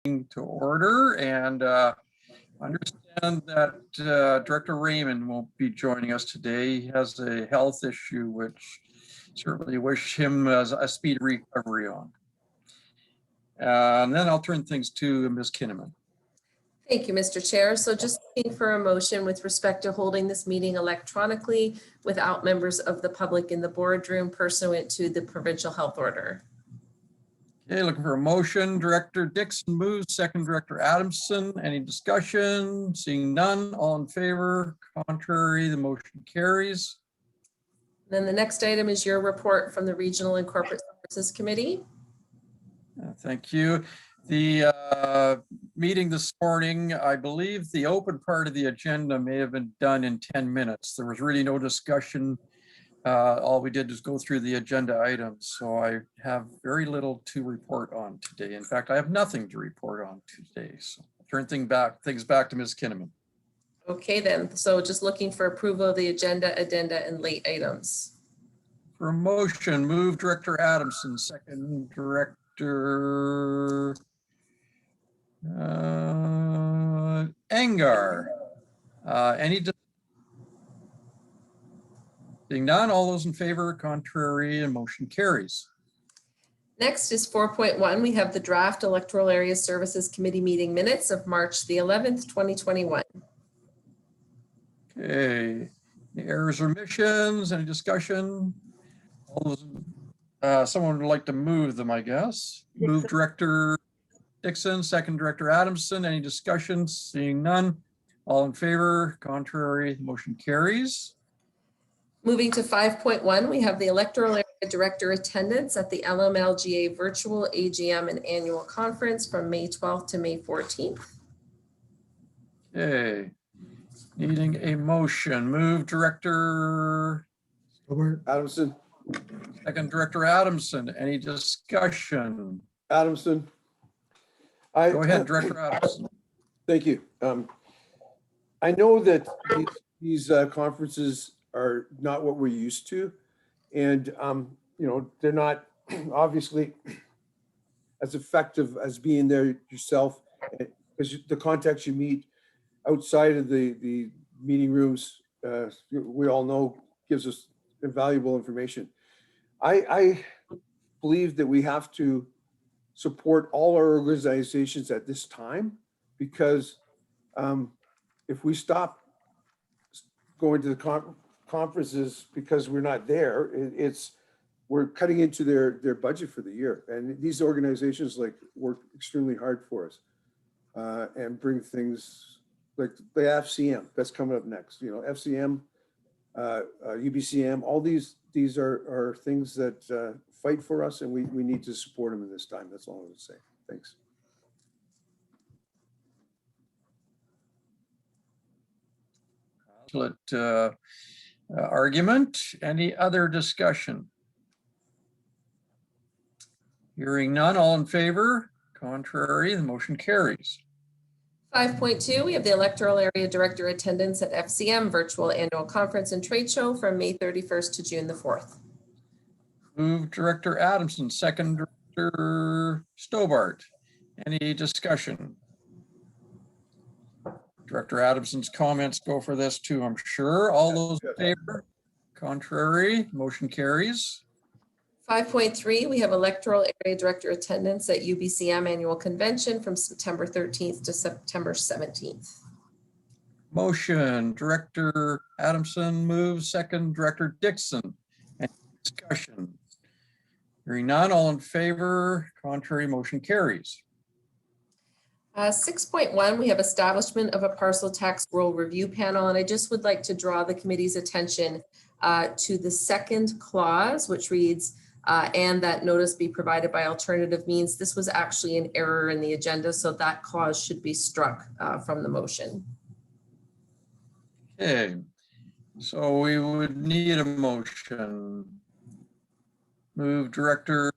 to order, and understand that Director Raymond won't be joining us today. He has a health issue, which certainly wish him a speedy recovery on. And then I'll turn things to Ms. Kinnaman. Thank you, Mr. Chair. So just looking for a motion with respect to holding this meeting electronically without members of the public in the boardroom pursuant to the provincial health order. Okay, looking for a motion. Director Dixon moves, second Director Adamson. Any discussion? Seeing none, all in favor, contrary, the motion carries. Then the next item is your report from the Regional and Corporate Services Committee. Thank you. The meeting this morning, I believe the open part of the agenda may have been done in 10 minutes. There was really no discussion. All we did was go through the agenda items. So I have very little to report on today. In fact, I have nothing to report on today. So I'll turn things back to Ms. Kinnaman. Okay, then. So just looking for approval of the agenda, addenda, and late items. For a motion, move Director Adamson, second Director Angar. Seeing none, all those in favor, contrary, and motion carries. Next is 4.1. We have the draft Electoral Area Services Committee meeting minutes of March the 11th, 2021. Okay, the errors or omissions, any discussion? All those, someone would like to move them, I guess. Move Director Dixon, second Director Adamson. Any discussions? Seeing none. All in favor, contrary, motion carries. Moving to 5.1, we have the Electoral Area Director attendance at the LMLGA Virtual AGM and Annual Conference from May 12th to May 14th. Okay, needing a motion. Move Director Adamson. Second Director Adamson. Any discussion? Adamson. Go ahead, Director Adamson. Thank you. I know that these conferences are not what we're used to, and you know, they're not obviously as effective as being there yourself, because the context you meet outside of the meeting rooms, we all know, gives us invaluable information. I believe that we have to support all our organizations at this time, because if we stop going to the conferences because we're not there, we're cutting into their budget for the year. And these organizations work extremely hard for us and bring things like the FCM that's coming up next. You know, FCM, UBCM, all these are things that fight for us, and we need to support them in this time. That's all I would say. Thanks. Argument. Any other discussion? Hearing none, all in favor, contrary, the motion carries. 5.2, we have the Electoral Area Director attendance at FCM Virtual Annual Conference and Trade Show from May 31st to June the 4th. Move Director Adamson, second Director Stobart. Any discussion? Director Adamson's comments go for this too, I'm sure. All those in favor, contrary, motion carries. 5.3, we have Electoral Area Director attendance at UBCM Annual Convention from September 13th to September 17th. Motion, Director Adamson moves, second Director Dixon. Any discussion? Hearing none, all in favor, contrary, motion carries. 6.1, we have establishment of a parcel tax roll review panel, and I just would like to draw the committee's attention to the second clause, which reads, and that notice be provided by alternative means. This was actually an error in the agenda, so that clause should be struck from the motion. Okay, so we would need a motion. Move Director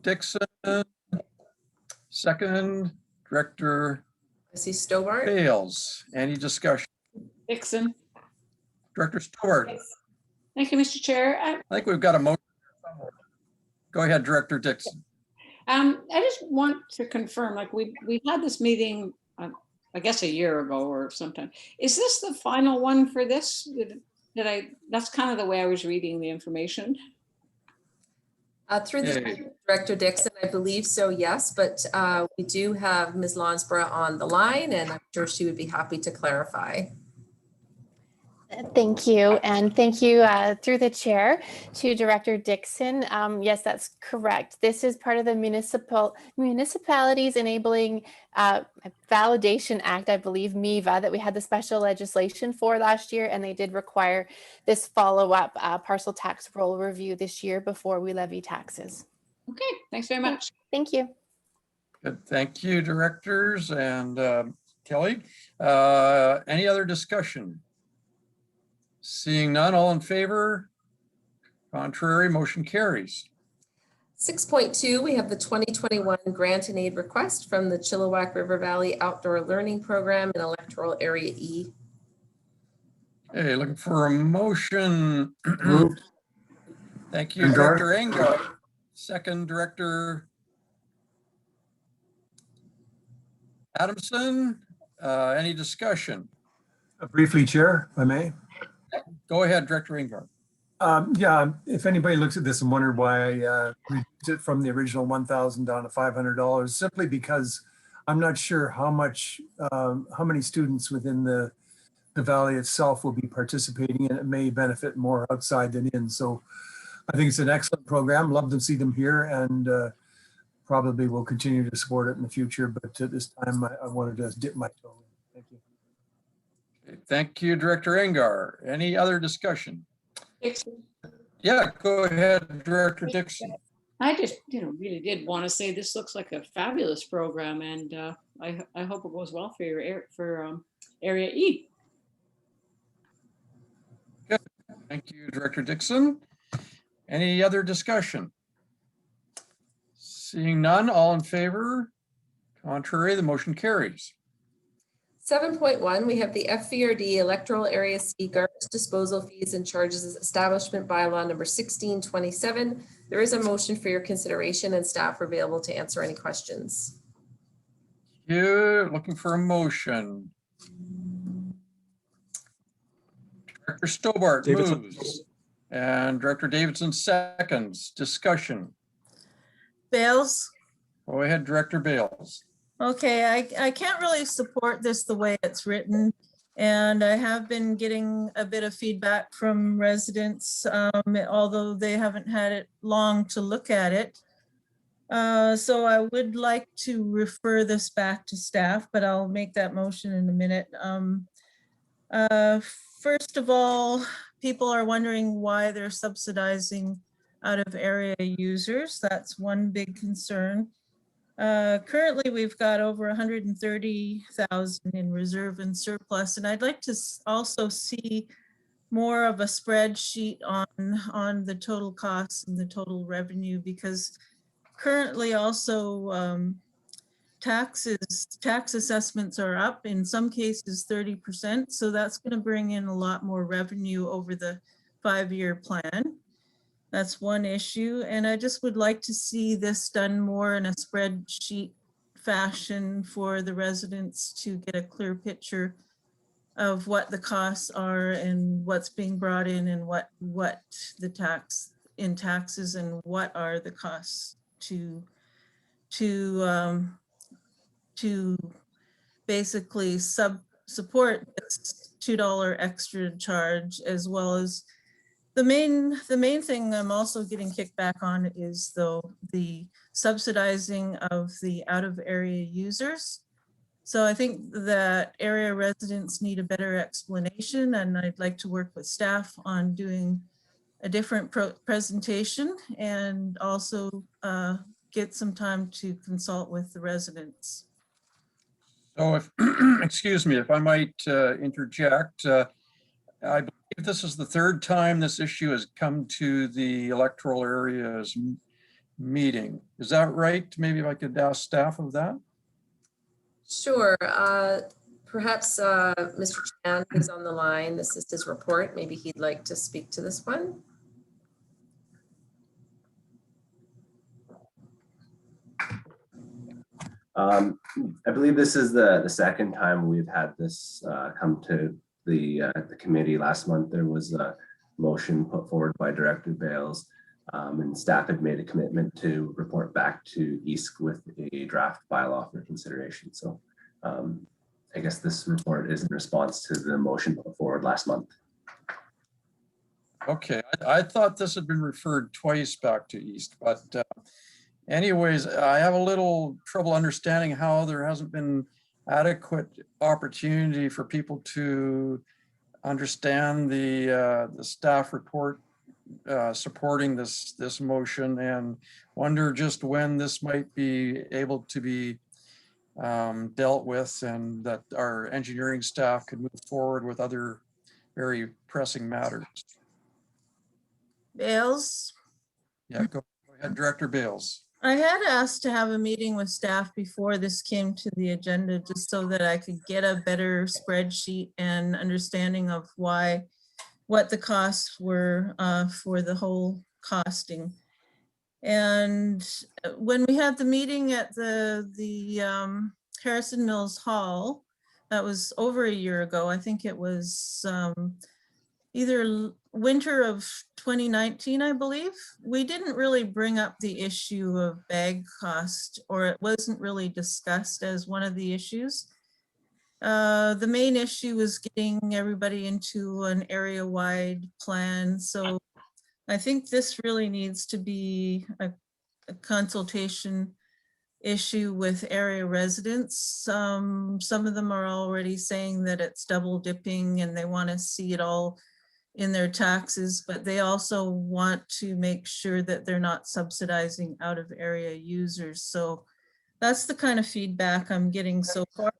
Dixon, second Director Stobart. Bales. Any discussion? Dixon. Director Stobart. Thank you, Mr. Chair. I think we've got a motion somewhere. Go ahead, Director Dixon. I just want to confirm, like we had this meeting, I guess a year ago or sometime. Is this the final one for this? That's kind of the way I was reading the information. Through the Director Dixon, I believe so, yes, but we do have Ms. Lonsborough on the line, and I'm sure she would be happy to clarify. Thank you. And thank you through the chair to Director Dixon. Yes, that's correct. This is part of the Municipalities Enabling Validation Act, I believe, MIVA, that we had the special legislation for last year, and they did require this follow-up parcel tax roll review this year before we levy taxes. Okay, thanks very much. Thank you. Good. Thank you, directors and Kelly. Any other discussion? Seeing none, all in favor? Contrary, motion carries. 6.2, we have the 2021 grant and aid request from the Chilliwack River Valley Outdoor Learning Program in Electoral Area E. Hey, looking for a motion. Moved. Thank you, Engar. Director Engar. Second, Director Adamson. Any discussion? Briefly, Chair, if I may. Go ahead, Director Engar. Yeah, if anybody looks at this and wondered why I reduced it from the original $1,000 down to $500, simply because I'm not sure how many students within the valley itself will be participating, and it may benefit more outside than in. So I think it's an excellent program. Love to see them here, and probably will continue to support it in the future. But at this time, I wanted to dip my toe in. Thank you. Thank you, Director Engar. Any other discussion? Dixon. Yeah, go ahead, Director Dixon. I just, really did want to say this looks like a fabulous program, and I hope it goes well for your Area E. Good. Thank you, Director Dixon. Any other discussion? Seeing none, all in favor? Contrary, the motion carries. 7.1, we have the Fvrd Electoral Area C garbage disposal fees and charges establishment bylaw number 1627. There is a motion for your consideration, and staff are available to answer any questions. You looking for a motion? Director Stobart Davidson. moves, and Director Davidson seconds. Discussion. Bales? Go ahead, Director Bales. Okay, I can't really support this the way it's written. And I have been getting a bit of feedback from residents, although they haven't had it long to look at it. So I would like to refer this back to staff, but I'll make that motion in a minute. First of all, people are wondering why they're subsidizing out of area users. That's one big concern. Currently, we've got over 130,000 in reserve and surplus, and I'd like to also see more of a spreadsheet on the total costs and the total revenue, because currently also tax assessments are up, in some cases 30%, so that's going to bring in a lot more revenue over the 5-year plan. That's one issue. And I just would like to see this done more in a spreadsheet fashion for the residents to get a clear picture of what the costs are and what's being brought in, and what the taxes and what are the costs to basically support this $2 extra charge, as well as the main thing I'm also getting kicked back on is the subsidizing of the out of area users. So I think that area residents need a better explanation, and I'd like to work with staff on doing a different presentation, and also get some time to consult with the residents. So if, excuse me, if I might interject, I believe this is the third time this issue has come to the electoral areas meeting. Is that right? Maybe if I could ask staff of that? Sure. Perhaps Mr. Chan, who's on the line, this is his report. Maybe he'd like to speak to this one. I believe this is the second time we've had this come to the committee. Last month, there was a motion put forward by Director Bales, and staff had made a commitment to report back to EASC with a draft bylaw for consideration. So I guess this report is in response to the motion put forward last month. Okay, I thought this had been referred twice back to East, but anyways, I have a little trouble understanding how there hasn't been adequate opportunity for people to understand the staff report supporting this motion, and wonder just when this might be able to be dealt with, and that our engineering staff could move forward with other very pressing matters. Bales, Yeah, go ahead, Director Bales. I had asked to have a meeting with staff before this came to the agenda, just so that I could get a better spreadsheet and understanding of what the costs were for the whole costing. And when we had the meeting at the Harrison Mills Hall, that was over a year ago. I think it was either winter of 2019, I believe. We didn't really bring up the issue of bag cost, or it wasn't really discussed as one of the issues. The main issue was getting everybody into an area-wide plan. So I think this really needs to be a consultation issue with area residents. Some of them are already saying that it's double dipping and they want to see it all in their taxes, but they also want to make sure that they're not subsidizing out of area users. So that's the kind of feedback I'm getting so far.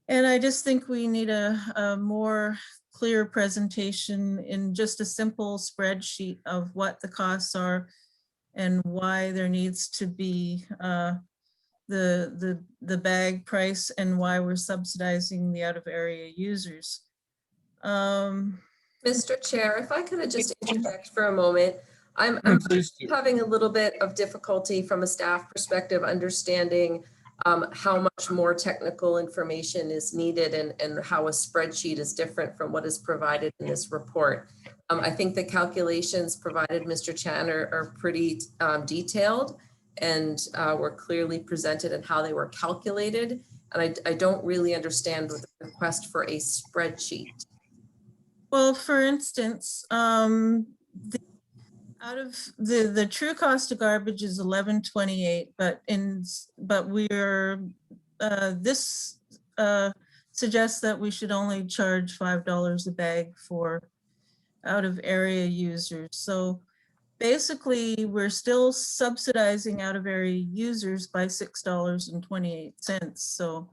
And I just think we need a more clear presentation in just a simple spreadsheet of what the costs are and why there needs to be the bag price and why we're subsidizing the out of area users. Mr. Chair, if I could just interject for a moment. I'm Please do. having a little bit of difficulty from a staff perspective understanding how much more technical information is needed and how a spreadsheet is different from what is provided in this report. I think the calculations provided, Mr. Chan, are pretty detailed and were clearly presented and how they were calculated. And I don't really understand the request for a spreadsheet. Well, for instance, out of the true cost of garbage is $11.28, but we're this suggests that we should only charge $5 a bag for out of area users. So basically, we're still subsidizing out of area users by $6.28. So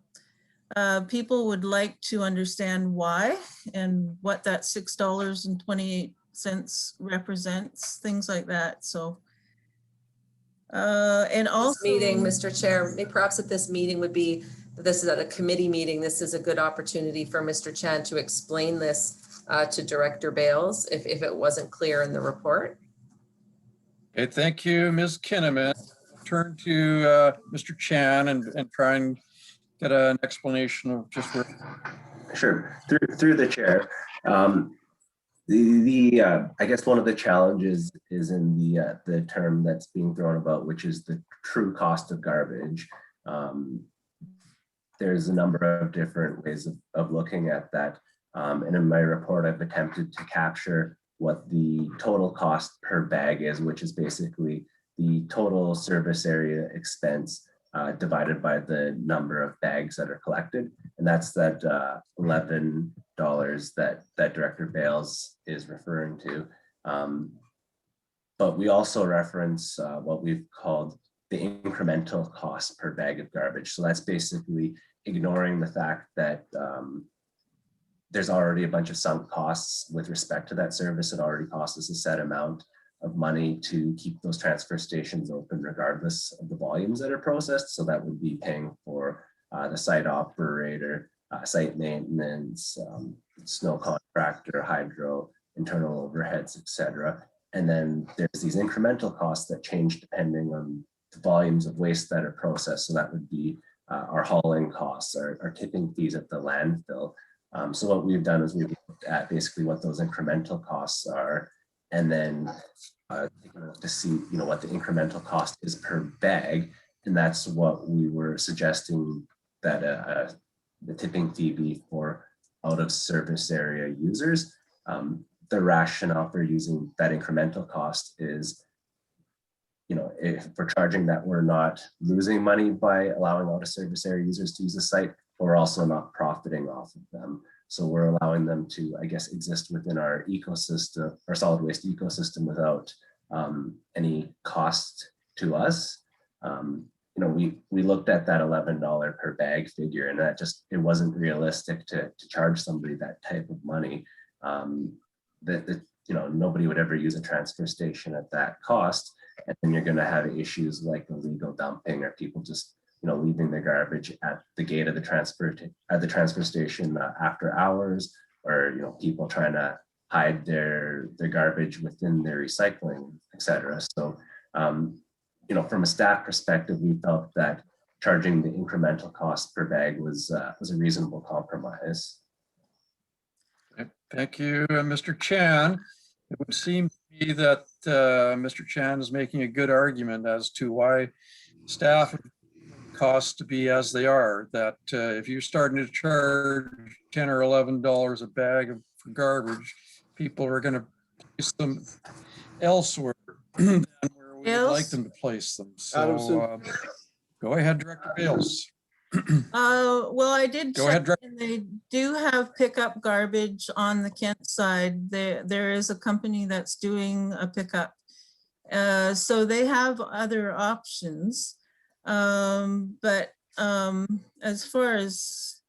people would like to understand why and what that $6.28 represents, things like that. So and also This meeting, Mr. Chair, perhaps at this meeting would be, this is at a committee meeting, this is a good opportunity for Mr. Chan to explain this to Director Bales if it wasn't clear in the report. Okay, thank you, Ms. Kinnaman. Turn to Mr. Chan and try and get an explanation of just where. Sure, through the chair. I guess one of the challenges is in the term that's being thrown about, which is the true cost of garbage. There's a number of different ways of looking at that. And in my report, I've attempted to capture what the total cost per bag is, which is basically the total service area expense divided by the number of bags that are collected. And that's that $11 that Director Bales is referring to. But we also reference what we've called the incremental cost per bag of garbage. So that's basically ignoring the fact that there's already a bunch of sunk costs with respect to that service. It already costs us a set amount of money to keep those transfer stations open regardless of the volumes that are processed. So that would be paying for the site operator, site maintenance, snow contractor, hydro, internal overheads, etc. And then there's these incremental costs that change depending on the volumes of waste that are processed. So that would be our hauling costs, our tipping fees at the landfill. So what we've done is we've looked at basically what those incremental costs are, and then taken a look to see, what the incremental cost is per bag. And that's what we were suggesting that the tipping fee be for out of service area users. The rationale for using that incremental cost is, if we're charging that, we're not losing money by allowing out of service area users to use the site, but we're also not profiting off of them. So we're allowing them to, I guess, exist within our ecosystem, our solid waste ecosystem, without any cost to us. We looked at that $11 per bag figure, and that it wasn't realistic to charge somebody that type of money. Nobody would ever use a transfer station at that cost. And then you're going to have issues like illegal dumping, or people just leaving their garbage at the gate of the transfer station after hours, or people trying to hide their garbage within their recycling, etc. So from a staff perspective, we felt that charging the incremental cost per bag was a reasonable compromise. Thank you, Mr. Chan. It would seem to me that Mr. Chan is making a good argument as to why staff costs to be as they are, that if you're starting to charge $10 or $11 a bag for garbage, people are going to place them elsewhere than where we would like them to place them. So go ahead, Director Bales. Well, I did Go check, ahead, Director. and they do have pickup garbage on the Kent side. There is a company that's doing a pickup. So they have other options. But as far as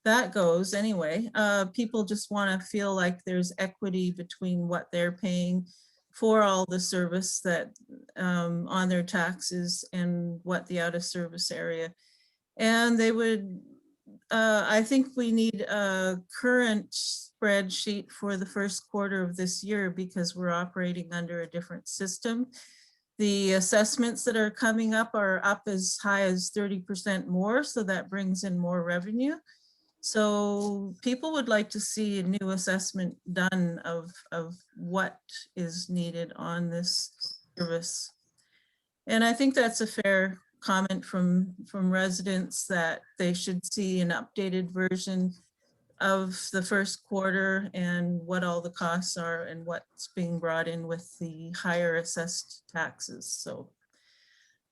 that goes anyway, people just want to feel like there's equity between what they're paying for all the service that on their taxes and what the out of service area. And they would, I think we need a current spreadsheet for the first quarter of this year, because we're operating under a different system. The assessments that are coming up are up as high as 30% more, so that brings in more revenue. So people would like to see a new assessment done of what is needed on this service. And I think that's a fair comment from residents, that they should see an updated version of the first quarter and what all the costs are and what's being brought in with the higher assessed taxes. So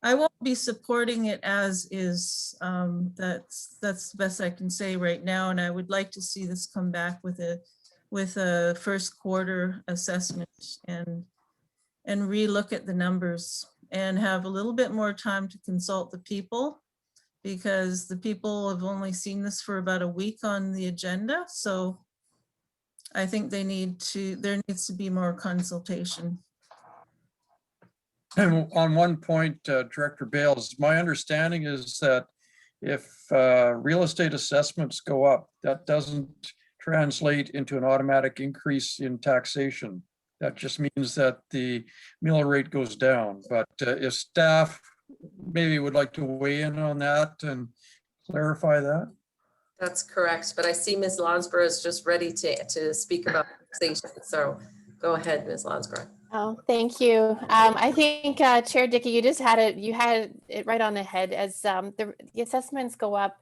I won't be supporting it as is. That's the best I can say right now. And I would like to see this come back with a first quarter assessment and relook at the numbers, and have a little bit more time to consult the people, because the people have only seen this for about a week on the agenda. So I think there needs to be more consultation. And on one point, Director Bales, my understanding is that if real estate assessments go up, that doesn't translate into an automatic increase in taxation. That just means that the mill rate goes down. But if staff maybe would like to weigh in on that and clarify that. That's correct, but I see Ms. Lonsborough is just ready to speak about taxation. So go ahead, Ms. Lonsborough. Oh, thank you. I think Chair Dickey, you had it right on the head. As the assessments go up,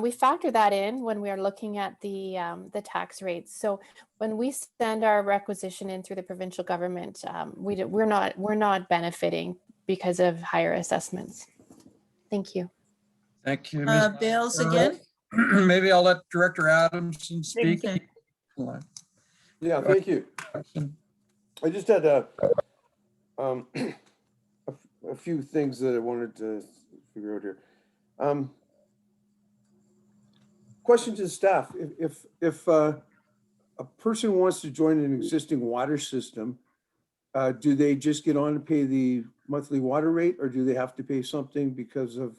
we factor that in when we are looking at the tax rates. So when we send our requisition in through the provincial government, we're not benefiting because of higher assessments. Thank you. Thank you, Ms. Bales again. Maybe I'll let Director Adamson speak. Okay. Yeah, thank you. I just had a few things that I wanted to figure out here. Question to the staff: if a person wants to join an existing water system, do they just get on and pay the monthly water rate, or do they have to pay something because of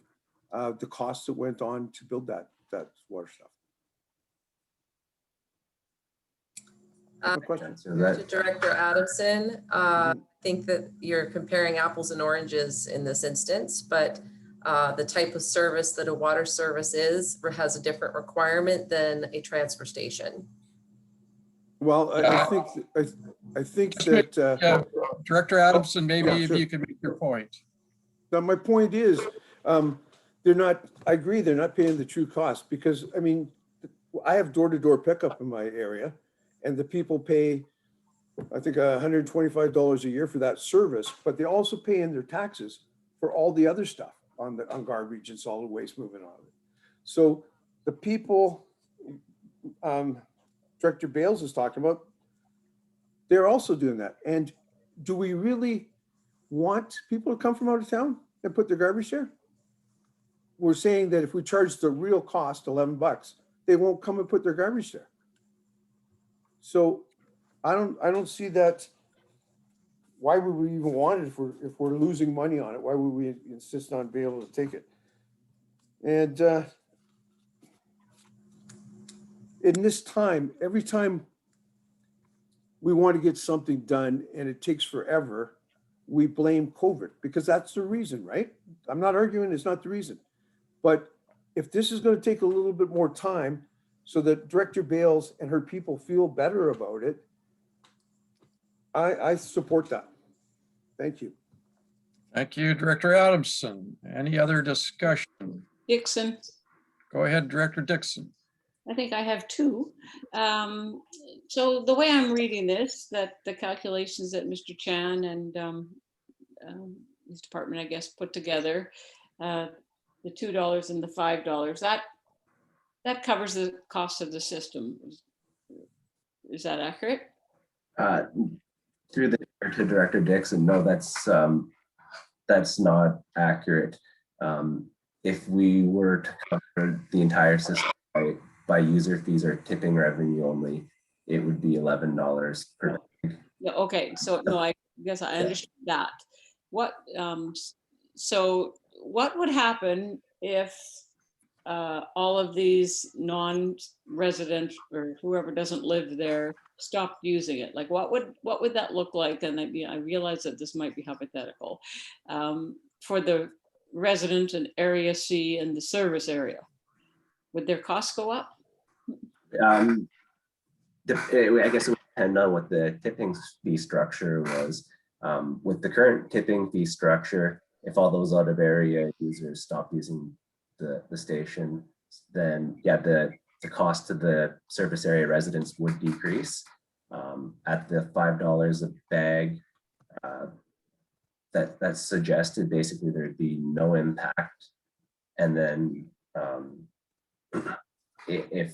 the costs that went on to build that water stuff? To Director Adamson, think that you're comparing apples and oranges in this instance, but the type of service that a water service has a different requirement than a transfer station. Well, Yeah. I think that, Yeah, Director Adamson, maybe yeah, if sure. you can make your point. now my point is, they're not, I agree, they're not paying the true cost because, I mean, I have door-to-door pickup in my area and the people pay, I think $125 a year for that service, but they also pay in their taxes for all the other stuff on garbage and solid waste moving on. So the people Director Bales is talking about, they're also doing that. And do we really want people to come from out of town and put their garbage there? We're saying that if we charge the real cost, $11, they won't come and put their garbage there. So I don't see that. Why would we even want it if we're losing money on it? Why would we insist on being able to take it? And in this time, every time we want to get something done and it takes forever, we blame COVID because that's the reason, right? I'm not arguing it's not the reason. But if this is going to take a little bit more time so that Director Bales and her people feel better about it, I support that. Thank you. Thank you, Director Adamson. Any other discussion? Dixon, Go ahead, Director Dixon. I think I have two. So the way I'm reading this, that the calculations that Mr. Chan and his department, I guess, put together, the $2 and the $5, that covers the cost of the system. Is that accurate? Through the chair to Director Dixon, no, that's not accurate. If we were to cover the entire system by user fees or tipping revenue only, it would be $11 per bag. Yeah, okay, so no, I guess I understand that. So what would happen if all of these non-resident or whoever doesn't live there stopped using it? Like what would that look like? And I realize that this might be hypothetical for the resident in Area C and the service area. Would their costs go up? I guess it would depend on what the tipping fee structure was. With the current tipping fee structure, if all those out of area users stop using the station, then yeah, the cost to the service area residents would decrease. At the $5 a bag, that's suggested, basically there'd be no impact. And then if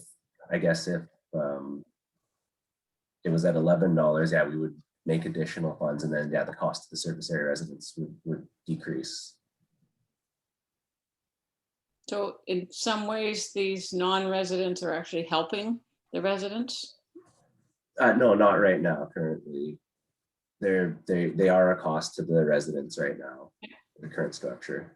it was at $11, yeah, we would make additional funds, and then yeah, the cost to the service area residents would decrease. So in some ways, these non-residents are actually helping the residents? No, not right now. Currently, they are a cost to the residents right now. The current structure.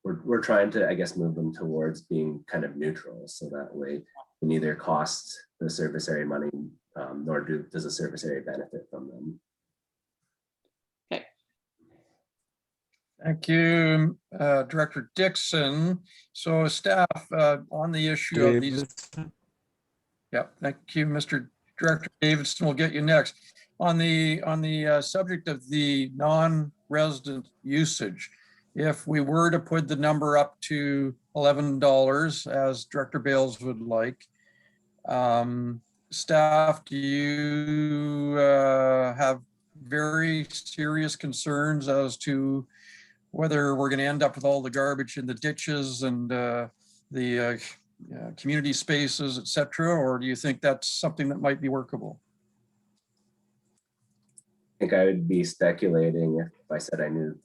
We're trying to, I guess, move them towards being kind of neutral, so that way it neither costs the service area money, nor does the service area benefit from them. Okay. Thank you, Director Dixon. So staff on the issue of these. Yeah, thank you, Mr. Director Davidson. We'll get you next. On the subject of the non-resident usage, if we were to put the number up to $11, as Director Bales would like, staff, do you have very serious concerns as to whether we're going to end up with all the garbage in the ditches and the community spaces, et cetera, or do you think that's something that might be workable? I think I would be speculating if I said I knew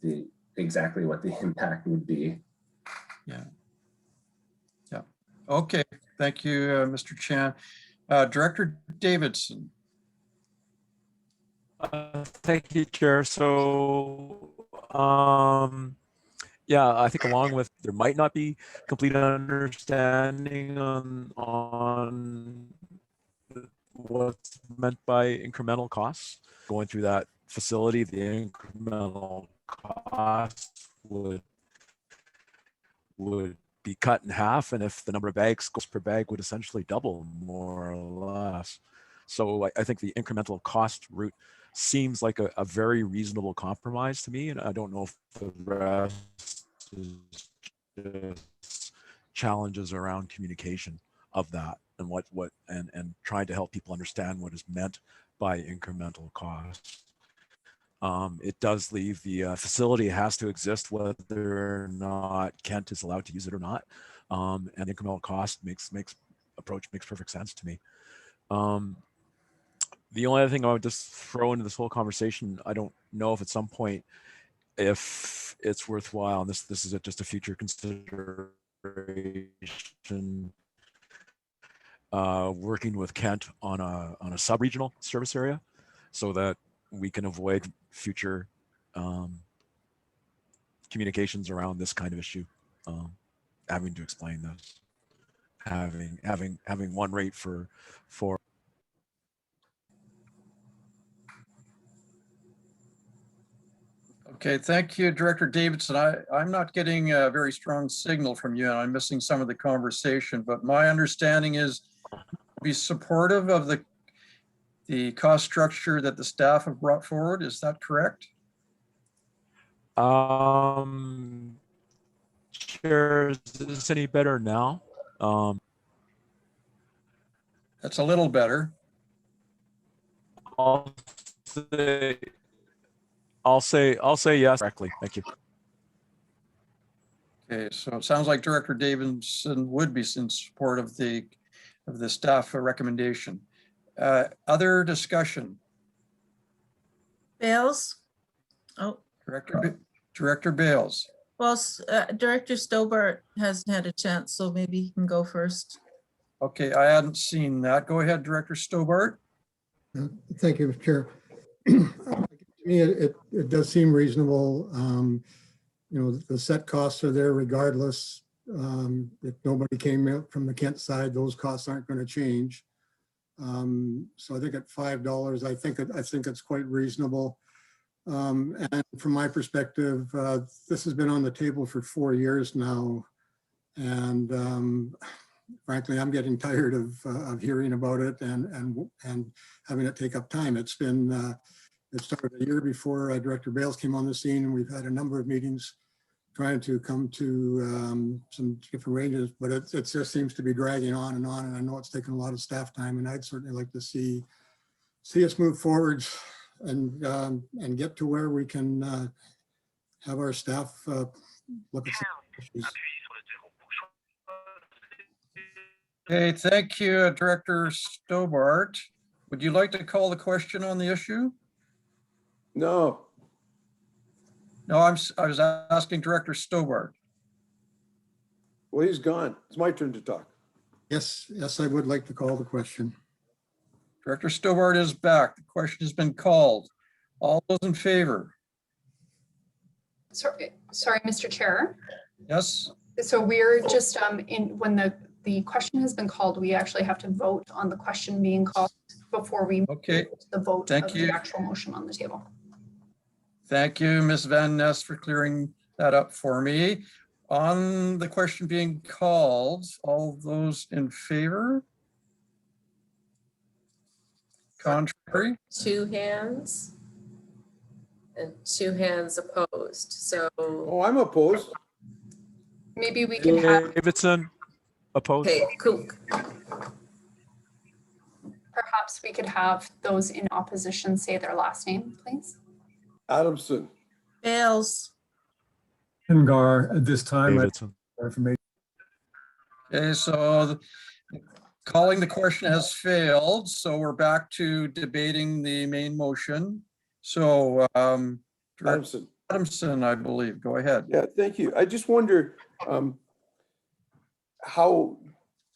exactly what the impact would be. Yeah. Yeah. Okay. Thank you, Mr. Chan. Director Davidson. Thank you, Chair. So, yeah, I think along with there might not be complete understanding on what's meant by incremental costs. Going through that facility, the incremental cost would be cut in half, and if the number of bags goes per bag would essentially double, more or less. So I think the incremental cost route seems like a very reasonable compromise to me, and I don't know if the rest is just challenges around communication of that and and trying to help people understand what is meant by incremental cost. It does leave the facility has to exist whether or not Kent is allowed to use it or not. And incremental cost makes perfect sense to me. The only other thing I would just throw into this whole conversation, I don't know if at some point, if it's worthwhile, and this is just a future consideration, working with Kent on a sub-regional service area so that we can avoid future communications around this kind of issue, having to explain this, having one rate for. Okay, thank you, Director Davidson. I'm not getting a very strong signal from you, and I'm missing some of the conversation, but my understanding is be supportive of the cost structure that the staff have brought forward. Is that correct? Chair, is this any better now? That's a little better. I'll say yes directly. Thank you. Okay, so it sounds like Director Davidson would be in support of the staff recommendation. Other discussion? Bales? Oh, Director Bales. well, Director Stobart hasn't had a chance, so maybe he can go first. Okay, I hadn't seen that. Go ahead, Director Stobart. Thank you, Mr. Chair. To me, it does seem reasonable. You know, the set costs are there regardless. If nobody came out from the Kent side, those costs aren't going to change. So I think at $5, I think it's quite reasonable. And from my perspective, this has been on the table for 4 years now, and frankly, I'm getting tired of hearing about it and having it take up time. It's been it started a year before Director Bales came on the scene, and we've had a number of meetings trying to come to some different ranges, but it just seems to be dragging on. And I know it's taken a lot of staff time, and I'd certainly like to see us move forward and get to where we can have our staff look at some issues. Okay, thank you, Director Stobart. Would you like to call the question on the issue? No. No, I was asking Director Stobart. Well, he's gone. It's my turn to talk. Yes, I would like to call the question. Director Stobart is back. The question has been called. All those in favor? Sorry, Mr. Chair. Yes. So we're just when the question has been called, we actually have to vote on the question being called before we move to the vote Thank of you. the actual motion on the table. Thank you, Ms. Van Ness, for clearing that up for me. On the question being called, all those in favor? Contrary? 2 hands and 2 hands opposed. So, Oh, I'm opposed. Maybe we can have, Davidson, opposed. okay, cool. perhaps we could have those in opposition say their last name, please. Adamson. Bales? Gar, at this time, Davidson. information. Okay, so calling the question has failed. So we're back to debating the main motion. So Director Adamson, I believe, go ahead. Yeah, thank you. I just wonder how,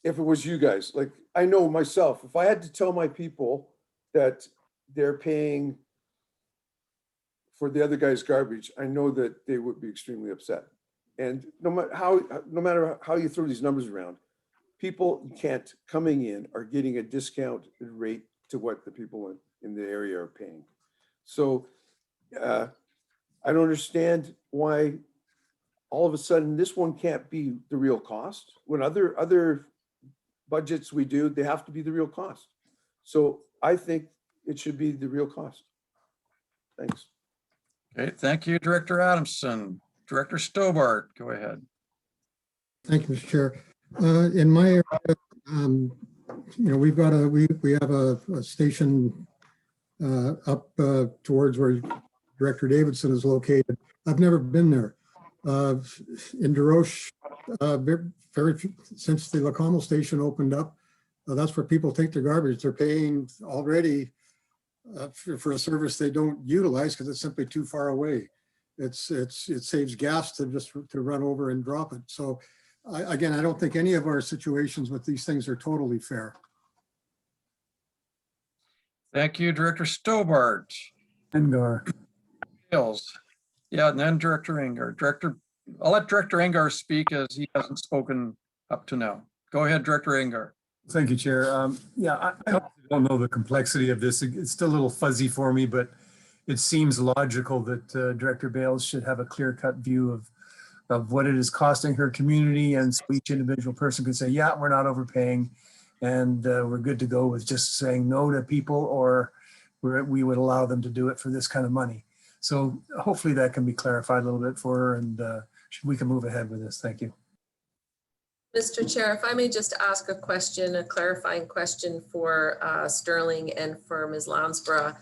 if it was you guys, like I know myself, if I had to tell my people that they're paying for the other guy's garbage, I know that they would be extremely upset. And no matter how you throw these numbers around, people in Kent coming in are getting a discount rate to what the people in the area are paying. So I don't understand why all of a sudden this one can't be the real cost. When other budgets we do, they have to be the real cost. So I think it should be the real cost. Thanks. Okay, thank you, Director Adamson. Director Stobart, go ahead. Thank you, Mr. Chair. In my area, we've got we have a station up towards where Director Davidson is located. I've never been there. In Desroches, since the Lacombe station opened up, that's where people take their garbage. They're paying already for a service they don't utilize because it's simply too far away. It saves gas to run over and drop it. So again, I don't think any of our situations with these things are totally fair. Thank you, Director Stobart. Engar. Hills. Yeah, and then Director Engar. I'll let Director Engar speak as he hasn't spoken up to now. Go ahead, Director Engar. Thank you, Chair. Yeah, I don't know the complexity of this. It's still a little fuzzy for me, but it seems logical that Director Bales should have a clear-cut view of what it is costing her community, and so each individual person can say, yeah, we're not overpaying, and we're good to go with just saying no to people, or we would allow them to do it for this kind of money. So hopefully that can be clarified a little bit for her, and we can move ahead with this. Thank you. Mr. Chair, if I may just ask a question, a clarifying question for Sterling and for Ms. Lounsborough.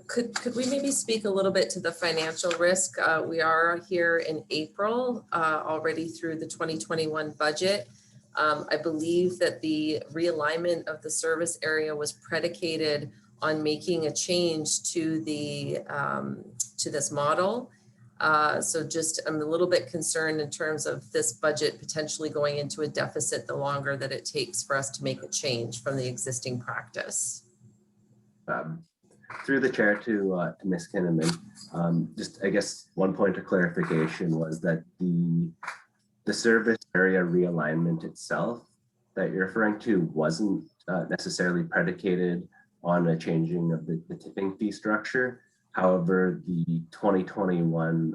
Could we maybe speak a little bit to the financial risk? We are here in April, already through the 2021 budget. I believe that the realignment of the service area was predicated on making a change to the to this model. So just I'm a little bit concerned in terms of this budget potentially going into a deficit the longer that it takes for us to make a change from the existing practice. Through the chair to Ms. Kinnaman, just I guess one point of clarification was that the service area realignment itself that you're referring to wasn't necessarily predicated on a changing of the tipping fee structure. However, the 2021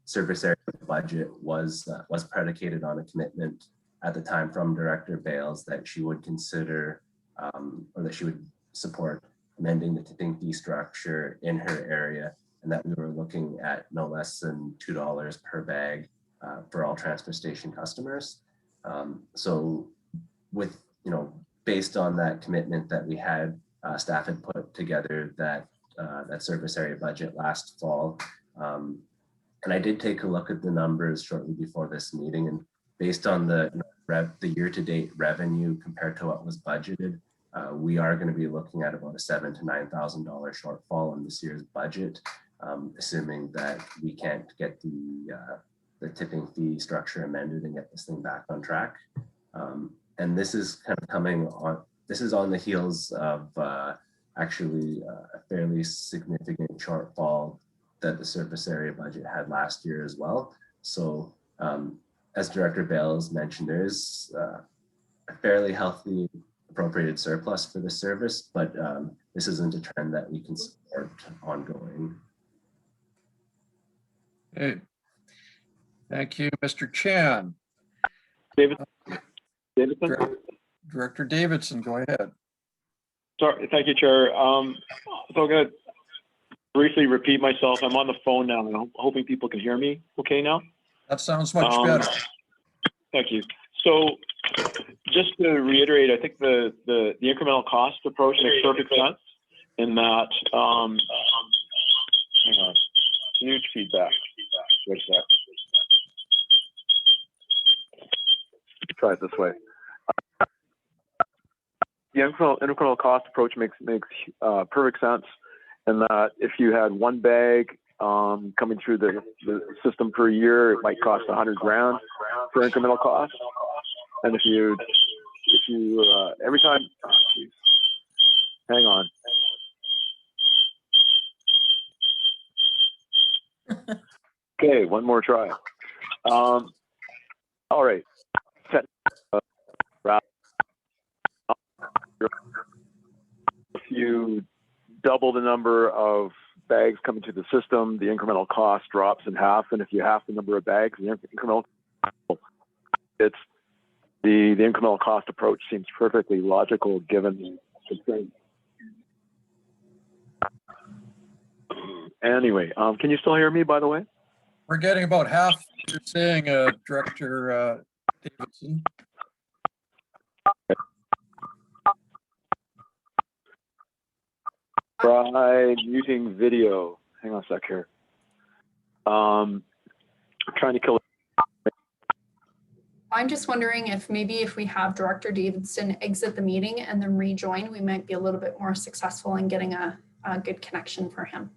service area budget was predicated on a commitment at the time from Director Bales that she would consider or that she would support amending the tipping fee structure in her area, and that we were looking at no less than $2 per bag for all transfer station customers. So with, based on that commitment that we had, staff had put together that service area budget last fall. And I did take a look at the numbers shortly before this meeting, and based on the year-to-date revenue compared to what was budgeted, we are going to be looking at about a $7,000 to $9,000 shortfall in this year's budget, assuming that we can't get the tipping fee structure amended and get this thing back on track. And this is kind of coming on. This is on the heels of actually a fairly significant shortfall that the surface area budget had last year as well. So as Director Bales mentioned, there is a fairly healthy appropriated surplus for the service, but this isn't a trend that we can support ongoing. Okay. Thank you, Mr. Chan. Davidson. Director Davidson, go ahead. Sorry, thank you, Chair. So I'm going to briefly repeat myself. I'm on the phone now, and I'm hoping people can hear me okay now. That sounds much better. Thank you. So just to reiterate, I think the incremental cost approach makes perfect sense in that, hang on, huge feedback. Wait a sec. Try it this way. The incremental cost approach makes perfect sense in that if you had one bag coming through the system per year, it might cost $100,000 for incremental cost. And if you every time, hang on. Okay, one more try. All right. If you double the number of bags coming to the system, the incremental cost drops in half. And if you half the number of bags, the incremental, it's the incremental cost approach seems perfectly logical given the thing. Anyway, can you still hear me, by the way? We're getting about half what you're saying, Director Davidson. Try muting video. Hang on a sec here. I'm trying to kill it. I'm just wondering if maybe if we have Director Davidson exit the meeting and then rejoin, we might be a little bit more successful in getting a good connection for him.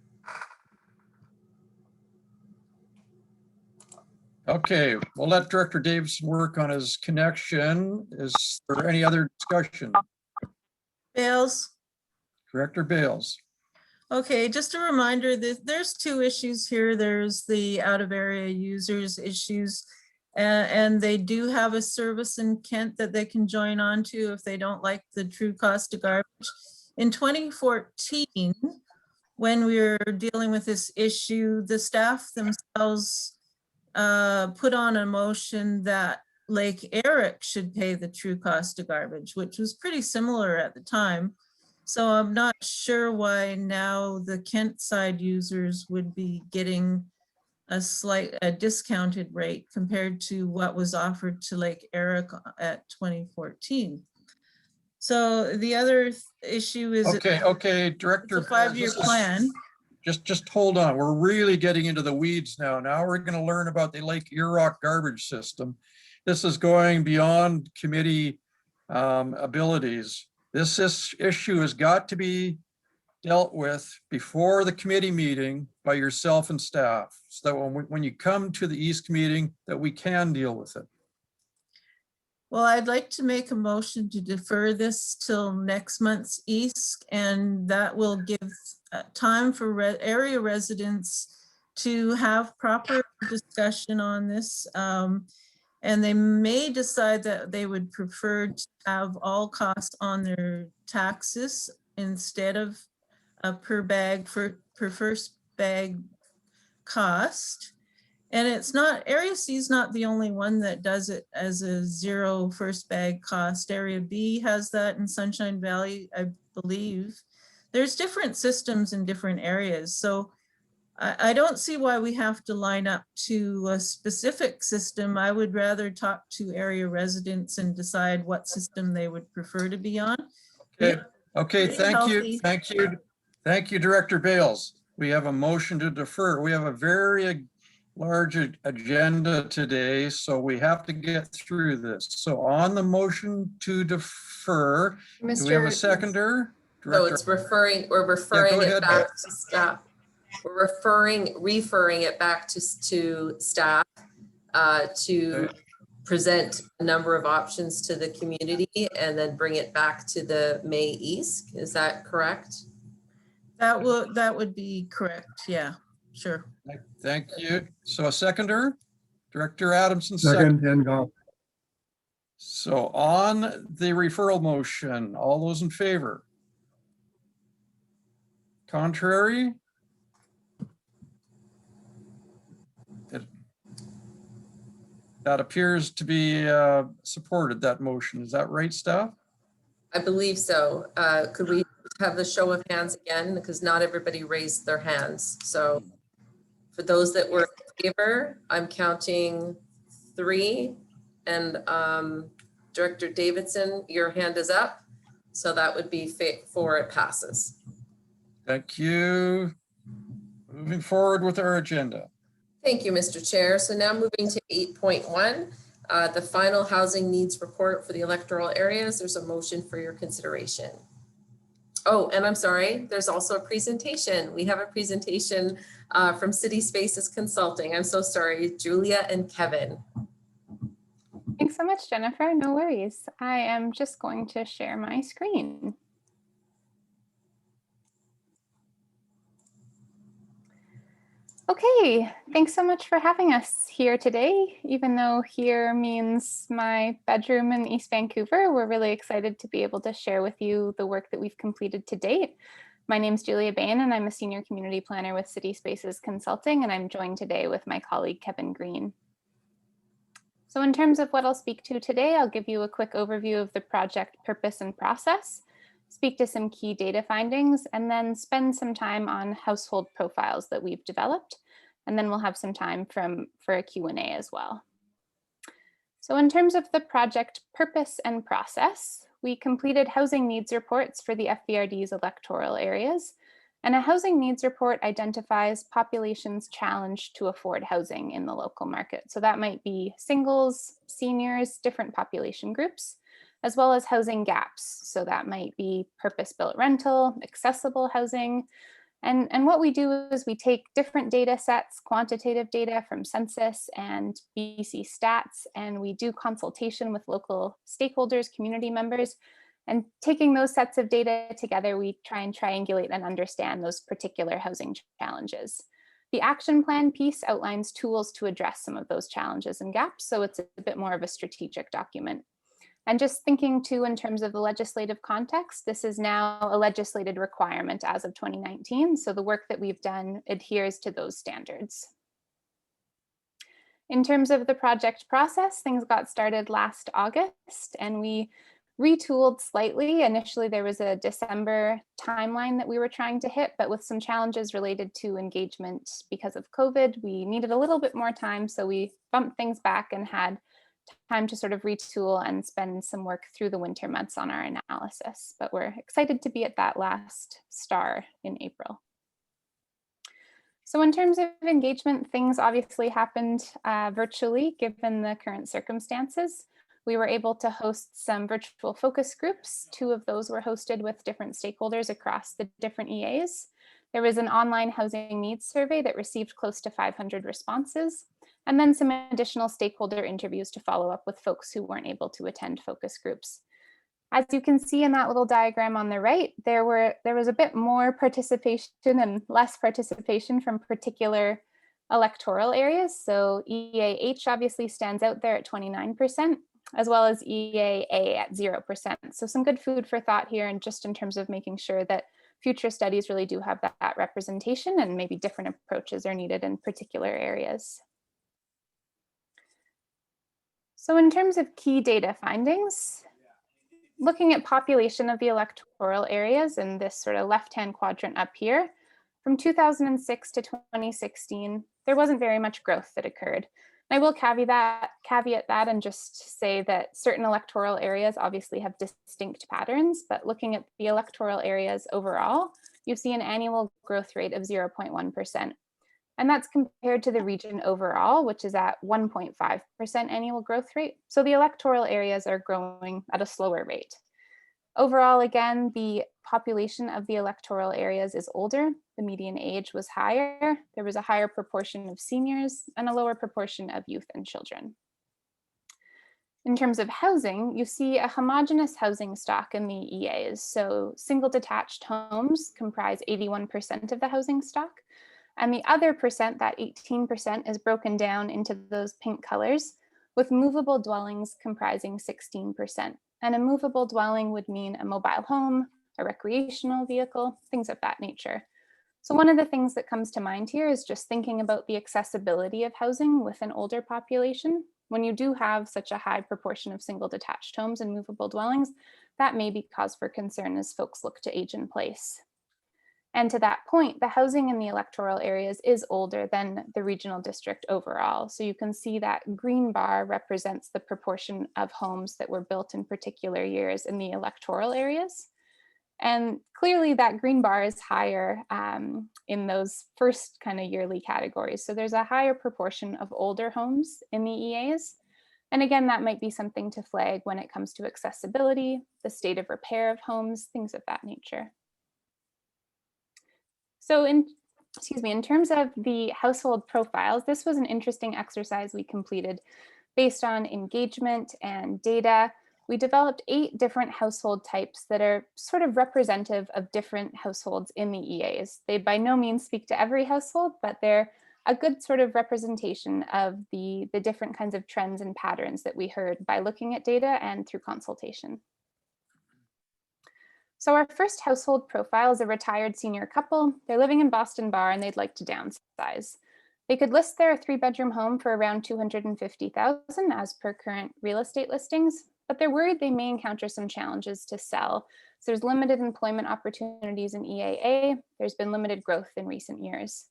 Okay, we'll let Director Davidson work on his connection. Is there any other discussion? Bales? Director Bales. Okay, just a reminder that there's two issues here. There's the out of area users issues, and they do have a service in Kent that they can join on to if they don't like the true cost of garbage. In 2014, when we were dealing with this issue, the staff themselves put on a motion that Lake Erock should pay the true cost of garbage, which was pretty similar at the time. So I'm not sure why now the Kent side users would be getting a discounted rate compared to what was offered to Lake Erock at 2014. So the other issue is Okay, Director. it's a 5-year plan. Just hold on. We're really getting into the weeds now. Now we're going to learn about the Lake Erock garbage system. This is going beyond committee abilities. This issue has got to be dealt with before the committee meeting by yourself and staff, so that when you come to the East meeting, that we can deal with it. Well, I'd like to make a motion to defer this till next month's East, and that will give time for area residents to have proper discussion on this. And they may decide that they would prefer to have all costs on their taxes instead of a per first bag cost. And it's not, Area C is not the only one that does it as a 0 first bag cost. Area B has that in Sunshine Valley, I believe. There's different systems in different areas. So I don't see why we have to line up to a specific system. I would rather talk to area residents and decide what system they would prefer to be on. Okay, thank you, Director Bales. We have a motion to defer. We have a very large agenda today, so we have to get through this. So on the motion to defer, do we have a seconder? So it's we're referring it back to staff. We're referring it back to staff to present a number of options to the community and then bring it back to the May East. Is that correct? That would be correct. Yeah, sure. Thank you. So a seconder, Director Adamson. Second, and go. So on the referral motion, all those in favor? Contrary? That appears to be supported, that motion. Is that right, staff? I believe so. Could we have the show of hands again? Because not everybody raised their hands. So for those that were in favor, I'm counting 3. And Director Davidson, your hand is up. So that would be 4, it passes. Thank you. Moving forward with our agenda. Thank you, Mr. Chair. So now moving to 8.1, the final housing needs report for the electoral areas. There's a motion for your consideration. Oh, and I'm sorry, there's also a presentation. We have a presentation from City Spaces Consulting. I'm so sorry, Julia and Kevin. Thanks so much, Jennifer. No worries. I am just going to share my screen. Okay, thanks so much for having us here today. Even though here means my bedroom in East Vancouver, we're really excited to be able to share with you the work that we've completed to date. My name's Julia Bain, and I'm a senior community planner with City Spaces Consulting, and I'm joined today with my colleague, Kevin Green. So in terms of what I'll speak to today, I'll give you a quick overview of the project purpose and process, speak to some key data findings, and then spend some time on household profiles that we've developed. And then we'll have some time for a Q&A as well. So in terms of the project purpose and process, we completed housing needs reports for the FVRD's electoral areas. And a housing needs report identifies populations challenged to afford housing in the local market. So that might be singles, seniors, different population groups, as well as housing gaps. So that might be purpose-built rental, accessible housing. And what we do is we take different data sets, quantitative data from census and BC stats, and we do consultation with local stakeholders, community members. And taking those sets of data together, we try and triangulate and understand those particular housing challenges. The action plan piece outlines tools to address some of those challenges and gaps, so it's a bit more of a strategic document. And just thinking too in terms of the legislative context, this is now a legislated requirement as of 2019, so the work that we've done adheres to those standards. In terms of the project process, things got started last August, and we retooled slightly. Initially, there was a December timeline that we were trying to hit, but with some challenges related to engagement because of COVID, we needed a little bit more time. So we bumped things back and had time to sort of retool and spend some work through the winter months on our analysis. But we're excited to be at that last star in April. So in terms of engagement, things obviously happened virtually given the current circumstances. We were able to host some virtual focus groups. 2 of those were hosted with different stakeholders across the different EAs. There was an online housing needs survey that received close to 500 responses, and then some additional stakeholder interviews to follow up with folks who weren't able to attend focus groups. As you can see in that little diagram on the right, there was a bit more participation and less participation from particular electoral areas. So EAH obviously stands out there at 29%. As well as EAA at 0%. So some good food for thought here, and just in terms of making sure that future studies really do have that representation, and maybe different approaches are needed in particular areas. So in terms of key data findings, looking at population of the electoral areas in this sort of left-hand quadrant up here, from 2006 to 2016, there wasn't very much growth that occurred. I will caveat that and just say that certain electoral areas obviously have distinct patterns, but looking at the electoral areas overall, you see an annual growth rate of 0.1%. And that's compared to the region overall, which is at 1.5% annual growth rate. So the electoral areas are growing at a slower rate. Overall, again, the population of the electoral areas is older. The median age was higher. There was a higher proportion of seniors and a lower proportion of youth and children. In terms of housing, you see a homogeneous housing stock in the EAs. So single detached homes comprise 81% of the housing stock. And the other percent, that 18%, is broken down into those pink colors, with movable dwellings comprising 16%. And a movable dwelling would mean a mobile home, a recreational vehicle, things of that nature. So one of the things that comes to mind here is just thinking about the accessibility of housing with an older population. When you do have such a high proportion of single detached homes and movable dwellings, that may be cause for concern as folks look to age in place. And to that point, the housing in the electoral areas is older than the regional district overall. So you can see that green bar represents the proportion of homes that were built in particular years in the electoral areas. And clearly that green bar is higher in those first kind of yearly categories. So there's a higher proportion of older homes in the EAs. And again, that might be something to flag when it comes to accessibility, the state of repair of homes, things of that nature. So in terms of the household profiles, this was an interesting exercise we completed based on engagement and data. We developed 8 different household types that are sort of representative of different households in the EAs. They by no means speak to every household, but they're a good sort of representation of the different kinds of trends and patterns that we heard by looking at data and through consultation. So our first household profile is a retired senior couple. They're living in Boston Bar and they'd like to downsize. They could list their 3-bedroom home for around $250,000 as per current real estate listings, but they're worried they may encounter some challenges to sell. So there's limited employment opportunities in EAA. There's been limited growth in recent years.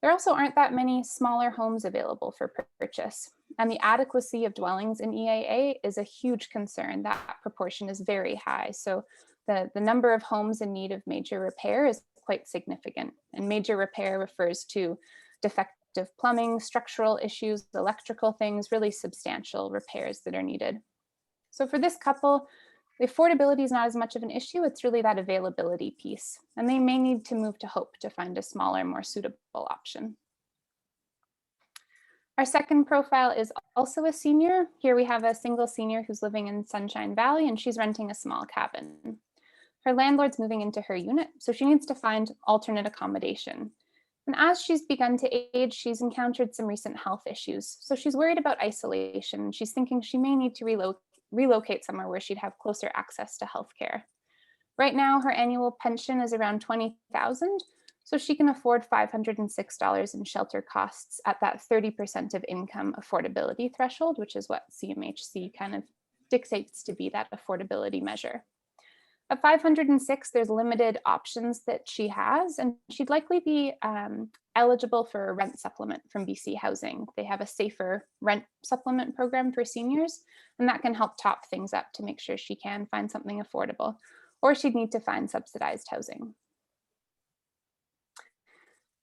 There also aren't that many smaller homes available for purchase, and the adequacy of dwellings in EAA is a huge concern. That proportion is very high. So the number of homes in need of major repair is quite significant, and major repair refers to defective plumbing, structural issues, electrical things, really substantial repairs that are needed. So for this couple, the affordability is not as much of an issue. It's really that availability piece, and they may need to move to Hope to find a smaller, more suitable option. Our second profile is also a senior. Here we have a single senior who's living in Sunshine Valley, and she's renting a small cabin. Her landlord's moving into her unit, so she needs to find alternate accommodation. And as she's begun to age, she's encountered some recent health issues. So she's worried about isolation. She's thinking she may need to relocate somewhere where she'd have closer access to healthcare. Right now, her annual pension is around $20,000, so she can afford $506 in shelter costs at that 30% of income affordability threshold, which is what CMHC kind of dictates to be that affordability measure. At 506, there's limited options that she has, and she'd likely be eligible for a rent supplement from BC Housing. They have a safer rent supplement program for seniors, and that can help top things up to make sure she can find something affordable, or she'd need to find subsidized housing.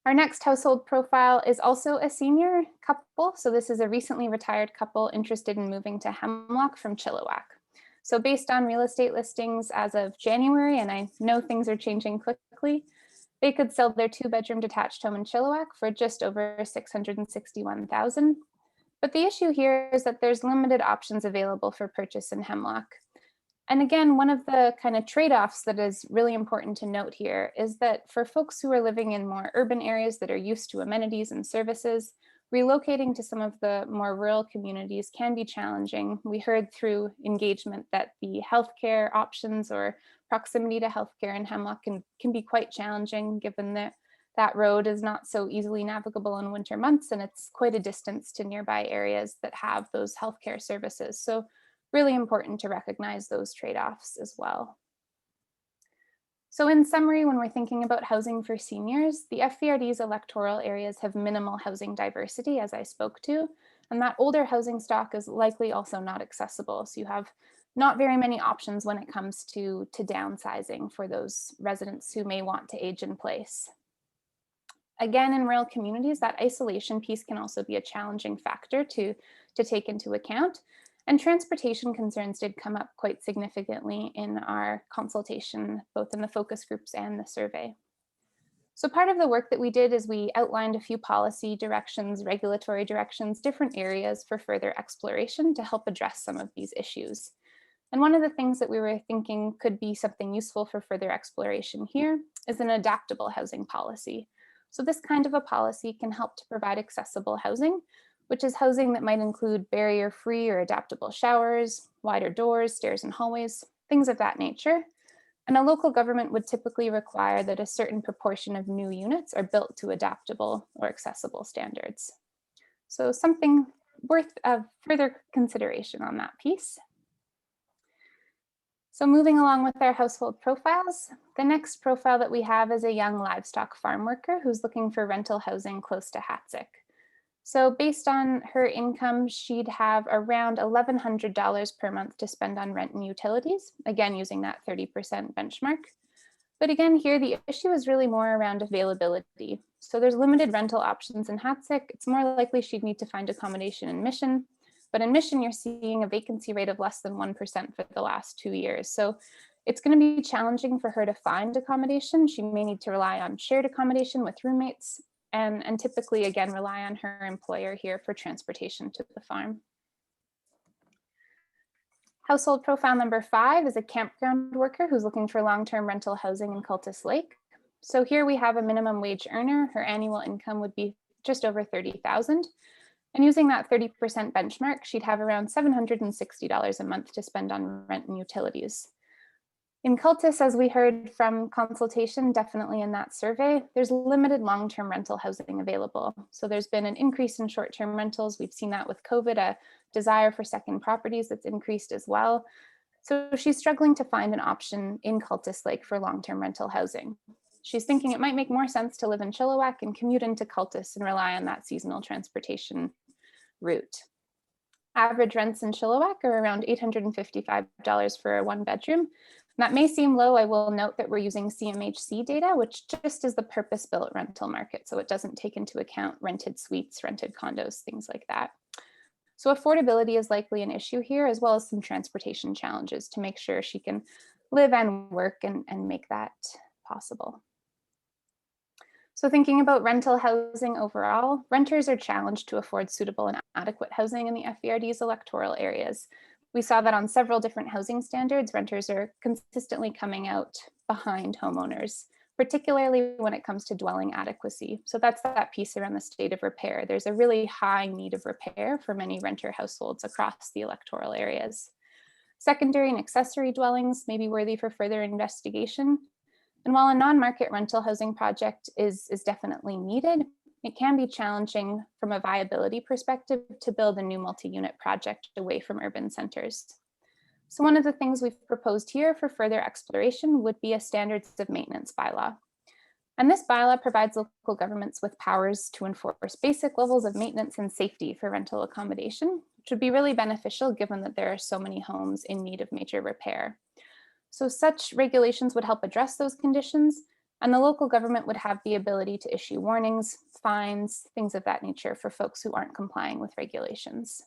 Our next household profile is also a senior couple. So this is a recently retired couple interested in moving to Hemlock from Chilliwack. So based on real estate listings as of January, and I know things are changing quickly, they could sell their 2-bedroom detached home in Chilliwack for just over $661,000. But the issue here is that there's limited options available for purchase in Hemlock. And again, one of the kind of trade-offs that is really important to note here is that for folks who are living in more urban areas that are used to amenities and services, relocating to some of the more rural communities can be challenging. We heard through engagement that the healthcare options or proximity to healthcare in Hemlock can be quite challenging, given that that road is not so easily navigable in winter months, and it's quite a distance to nearby areas that have those healthcare services. So really important to recognize those trade-offs as well. So in summary, when we're thinking about housing for seniors, the FVRD's electoral areas have minimal housing diversity, as I spoke to, and that older housing stock is likely also not accessible. So you have not very many options when it comes to downsizing for those residents who may want to age in place. Again, in rural communities, that isolation piece can also be a challenging factor to take into account. And transportation concerns did come up quite significantly in our consultation, both in the focus groups and the survey. So part of the work that we did is we outlined a few policy directions, regulatory directions, different areas for further exploration to help address some of these issues. And one of the things that we were thinking could be something useful for further exploration here is an adaptable housing policy. So this kind of a policy can help to provide accessible housing, which is housing that might include barrier-free or adaptable showers, wider doors, stairs and hallways, things of that nature. And a local government would typically require that a certain proportion of new units are built to adaptable or accessible standards. So something worth of further consideration on that piece. So moving along with our household profiles, the next profile that we have is a young livestock farm worker who's looking for rental housing close to Hatzick. So based on her income, she'd have around $1,100 per month to spend on rent and utilities, again, using that 30% benchmark. But again, here, the issue is really more around availability. So there's limited rental options in Hatzick. It's more likely she'd need to find accommodation in Mission. But in Mission, you're seeing a vacancy rate of less than 1% for the last 2 years. So it's going to be challenging for her to find accommodation. She may need to rely on shared accommodation with roommates, and typically, again, rely on her employer here for transportation to the farm. Household profile number 5 is a campground worker who's looking for long-term rental housing in Cultus Lake. So here we have a minimum wage earner. Her annual income would be just over $30,000. And using that 30% benchmark, she'd have around $760 a month to spend on rent and utilities. In Cultus, as we heard from consultation, definitely in that survey, there's limited long-term rental housing available. So there's been an increase in short-term rentals. We've seen that with COVID, a desire for second properties that's increased as well. So she's struggling to find an option in Cultus Lake for long-term rental housing. She's thinking it might make more sense to live in Chilliwack and commute into Cultus and rely on that seasonal transportation route. Average rents in Chilliwack are around $855 for a 1-bedroom. That may seem low. I will note that we're using CMHC data, which just is the purpose-built rental market. So it doesn't take into account rented suites, rented condos, things like that. So affordability is likely an issue here, as well as some transportation challenges to make sure she can live and work and make that possible. So thinking about rental housing overall, renters are challenged to afford suitable and adequate housing in the FVRD's electoral areas. We saw that on several different housing standards, renters are consistently coming out behind homeowners, particularly when it comes to dwelling adequacy. So that's that piece around the state of repair. There's a really high need of repair for many renter households across the electoral areas. Secondary and accessory dwellings may be worthy for further investigation. And while a non-market rental housing project is definitely needed, it can be challenging from a viability perspective to build a new multi-unit project away from urban centers. So one of the things we've proposed here for further exploration would be a standards of maintenance bylaw. And this bylaw provides local governments with powers to enforce basic levels of maintenance and safety for rental accommodation, which would be really beneficial given that there are so many homes in need of major repair. So such regulations would help address those conditions, and the local government would have the ability to issue warnings, fines, things of that nature for folks who aren't complying with regulations.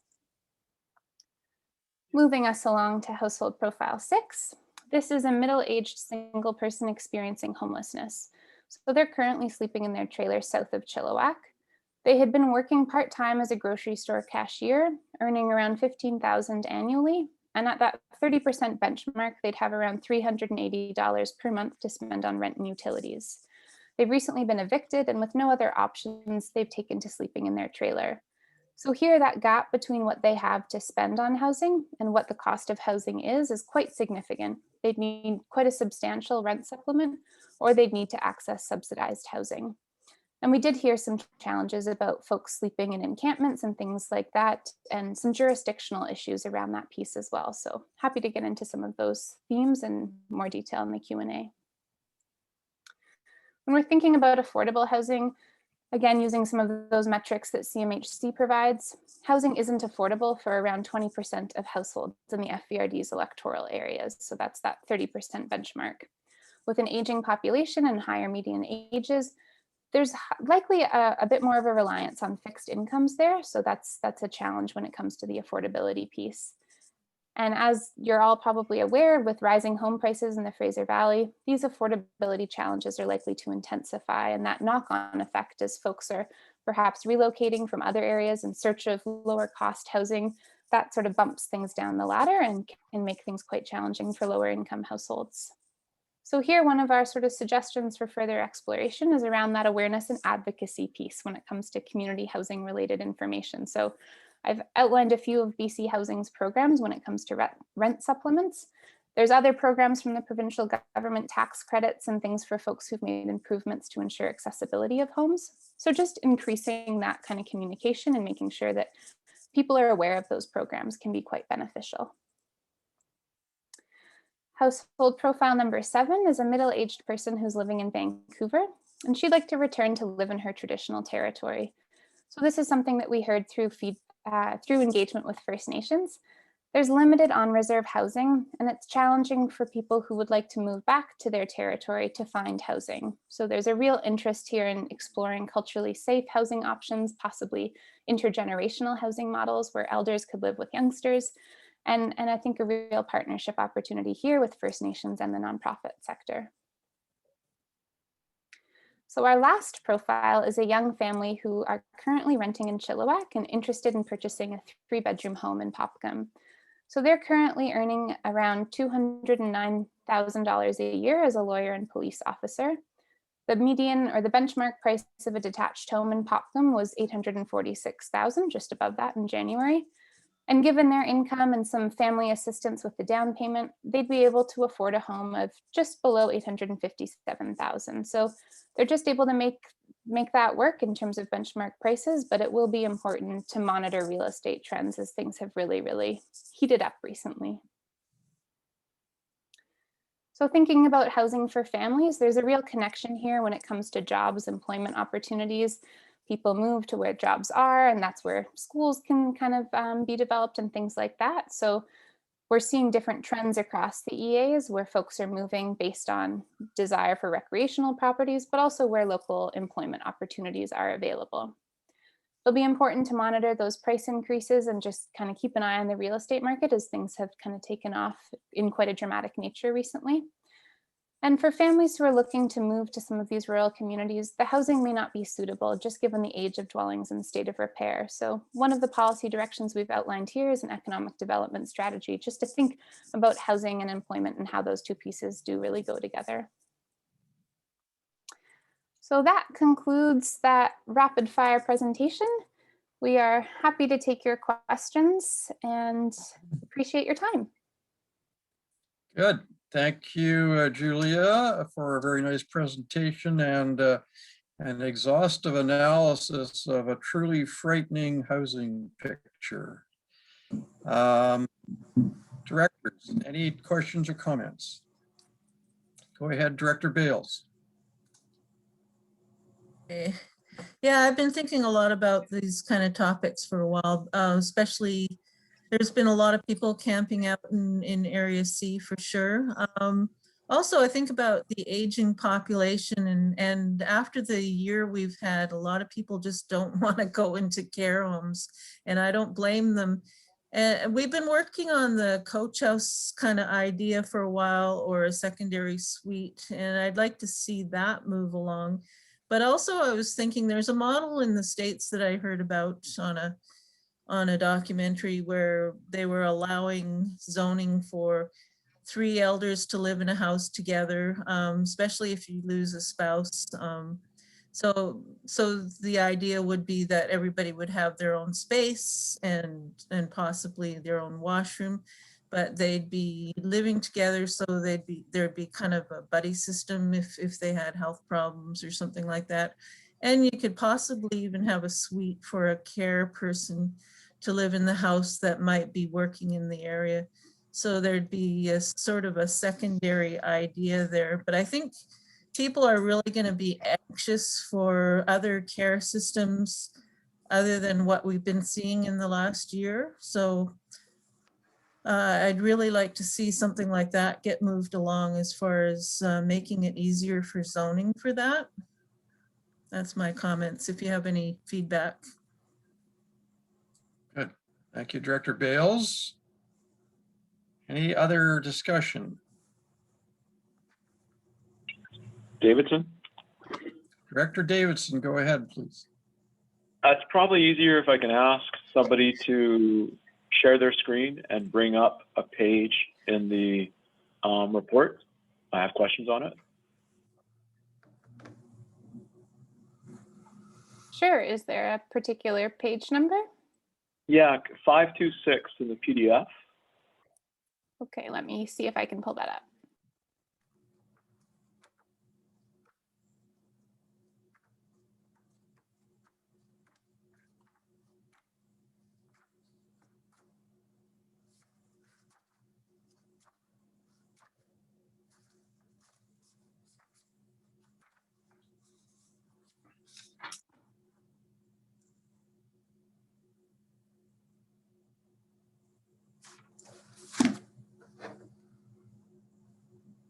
Moving us along to household profile 6. This is a middle-aged single person experiencing homelessness. So they're currently sleeping in their trailer south of Chilliwack. They had been working part-time as a grocery store cashier, earning around $15,000 annually. And at that 30% benchmark, they'd have around $380 per month to spend on rent and utilities. They've recently been evicted, and with no other options, they've taken to sleeping in their trailer. So here, that gap between what they have to spend on housing and what the cost of housing is quite significant. They'd need quite a substantial rent supplement, or they'd need to access subsidized housing. And we did hear some challenges about folks sleeping in encampments and things like that, and some jurisdictional issues around that piece as well. So happy to get into some of those themes in more detail in the Q&A. When we're thinking about affordable housing, again, using some of those metrics that CMHC provides, housing isn't affordable for around 20% of households in the FVRD's electoral areas. So that's that 30% benchmark. With an aging population and higher median ages, there's likely a bit more of a reliance on fixed incomes there. So that's a challenge when it comes to the affordability piece. And as you're all probably aware, with rising home prices in the Fraser Valley, these affordability challenges are likely to intensify, and that knock-on effect as folks are perhaps relocating from other areas in search of lower cost housing, that sort of bumps things down the ladder and can make things quite challenging for lower income households. So here, one of our sort of suggestions for further exploration is around that awareness and advocacy piece when it comes to community housing related information. So I've outlined a few of BC Housing's programs when it comes to rent supplements. There's other programs from the provincial government, tax credits and things for folks who've made improvements to ensure accessibility of homes. So just increasing that kind of communication and making sure that people are aware of those programs can be quite beneficial. Household profile number 7 is a middle-aged person who's living in Vancouver, and she'd like to return to live in her traditional territory. So this is something that we heard through engagement with First Nations. There's limited on-reserve housing, and it's challenging for people who would like to move back to their territory to find housing. So there's a real interest here in exploring culturally safe housing options, possibly intergenerational housing models where elders could live with youngsters. And I think a real partnership opportunity here with First Nations and the nonprofit sector. So our last profile is a young family who are currently renting in Chilliwack and interested in purchasing a 3-bedroom home in Popcom. So they're currently earning around $209,000 a year as a lawyer and police officer. The median or the benchmark price of a detached home in Popcom was $846,000, just above that in January. And given their income and some family assistance with the down payment, they'd be able to afford a home of just below $857,000. So they're just able to make that work in terms of benchmark prices, but it will be important to monitor real estate trends as things have really, really heated up recently. So thinking about housing for families, there's a real connection here when it comes to jobs, employment opportunities. People move to where jobs are, and that's where schools can kind of be developed and things like that. So we're seeing different trends across the EAs where folks are moving based on desire for recreational properties, but also where local employment opportunities are available. It'll be important to monitor those price increases and just kind of keep an eye on the real estate market as things have kind of taken off in quite a dramatic nature recently. And for families who are looking to move to some of these rural communities, the housing may not be suitable just given the age of dwellings and state of repair. So one of the policy directions we've outlined here is an economic development strategy, just to think about housing and employment and how those two pieces do really go together. So that concludes that rapid fire presentation. We are happy to take your questions and appreciate your time. Good. Thank you, Julia, for a very nice presentation and an exhaustive analysis of a truly frightening housing picture. Directors, any questions or comments? Go ahead, Director Bales. Yeah, I've been thinking a lot about these kind of topics for a while, especially there's been a lot of people camping out in Area C for sure. Also, I think about the aging population and after the year we've had, a lot of people just don't want to go into care homes, and I don't blame them. And we've been working on the coach house kind of idea for a while, or a secondary suite, and I'd like to see that move along. But also I was thinking there's a model in the States that I heard about on a documentary where they were allowing zoning for 3 elders to live in a house together, especially if you lose a spouse. So the idea would be that everybody would have their own space and possibly their own washroom, but they'd be living together, so there'd be kind of a buddy system if they had health problems or something like that. And you could possibly even have a suite for a care person to live in the house that might be working in the area. So there'd be a sort of a secondary idea there. But I think people are really going to be anxious for other care systems other than what we've been seeing in the last year. So I'd really like to see something like that get moved along as far as making it easier for zoning for that. That's my comments, if you have any feedback. Good. Thank you, Director Bales. Any other discussion? Davidson? Director Davidson, go ahead, please. It's probably easier if I can ask somebody to share their screen and bring up a page in the report. I have questions on it. Sure. Is there a particular page number? Yeah, 526 in the PDF. Okay, let me see if I can pull that up.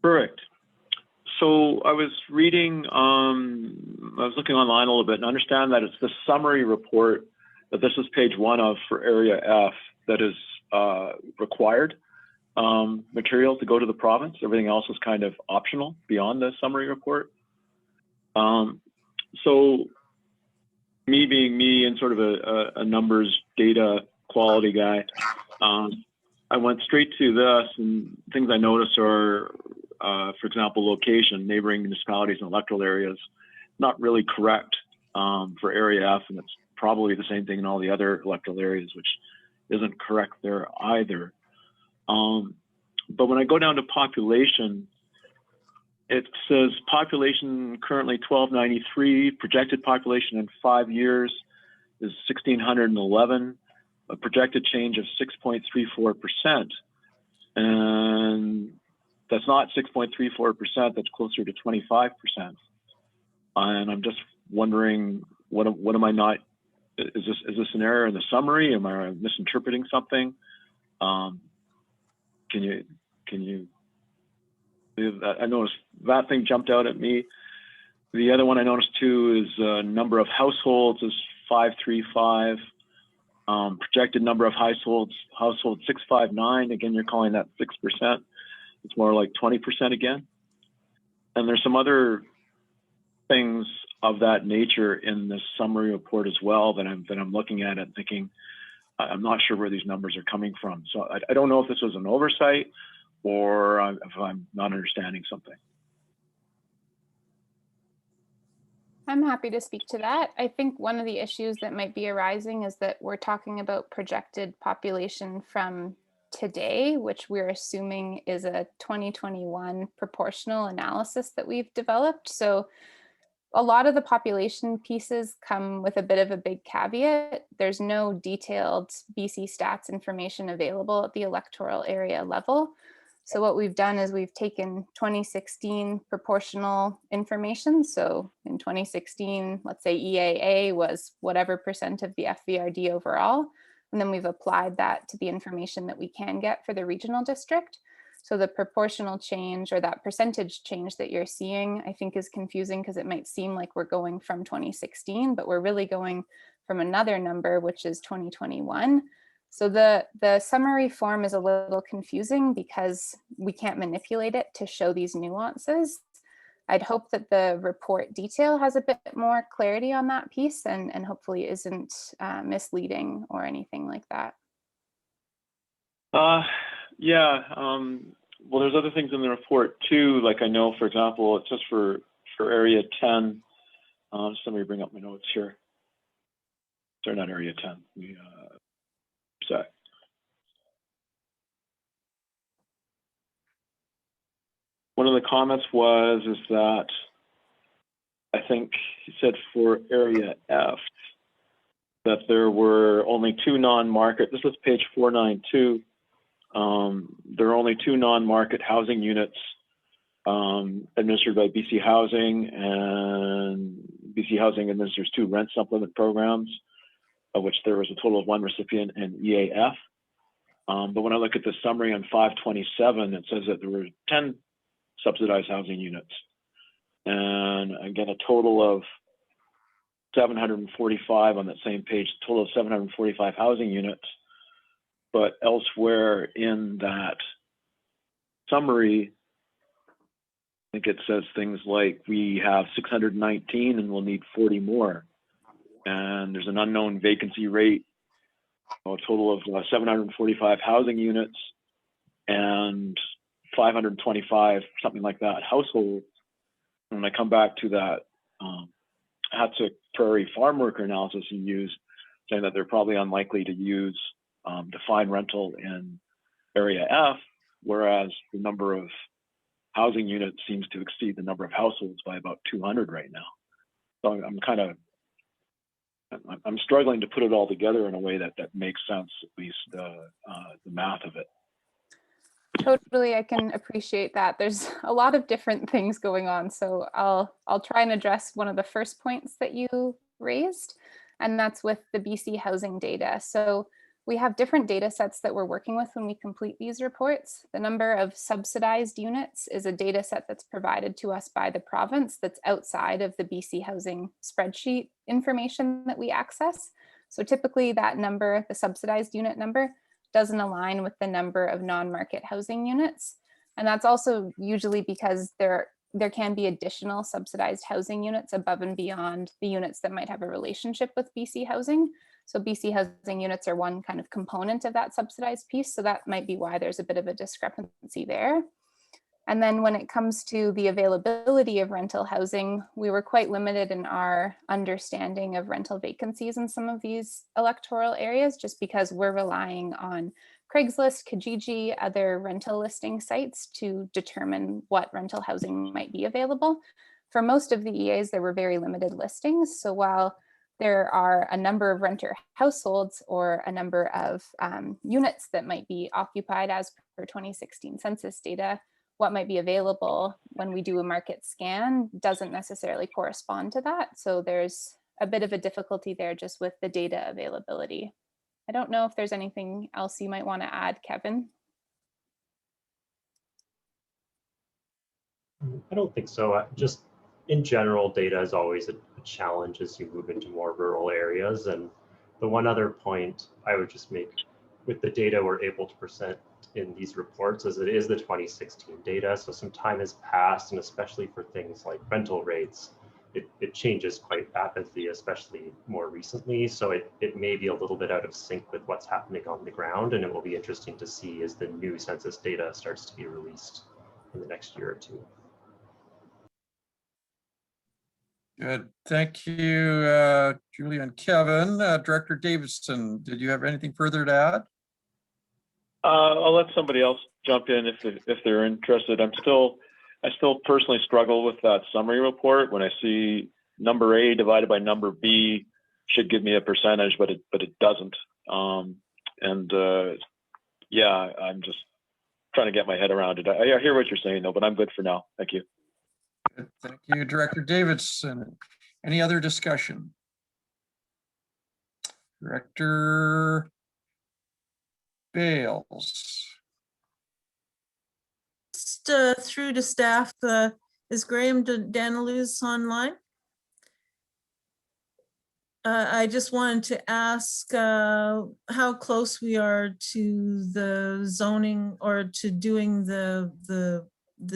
Correct. So I was reading, I was looking online a little bit and understand that it's the summary report that this is page 1 of for Area F that is required material to go to the province. Everything else is kind of optional beyond the summary report. So me being me and sort of a numbers data quality guy, I went straight to this, and things I noticed are, for example, location, neighboring municipalities and electoral areas, not really correct for Area F, and it's probably the same thing in all the other electoral areas, which isn't correct there either. But when I go down to population, it says population currently 1293, projected population in 5 years is 1,611, a projected change of 6.34%. And that's not 6.34%, that's closer to 25%. And I'm just wondering, what am I not, is this an error in the summary? Am I misinterpreting something? Can you, I noticed that thing jumped out at me. The other one I noticed too is number of households is 535. Projected number of households 659. Again, you're calling that 6%. It's more like 20% again. And there's some other things of that nature in this summary report as well that I'm looking at and thinking, I'm not sure where these numbers are coming from. So I don't know if this was an oversight or if I'm not understanding something. I'm happy to speak to that. I think one of the issues that might be arising is that we're talking about projected population from today, which we're assuming is a 2021 proportional analysis that we've developed. So a lot of the population pieces come with a bit of a big caveat. There's no detailed BC stats information available at the electoral area level. So what we've done is we've taken 2016 proportional information. So in 2016, let's say EAA was whatever percent of the Fvrd overall. And then we've applied that to the information that we can get for the regional district. So the proportional change or that percentage change that you're seeing, I think is confusing because it might seem like we're going from 2016, but we're really going from another number, which is 2021. So the summary form is a little confusing because we can't manipulate it to show these nuances. I'd hope that the report detail has a bit more clarity on that piece and hopefully isn't misleading or anything like that. Yeah, well, there's other things in the report too. Like I know, for example, it says for area 10, just let me bring up my notes here. Sorry, not area 10. One of the comments is that I think he said for area F that there were only 2 non-market, this was page 492, there are only 2 non-market housing units administered by BC Housing, and BC Housing administers 2 rent supplement programs, of which there was a total of 1 recipient in EAF. But when I look at the summary on 527, it says that there were 10 subsidized housing units. And again, a total of 745 on that same page, total of 745 housing units. But elsewhere in that summary, I think it says things like we have 619 and we'll need 40 more. And there's an unknown vacancy rate, a total of 745 housing units and 525, something like that, households. And when I come back to that Hatzic Prairie farm worker analysis you used, saying that they're probably unlikely to use defined rental in area F, whereas the number of housing units seems to exceed the number of households by about 200 right now. So I'm struggling to put it all together in a way that makes sense, at least the math of it. Totally, I can appreciate that. There's a lot of different things going on. So I'll try and address one of the first points that you raised, and that's with the BC housing data. So we have different data sets that we're working with when we complete these reports. The number of subsidized units is a data set that's provided to us by the province that's outside of the BC housing spreadsheet information that we access. So typically that number, the subsidized unit number, doesn't align with the number of non-market housing units. And that's also usually because there can be additional subsidized housing units above and beyond the units that might have a relationship with BC housing. So BC housing units are one kind of component of that subsidized piece. So that might be why there's a bit of a discrepancy there. And then when it comes to the availability of rental housing, we were quite limited in our understanding of rental vacancies in some of these electoral areas, just because we're relying on Craigslist, Kijiji, other rental listing sites to determine what rental housing might be available. For most of the EAs, there were very limited listings. So while there are a number of renter households or a number of units that might be occupied as per 2016 census data, what might be available when we do a market scan doesn't necessarily correspond to that. So there's a bit of a difficulty there just with the data availability. I don't know if there's anything else you might want to add, Kevin. I don't think so. Just in general, data is always a challenge as you move into more rural areas. And the one other point I would just make with the data we're able to present in these reports is it is the 2016 data. So some time has passed, and especially for things like rental rates, it changes quite rapidly, especially more recently. So it may be a little bit out of sync with what's happening on the ground. And it will be interesting to see as the new census data starts to be released in the next year or two. Good. Thank you, Julie and Kevin. Director Davidson, did you have anything further to add? I'll let somebody else jump in if they're interested. I still personally struggle with that summary report when I see number A divided by number B should give me a percentage, but it doesn't. Yeah, I'm just trying to get my head around it. I hear what you're saying though, but I'm good for now. Thank you. Good. Thank you, Director Davidson. Any other discussion? Director Bales. Just through to staff, is Graham Daniluz online? I just wanted to ask how close we are to the zoning or to doing the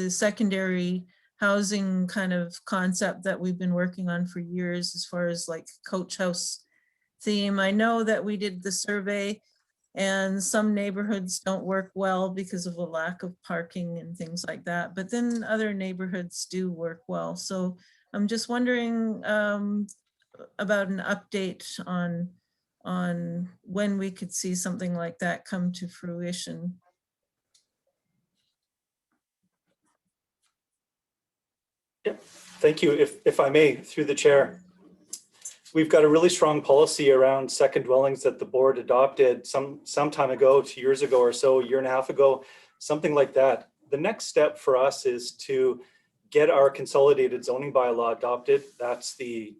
secondary housing kind of concept that we've been working on for years as far as like coach house theme. I know that we did the survey and some neighborhoods don't work well because of a lack of parking and things like that, but then other neighborhoods do work well. So I'm just wondering about an update on when we could see something like that come to fruition. Yep. Thank you. If I may, through the chair. We've got a really strong policy around second dwellings that the board adopted some time ago, 2 years ago or so, a year and a half ago, something like that. The next step for us is to get our consolidated zoning bylaw adopted. That's the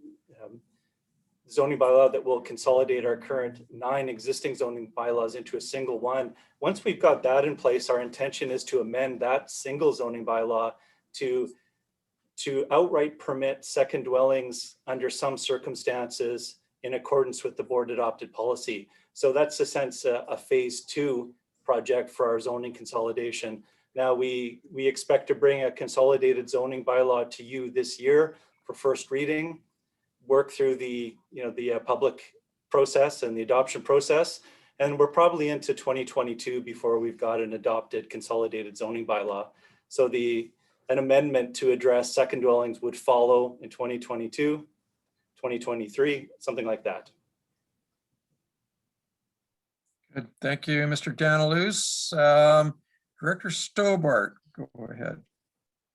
zoning bylaw that will consolidate our current 9 existing zoning bylaws into a single one. Once we've got that in place, our intention is to amend that single zoning bylaw to outright permit second dwellings under some circumstances in accordance with the board adopted policy. So that's a sense a phase 2 project for our zoning consolidation. Now we expect to bring a consolidated zoning bylaw to you this year for first reading, work through the public process and the adoption process. And we're probably into 2022 before we've got an adopted consolidated zoning bylaw. So an amendment to address second dwellings would follow in 2022, 2023, something like that. Good. Thank you, Mr. Daniluz. Director Stobart, go ahead.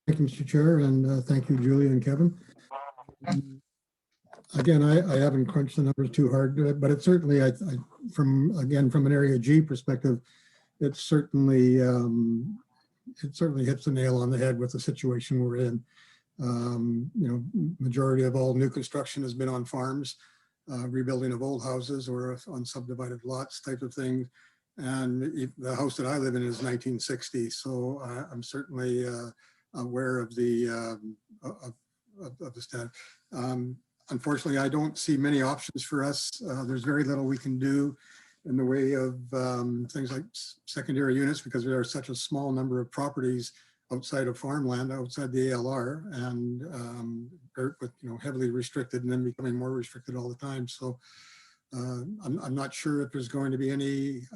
Thank you, Mr. Chair, and thank you, Julie and Kevin. Again, I haven't crunched the numbers too hard, but it certainly, from an area G perspective, it certainly hits the nail on the head with the situation we're in. Majority of all new construction has been on farms, rebuilding of old houses or on subdivided lots type of thing. And the house that I live in is 1960, so I'm certainly aware of the stat. Unfortunately, I don't see many options for us. There's very little we can do in the way of things like secondary units because there are such a small number of properties outside of farmland, outside the ALR, and heavily restricted and then becoming more restricted all the time. So I'm not sure if there's going to be any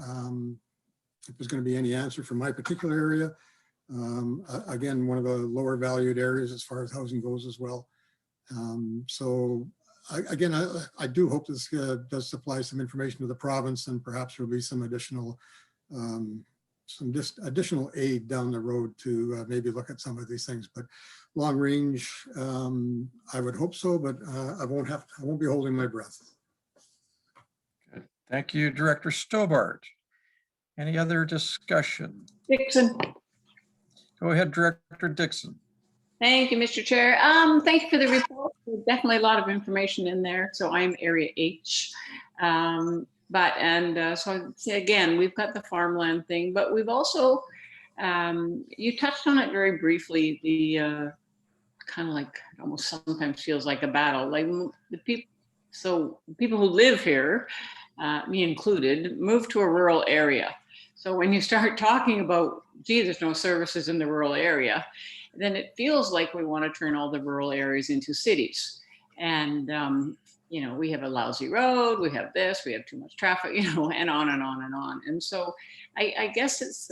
answer for my particular area. Again, one of the lower valued areas as far as housing goes as well. So again, I do hope this does supply some information to the province, and perhaps there'll be some additional additional aid down the road to maybe look at some of these things. But long range, I would hope so, but I won't be holding my breath. Good. Thank you, Director Stobart. Any other discussion? Dixon. Go ahead, Director Dixon. Thank you, Mr. Chair. Thank you for the report. There's definitely a lot of information in there. So I'm Area H. So again, we've got the farmland thing, but we've also, you touched on it very briefly, the kind of like, almost sometimes feels like a battle. Like the people who live here, me included, move to a rural area. So when you start talking about, gee, there's no services in the rural area, then it feels like we want to turn all the rural areas into cities. And, you know, we have a lousy road, we have this, we have too much traffic, you know, and on and on and on. And so I guess it's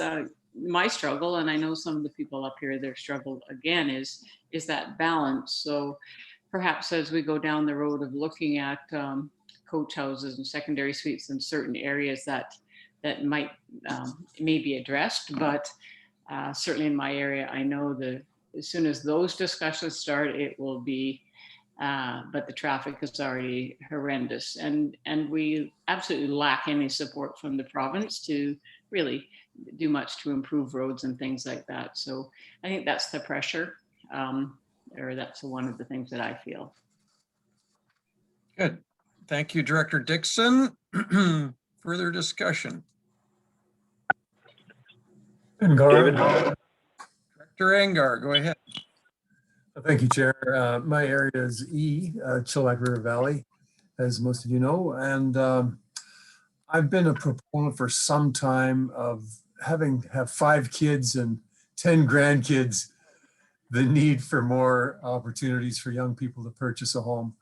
my struggle, and I know some of the people up here, their struggle again is that balance. So perhaps as we go down the road of looking at coach houses and secondary suites in certain areas that might may be addressed, but certainly in my area, I know that as soon as those discussions start, it will be, but the traffic is already horrendous. And we absolutely lack any support from the province to really do much to improve roads and things like that. So I think that's the pressure, or that's one of the things that I feel. Good. Thank you, Director Dixon. Further discussion. David. Director Angar, go ahead. Thank you, Chair. My area is E, Chilliwack River Valley, as most of you know. And I've been a proponent for some time of have 5 kids and 10 grandkids, the need for more opportunities for young people to purchase a home.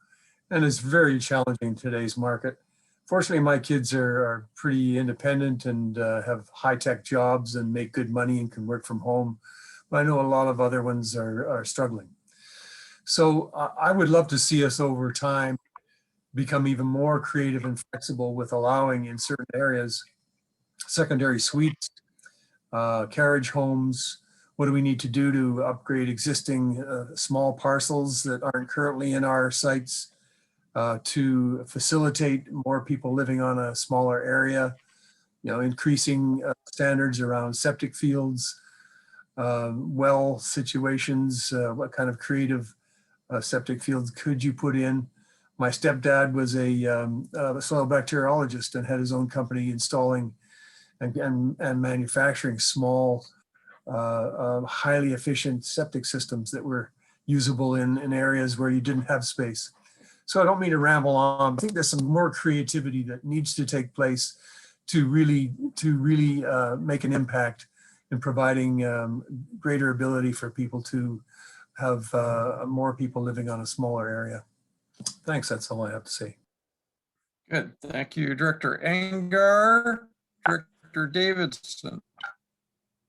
And it's very challenging in today's market. Fortunately, my kids are pretty independent and have high-tech jobs and make good money and can work from home. But I know a lot of other ones are struggling. So I would love to see us over time become even more creative and flexible with allowing in certain areas secondary suites, carriage homes. What do we need to do to upgrade existing small parcels that aren't currently in our sites to facilitate more people living on a smaller area, you know, increasing standards around septic fields, well situations, what kind of creative septic fields could you put in? My stepdad was a soil bacteriologist and had his own company installing and manufacturing small, highly efficient septic systems that were usable in areas where you didn't have space. So I don't mean to ramble on. I think there's some more creativity that needs to take place to really make an impact in providing greater ability for people to have more people living on a smaller area. Thanks, that's all I have to say. Good, thank you, Director Angar. Director Davidson.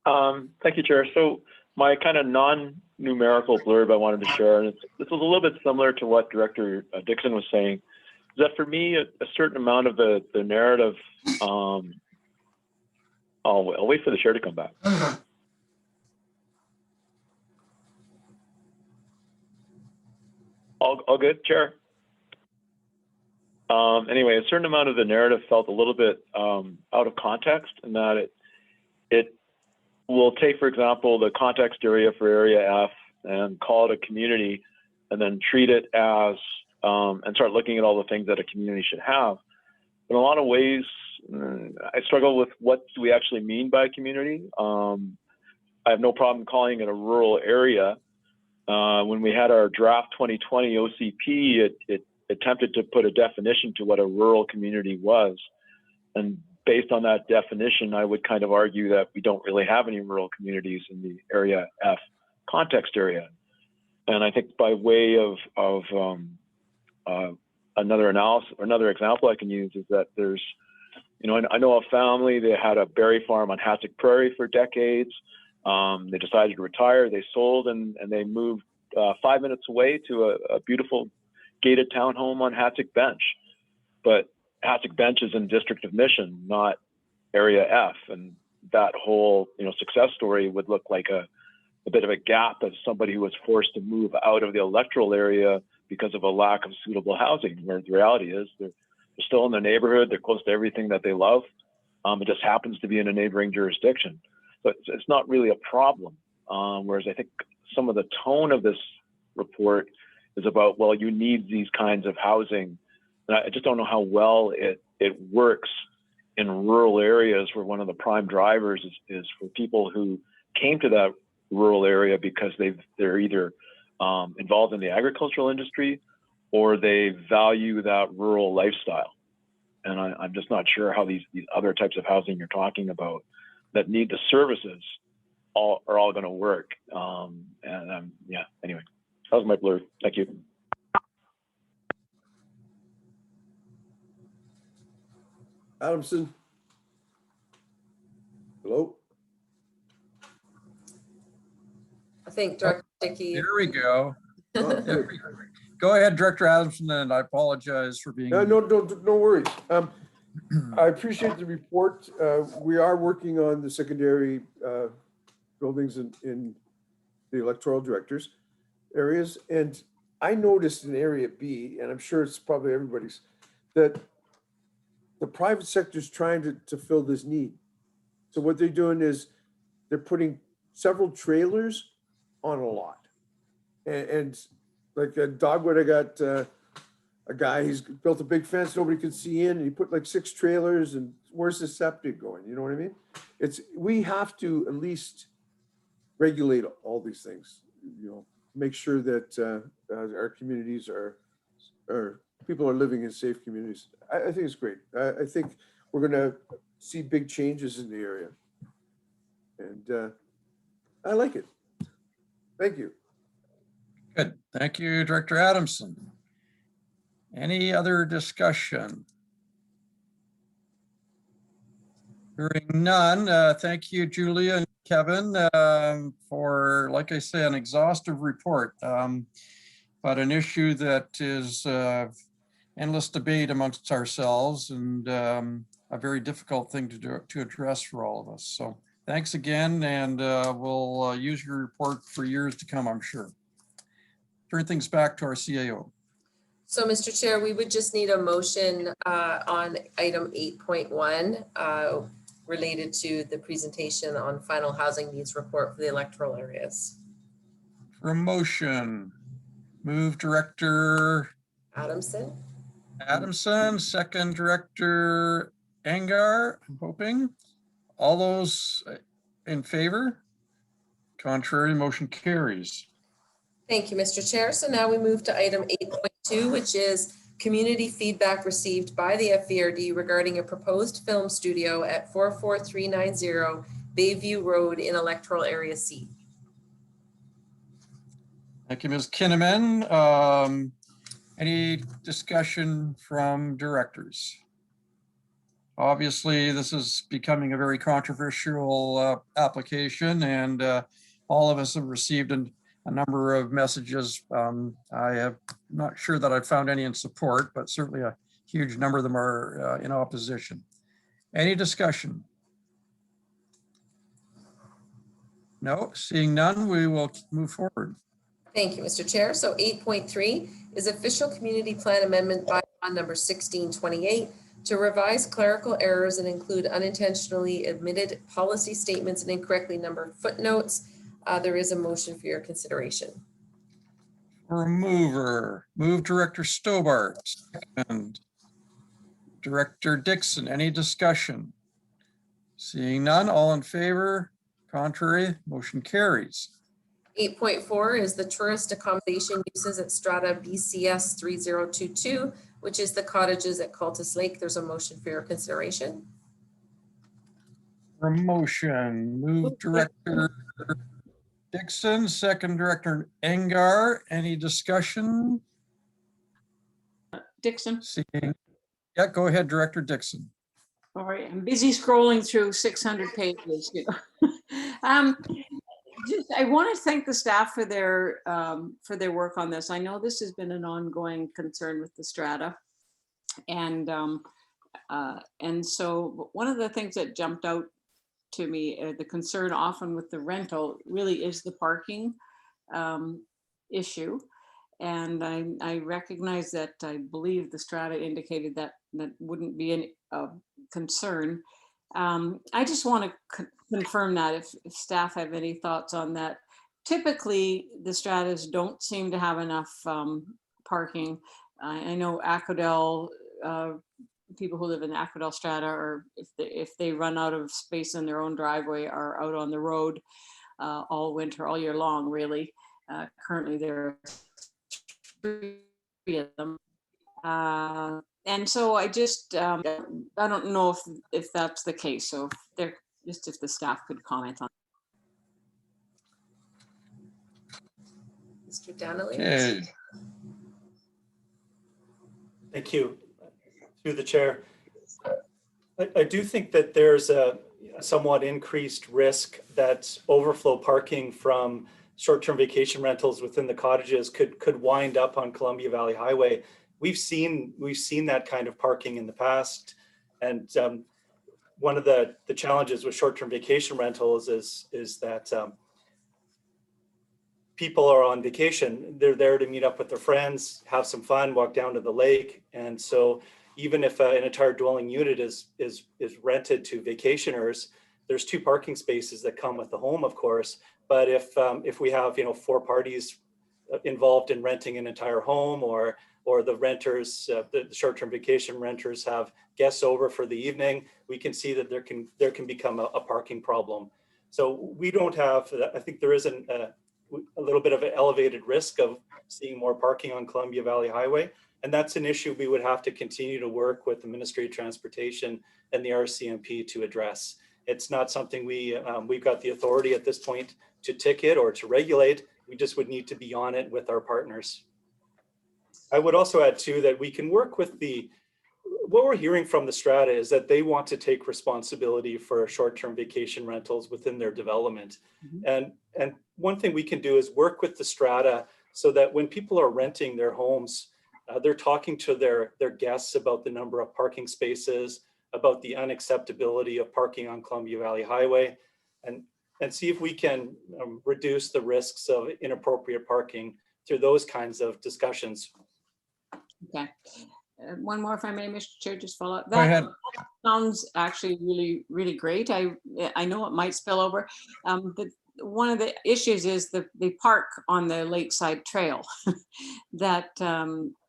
Thank you, Chair. So my kind of non-numerical blurb I wanted to share, and this was a little bit similar to what Director Dixon was saying, is that for me, a certain amount of the narrative, I'll wait for the chair to come back. All good, Chair? Anyway, a certain amount of the narrative felt a little bit out of context, in that it will take, for example, the context area for Area F and call it a community, and then treat it as, and start looking at all the things that a community should have. In a lot of ways, I struggle with what do we actually mean by community. I have no problem calling it a rural area. When we had our draft 2020 OCP, it attempted to put a definition to what a rural community was. And based on that definition, I would kind of argue that we don't really have any rural communities in the Area F context area. And I think by way of another analysis, another example I can use is that there's, you know, I know a family, they had a berry farm on Hassock Prairie for decades. They decided to retire. They sold and they moved 5 minutes away to a beautiful gated townhome on Hatzick Bench. But Hatzick Bench is in District of Mission, not Area F. And that whole success story would look like a bit of a gap of somebody who was forced to move out of the electoral area because of a lack of suitable housing, where the reality is they're still in their neighborhood, they're close to everything that they love. It just happens to be in a neighboring jurisdiction. So it's not really a problem. Whereas I think some of the tone of this report is about, well, you need these kinds of housing. And I just don't know how well it works in rural areas where one of the prime drivers is for people who came to that rural area because they're either involved in the agricultural industry or they value that rural lifestyle. And I'm just not sure how these other types of housing you're talking about that need the services are all going to work. Yeah, anyway, that was my blurb. Thank you. Adamson. Hello? I think Director Dickey. Here we go. Oh, good. Go ahead, Director Adamson, and I apologize for being. No worries. I appreciate the report. We are working on the secondary buildings in the electoral directors areas. And I noticed in Area B, and I'm sure it's probably everybody's, that the private sector is trying to fill this need. So what they're doing is they're putting several trailers on a lot. And like at Dogwood, I got a guy, he's built a big fence, nobody could see in, and he put like 6 trailers, and where's the septic going? You know what I mean? We have to at least regulate all these things, make sure that our communities are people are living in safe communities. I think it's great. I think we're going to see big changes in the area. And I like it. Thank you. Good. Thank you, Director Adamson. Any other discussion? Hearing none. Thank you, Julia and Kevin, for, like I say, an exhaustive report, but an issue that is endless debate amongst ourselves, and a very difficult thing to address for all of us. So thanks again, and we'll use your report for years to come, I'm sure. Turn things back to our CAO. So, Mr. Chair, we would just need a motion on item 8.1 related to the presentation on final housing needs report for the electoral areas. For a motion, move Director Adamson. Second Director Angar, I'm hoping. All those in favor? Contrary, motion carries. Thank you, Mr. Chair. So now we move to item 8.2, which is community feedback received by the Fvrd regarding a proposed film studio at 44390 Bayview Road in Electoral Area C. Thank you, Ms. Kinnaman. Any discussion from directors? Obviously, this is becoming a very controversial application, and all of us have received a number of messages. I have not sure that I've found any in support, but certainly a huge number of them are in opposition. Any discussion? No, seeing none, we will move forward. Thank you, Mr. Chair. So 8.3 is official community plan amendment bylaw number 1628 to revise clerical errors and include unintentionally omitted policy statements and incorrectly numbered footnotes. There is a motion for your consideration. For a mover, move Director Stobart. Second, Director Dixon. Any discussion? Seeing none, all in favor? Contrary, motion carries. 8.4 is the tourist accommodation uses at Strata BCS 3022, which is the cottages at Cultus Lake. There's a motion for your consideration. For a motion, move Director Dixon, second Director Angar. Any discussion? Dixon. Seeing, yeah, go ahead, Director Dixon. All right, I'm busy scrolling through 600 pages. I want to thank the staff for their work on this. I know this has been an ongoing concern with the strata. And so one of the things that jumped out to me, the concern often with the rental really is the parking issue. And I recognize that I believe the strata indicated that that wouldn't be a concern. I just want to confirm that if staff have any thoughts on that. Typically, the stratas don't seem to have enough parking. I know Aquadel, people who live in the Aquadel strata, or if they run out of space in their own driveway, are out on the road all winter, all year long, really. Currently, there are 3 of them. And so I just, I don't know if that's the case. So if the staff could comment on. Mr. Donnelly? Okay. Thank you. Through the chair. I do think that there's a somewhat increased risk that overflow parking from short-term vacation rentals within the cottages could wind up on Columbia Valley Highway. We've seen that kind of parking in the past. And one of the challenges with short-term vacation rentals is that people are on vacation. They're there to meet up with their friends, have some fun, walk down to the lake. And so even if an entire dwelling unit is rented to vacationers, there's 2 parking spaces that come with the home, of course. But if we have 4 parties involved in renting an entire home, or the renters, the short-term vacation renters have guests over for the evening, we can see that there can become a parking problem. So we don't have. I think there isn't a little bit of an elevated risk of seeing more parking on Columbia Valley Highway. And that's an issue we would have to continue to work with the Ministry of Transportation and the RCMP to address. It's not something we've got the authority at this point to ticket or to regulate. We just would need to be on it with our partners. I would also add too that we can work with what we're hearing from the strata is that they want to take responsibility for short-term vacation rentals within their development. Mm-hmm. And one thing we can do is work with the strata so that when people are renting their homes, they're talking to their guests about the number of parking spaces, about the unacceptability of parking on Columbia Valley Highway, and see if we can reduce the risks of inappropriate parking through those kinds of discussions. Okay. One more, if I may, Mr. Chair, just follow up. Go ahead. That sounds actually really, really great. I know it might spill over. But one of the issues is they park on the Lakeside Trail. That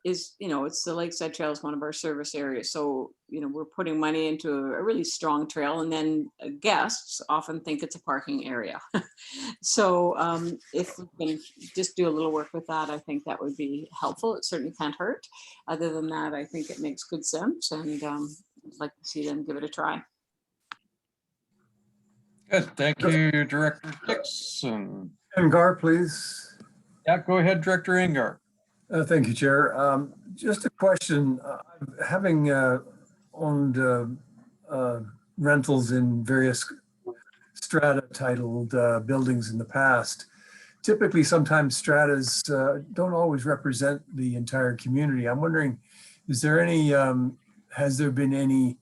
is, it's the Lakeside Trail is one of our service areas. So, we're putting money into a really strong trail, and then guests often think it's a parking area. So if we can just do a little work with that, I think that would be helpful. It certainly can't hurt. Other than that, I think it makes good sense, and I'd like to see them give it a try. Good. Thank you, Director Dixon. Engar, please. Yeah, go ahead, Director Engar. Thank you, Chair. Just a question. Having owned rentals in various strata titled buildings in the past, typically sometimes stratas don't always represent the entire community. I'm wondering, is there any, has there been any,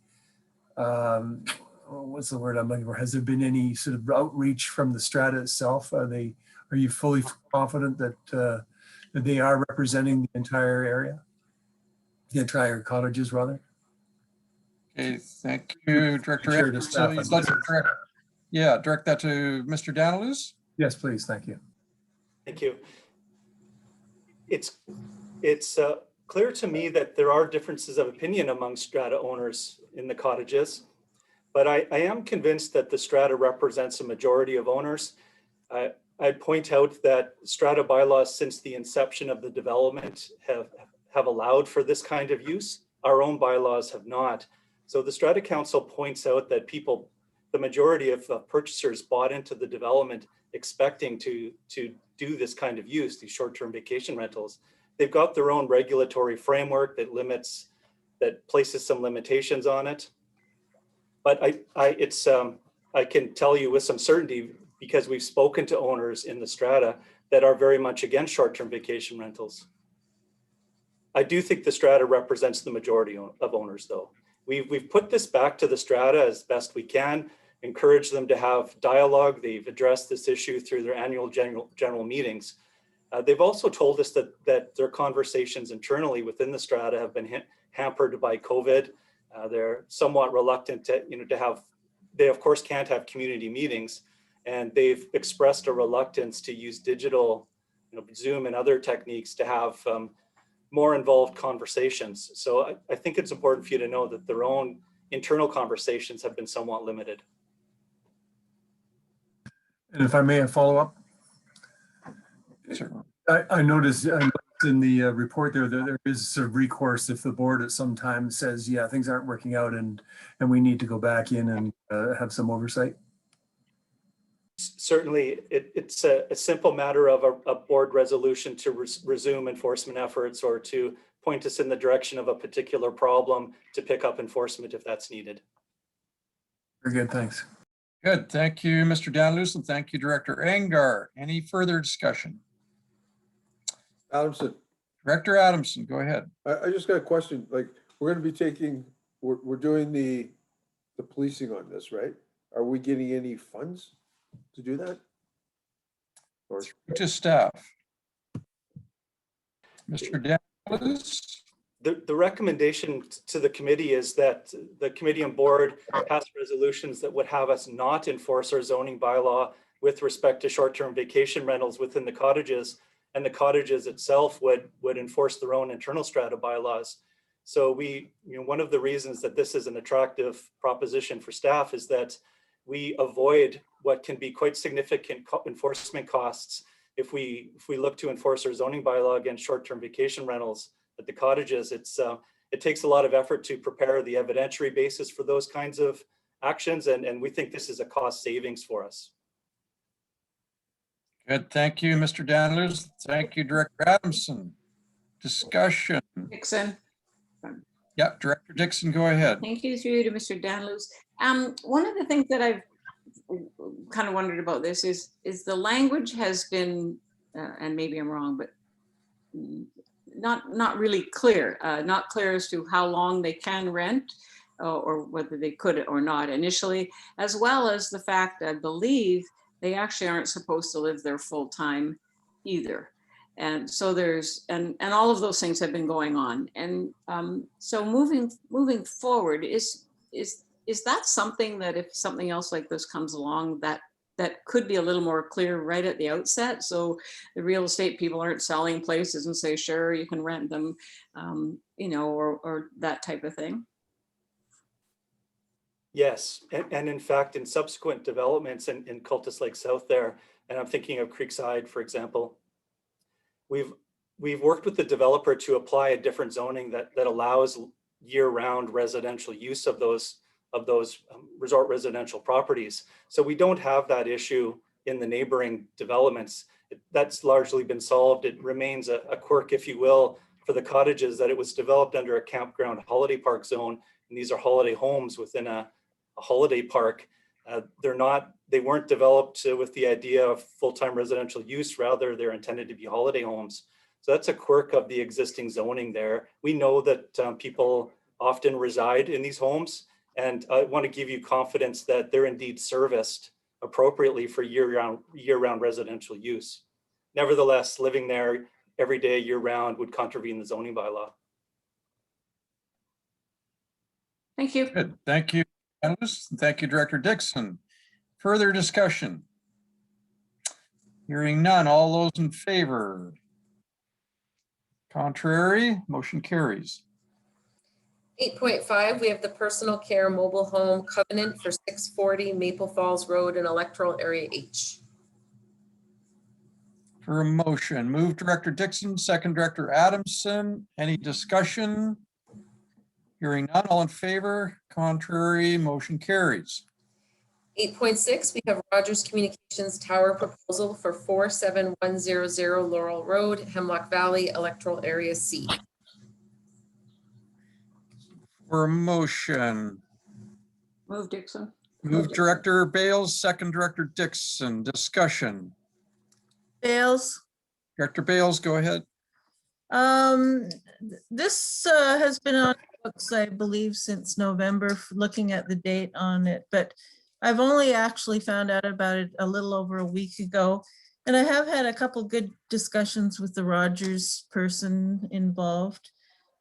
what's the word I'm looking for? Has there been any sort of outreach from the strata itself? Are you fully confident that they are representing the entire area, the entire cottages rather? Okay, thank you, Director. Sure, to staff, direct that to Mr. Daniels. Yes, please. Thank you. Thank you. It's clear to me that there are differences of opinion among strata owners in the cottages, but I am convinced that the strata represents a majority of owners. I'd point out that strata bylaws since the inception of the development have allowed for this kind of use. Our own bylaws have not. So the Strata Council points out that the majority of purchasers bought into the development expecting to do this kind of use, these short-term vacation rentals. They've got their own regulatory framework that places some limitations on it. But I can tell you with some certainty, because we've spoken to owners in the strata that are very much against short-term vacation rentals. I do think the strata represents the majority of owners though. We've put this back to the strata as best we can, encourage them to have dialogue. They've addressed this issue through their annual general meetings. They've also told us that their conversations internally within the strata have been hampered by COVID. They're somewhat reluctant to, to have, they of course can't have community meetings, and they've expressed a reluctance to use digital, Zoom and other techniques to have more involved conversations. So I think it's important for you to know that their own internal conversations have been somewhat limited. And if I may follow up, Certainly. I noticed in the report there that there is sort of recourse if the board at some time says, yeah, things aren't working out and we need to go back in and have some oversight. Certainly, it's a simple matter of a board resolution to resume enforcement efforts or to point us in the direction of a particular problem to pick up enforcement if that's needed. Very good, thanks. Good, thank you, Mr. Danluce, and thank you, Director Angar. Any further discussion? Adamson, Director Adamson, go ahead. I just got a question. Like, we're going to be taking, we're doing the policing on this, right? Are we getting any funds to do that? Or To staff. Mr. Danluce? The recommendation to the committee is that the committee and board pass resolutions that would have us not enforce our zoning bylaw with respect to short-term vacation rentals within the cottages, and the cottages itself would enforce their own internal strata bylaws. So one of the reasons that this is an attractive proposition for staff is that we avoid what can be quite significant enforcement costs if we look to enforce our zoning bylaw against short-term vacation rentals at the cottages. It takes a lot of effort to prepare the evidentiary basis for those kinds of actions, and we think this is a cost savings for us. Good, thank you, Mr. Danluce. Thank you, Director Adamson. Discussion. Dixon. Yeah, Director Dixon, go ahead. Thank you through to Mr. Danluce. One of the things that I've kind of wondered about this is the language has been, and maybe I'm wrong, but not really clear, not clear as to how long they can rent or whether they could or not initially, as well as the fact I believe they actually aren't supposed to live there full time either. And so there's, and all of those things have been going on. And so moving forward, is that something that if something else like this comes along that could be a little more clear right at the outset? So the real estate people aren't selling places and say, sure, you can rent them, or that type of thing. Yes, and in fact, in subsequent developments in Cultus Lake South there, and I'm thinking of Creekside, for example, we've worked with the developer to apply a different zoning that allows year-round residential use of those resort residential properties. So we don't have that issue in the neighboring developments. That's largely been solved. It remains a quirk, if you will, for the cottages that it was developed under a campground holiday park zone, and these are holiday homes within a holiday park. They weren't developed with the idea of full-time residential use, rather they're intended to be holiday homes. So that's a quirk of the existing zoning there. We know that people often reside in these homes, and I want to give you confidence that they're indeed serviced appropriately for year-round residential use. Nevertheless, living there every day year-round would contravene the zoning bylaw. Thank you. Good, thank you, Alice. Thank you, Director Dixon. Further discussion? Hearing none, all those in favor? Contrary, motion carries. 8.5, we have the personal care mobile home covenant for 640 Maple Falls Road in Electoral Area H. For a motion, move Director Dixon, second Director Adamson. Any discussion? Hearing none, all in favor? Contrary, motion carries. 8.6, we have Rogers Communications Tower proposal for 47100 Laurel Road, Hemlock Valley, Electoral Area C. For a motion, Move Dixon. Move Director Bales, second Director Dixon. Discussion. Bales. Director Bales, go ahead. This has been on books, I believe, since November, looking at the date on it, but I've only actually found out about it a little over a week ago. And I have had a couple good discussions with the Rogers person involved.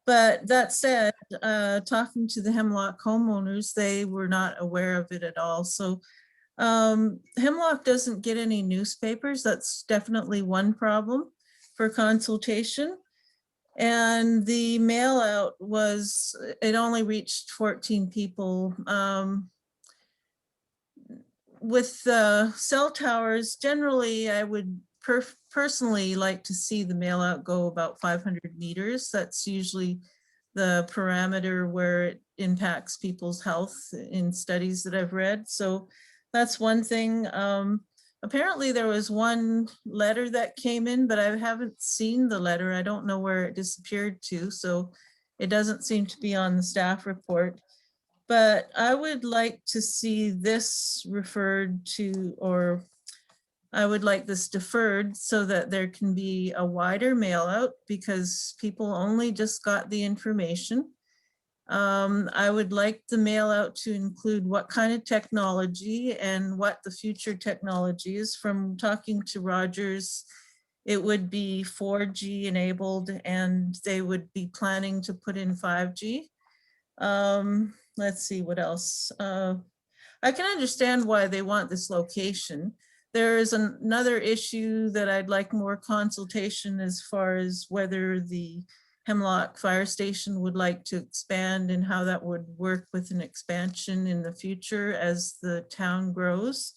But that said, talking to the Hemlock homeowners, they were not aware of it at all. So Hemlock doesn't get any newspapers. That's definitely one problem for consultation. And the mail out was, it only reached 14 people. With cell towers, generally, I would personally like to see the mail out go about 500 meters. That's usually the parameter where it impacts people's health in studies that I've read. So that's one thing. Apparently there was one letter that came in, but I haven't seen the letter. I don't know where it disappeared to. So it doesn't seem to be on the staff report. But I would like to see this referred to, or I would like this deferred so that there can be a wider mail out because people only just got the information. I would like the mail out to include what kind of technology and what the future technology is. From talking to Rogers, it would be 4G enabled and they would be planning to put in 5G. Let's see what else. I can understand why they want this location. There is another issue that I'd like more consultation as far as whether the Hemlock Fire Station would like to expand and how that would work with an expansion in the future as the town grows.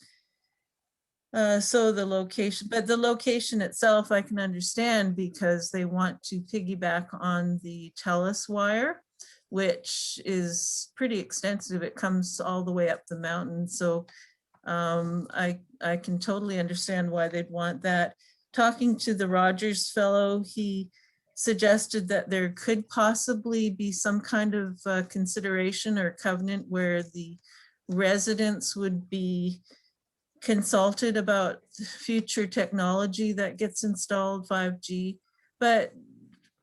So the location, but the location itself I can understand because they want to piggyback on the TELUS wire, which is pretty extensive. It comes all the way up the mountain. So I can totally understand why they'd want that. Talking to the Rogers fellow, he suggested that there could possibly be some kind of consideration or covenant where the residents would be consulted about future technology that gets installed, 5G. But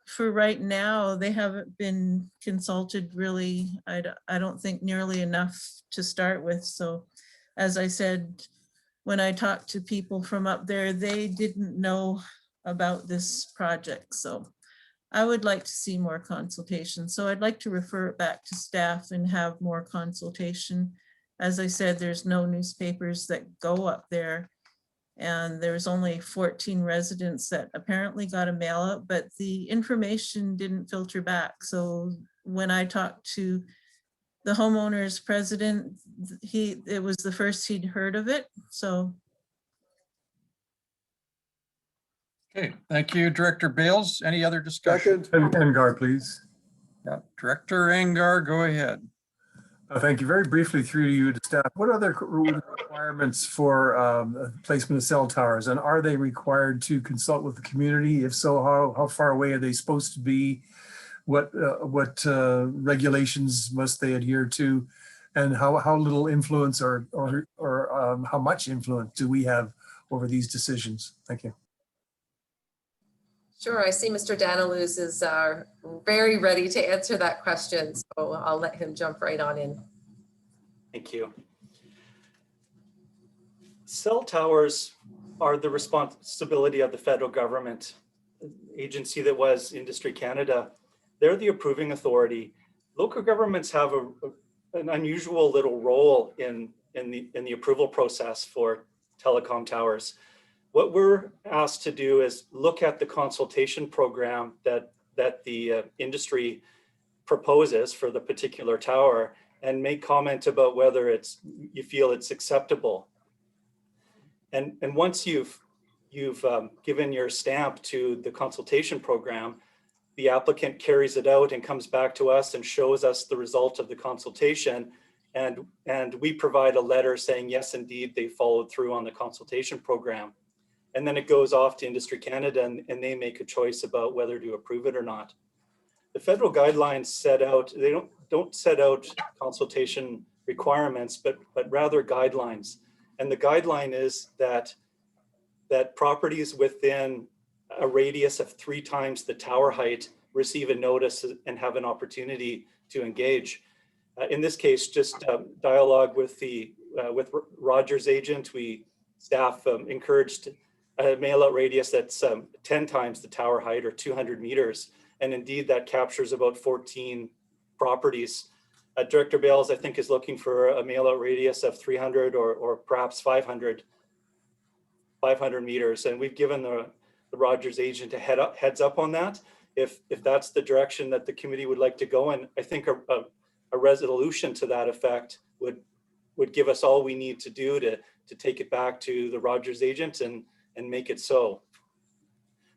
for right now, they haven't been consulted really, I don't think nearly enough to start with. So as I said, when I talked to people from up there, they didn't know about this project. So I would like to see more consultation. So I'd like to refer it back to staff and have more consultation. As I said, there's no newspapers that go up there. And there's only 14 residents that apparently got a mail out, but the information didn't filter back. So when I talked to the homeowner's president, it was the first he'd heard of it. So. Okay, thank you, Director Bales. Any other discussion? Engar, please. Yeah, Director Engar, go ahead. Thank you. Very briefly through you to staff, what other requirements for placement of cell towers? And are they required to consult with the community? If so, how far away are they supposed to be? What regulations must they adhere to? And how little influence or how much influence do we have over these decisions? Thank you. Sure, I see Mr. Daniluz is very ready to answer that question, so I'll let him jump right on in. Thank you. Cell towers are the responsibility of the federal government, agency that was Industry Canada. They're the approving authority. Local governments have an unusual little role in the approval process for telecom towers. What we're asked to do is look at the consultation program that the industry proposes for the particular tower and make comment about whether you feel it's acceptable. And once you've given your stamp to the consultation program, the applicant carries it out and comes back to us and shows us the result of the consultation. And we provide a letter saying, yes, indeed, they followed through on the consultation program. And then it goes off to Industry Canada and they make a choice about whether to approve it or not. The federal guidelines set out, they don't set out consultation requirements, but rather guidelines. And the guideline is that properties within a radius of 3 times the tower height receive a notice and have an opportunity to engage. In this case, just dialogue with Roger's agent, staff encouraged a mail out radius that's 10 times the tower height, or 200 meters. And indeed that captures about 14 properties. Director Bales, I think, is looking for a mail out radius of 300 or perhaps 500 meters. And we've given the Rogers agent a heads up on that. If that's the direction that the committee would like to go in, I think a resolution to that effect would give us all we need to do to take it back to the Rogers agent and make it so.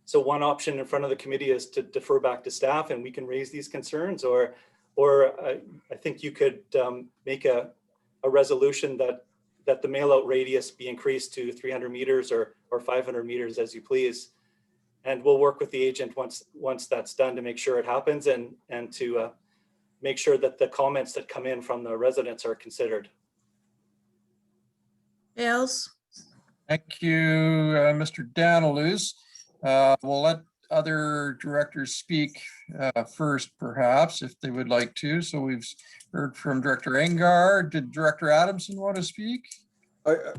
So one option in front of the committee is to defer back to staff and we can raise these concerns, or I think you could make a resolution that the mail out radius be increased to 300 meters or 500 meters, as you please. And we'll work with the agent once that's done to make sure it happens and to make sure that the comments that come in from the residents are considered. Bales? Thank you, Mr. Danilus. We'll let other directors speak first, perhaps, if they would like to. So we've heard from Director Engar. Did Director Adamson want to speak? We've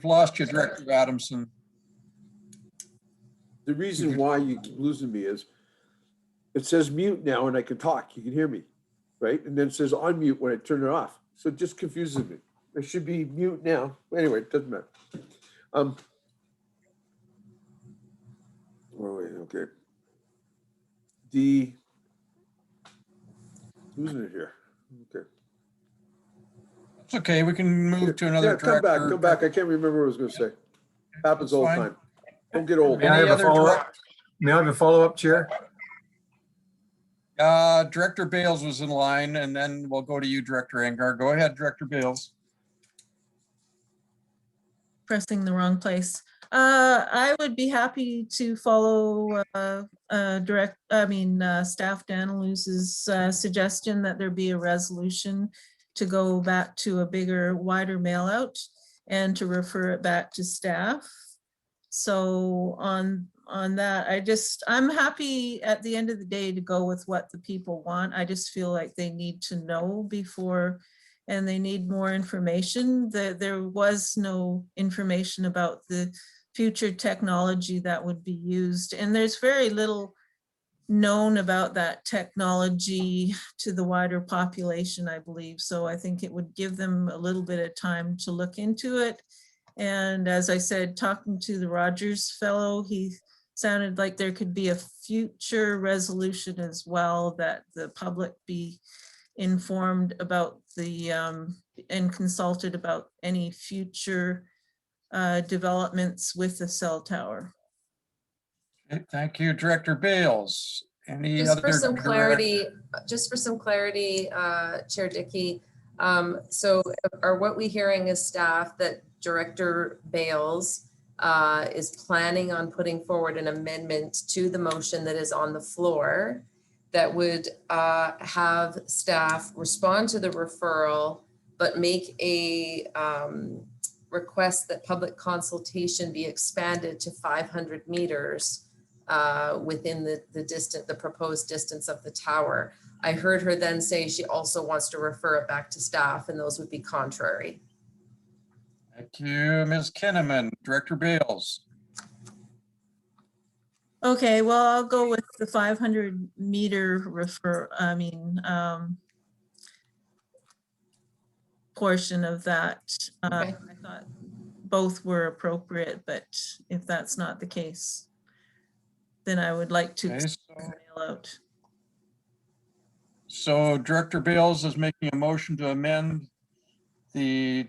lost you, Director Adamson. The reason why you keep losing me is it says mute now and I can talk. You can hear me, right? And then it says unmute when I turn it off. So it just confuses me. It should be mute now. Anyway, it doesn't matter. Okay. Losing it here. Okay. It's okay. We can move to another Come director. back. I can't remember what I was going to say. Happens all the time. Don't get old. May I have a follow-up, Chair? Director Bales was in line, and then we'll go to you, Director Engar. Go ahead, Director Bales. Pressing the wrong place. I would be happy to follow Staff Danilus's suggestion that there be a resolution to go back to a bigger, wider mail out and to refer it back to staff. So on that, I'm happy at the end of the day to go with what the people want. I just feel like they need to know before, and they need more information. There was no information about the future technology that would be used. And there's very little known about that technology to the wider population, I believe. So I think it would give them a little bit of time to look into it. And as I said, talking to the Rogers fellow, he sounded like there could be a future resolution as well, that the public be informed about the and consulted about any future developments with the cell tower. Okay, thank you, Director Bales. Just for some clarity, Chair Dickey. So are what we're hearing is staff that Director Bales is planning on putting forward an amendment to the motion that is on the floor that would have staff respond to the referral, but make a request that public consultation be expanded to 500 meters within the proposed distance of the tower. I heard her then say she also wants to refer it back to staff, and those would be contrary. Thank you, Ms. Kinnaman. Director Bales. Okay, well, I'll go with the 500 meter portion of that. Okay. I thought both were appropriate, but if that's not the case, then I would like to mail out. So Director Bales is making a motion to amend the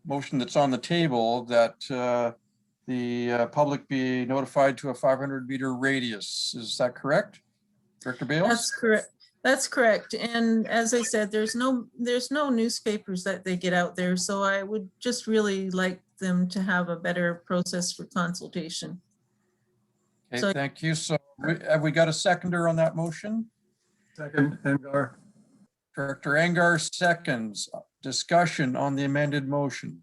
motion that's on the table, that the public be notified to a 500 meter radius. Is that correct, Director Bales? That's correct. That's correct. And as I said, there's no newspapers that they get out there. So I would just really like them to have a better process for consultation. Okay, So, thank you. So have we got a seconder on that motion? Second, Angar. Director Angar seconds. Discussion on the amended motion.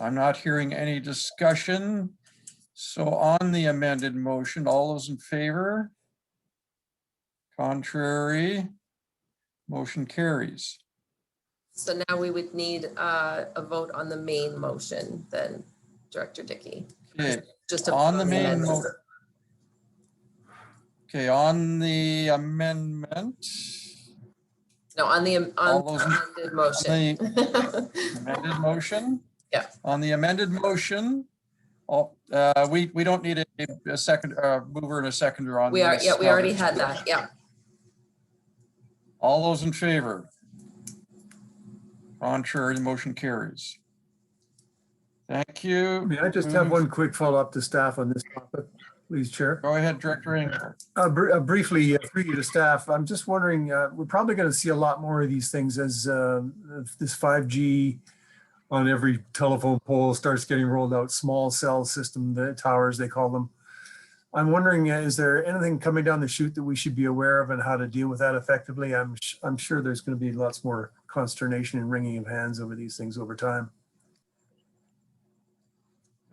I'm not hearing any discussion. So on the amended motion, all those in favor? Contrary? Motion carries. So now we would need a vote on the main motion then, Director Dickey. Okay, Just on the main amendment. motion. Okay, on the amendment, No, on the all those in- amended motion. amended motion? Yeah. On the amended motion, we don't need a second mover and a seconder on We are, this. yeah, we already had that, yeah. All those in favor? Contrary, the motion carries. Thank you. May I just have one quick follow-up to staff on this topic, please, Chair? Go ahead, Director Angar. Briefly, through you to staff, I'm just wondering, we're probably going to see a lot more of these things as this 5G on every telephone pole starts getting rolled out, small cell system, the towers, they call them. I'm wondering, is there anything coming down the chute that we should be aware of and how to deal with that effectively? I'm sure there's going to be lots more consternation and wringing of hands over these things over time.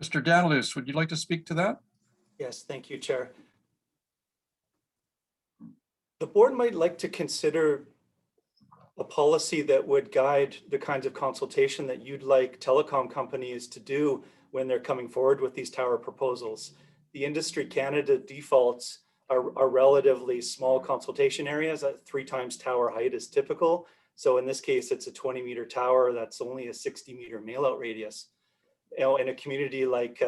Mr. Danilus, would you like to speak to that? Yes, thank you, Chair. The board might like to consider a policy that would guide the kinds of consultation that you'd like telecom companies to do when they're coming forward with these tower proposals. The Industry Canada defaults are relatively small consultation areas at 3 times tower height is typical. So in this case, it's a 20-meter tower that's only a 60-meter mail-out radius. You know, in a community like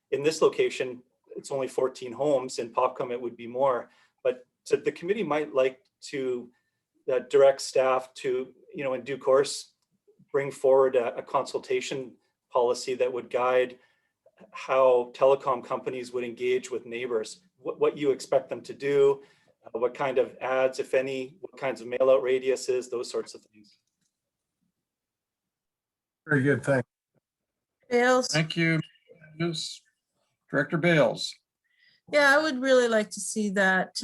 in this location, it's only 14 homes. In Popcom, it would be more. But so the committee might like to direct staff to, you know, in due course, bring forward a consultation policy that would guide how telecom companies would engage with neighbors, what you expect them to do, what kind of ads, if any, what kinds of mail-out radiuses, those sorts of things. Very good, thanks. Bales? Thank you, Director Bales. Yeah, I would really like to see that.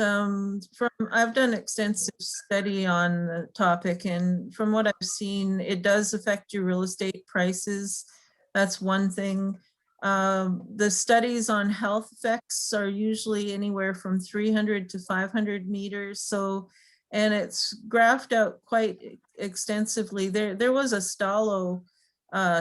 I've done extensive study on the topic, and from what I've seen, it does affect your real estate prices. That's one thing. The studies on health effects are usually anywhere from 300 to 500 meters. So, and it's graphed out quite extensively. There was a Stallo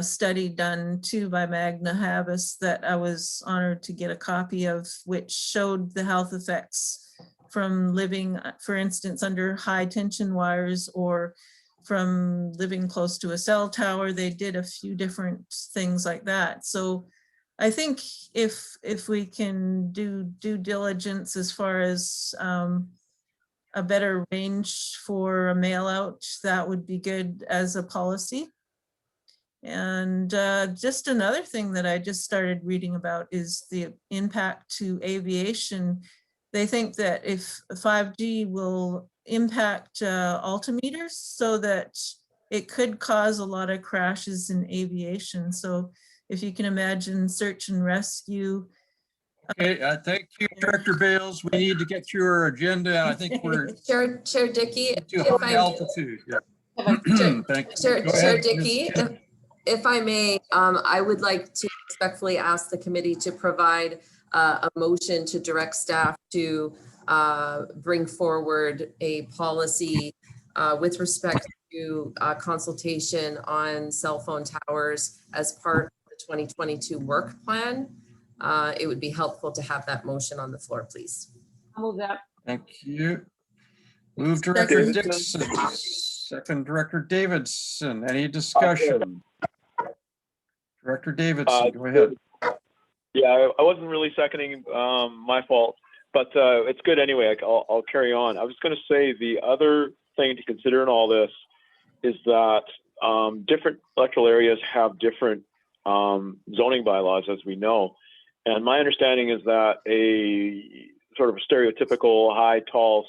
study done too by Magna Habis that I was honored to get a copy of, which showed the health effects from living, for instance, under high tension wires or from living close to a cell tower. They did a few different things like that. So I think if we can do due diligence as far as a better range for a mail out, that would be good as a policy. And just another thing that I just started reading about is the impact to aviation. They think that if 5G will impact altimeters so that it could cause a lot of crashes in aviation. So if you can imagine search and rescue. Okay, thank you, Director Bales. We need to get through our agenda. I think we're Chair Dickey, to high altitude. Yeah. Thank you. Chair Go ahead, Dickey, Ms. if I may, I would like to respectfully ask the committee to provide a motion to direct staff to bring forward a policy with respect to consultation on cell phone towers as part of the 2022 work plan. It would be helpful to have that motion on the floor, please. I'll move that. Thank you. Move Director Davidson. Dixon, second Director Davidson. Any discussion? Director Davidson, go ahead. Yeah, I wasn't really seconding, my fault, but it's good anyway. I'll carry on. I was going to say the other thing to consider in all this is that different electoral areas have different zoning bylaws, as we know. And my understanding is that a sort of a stereotypical high, tall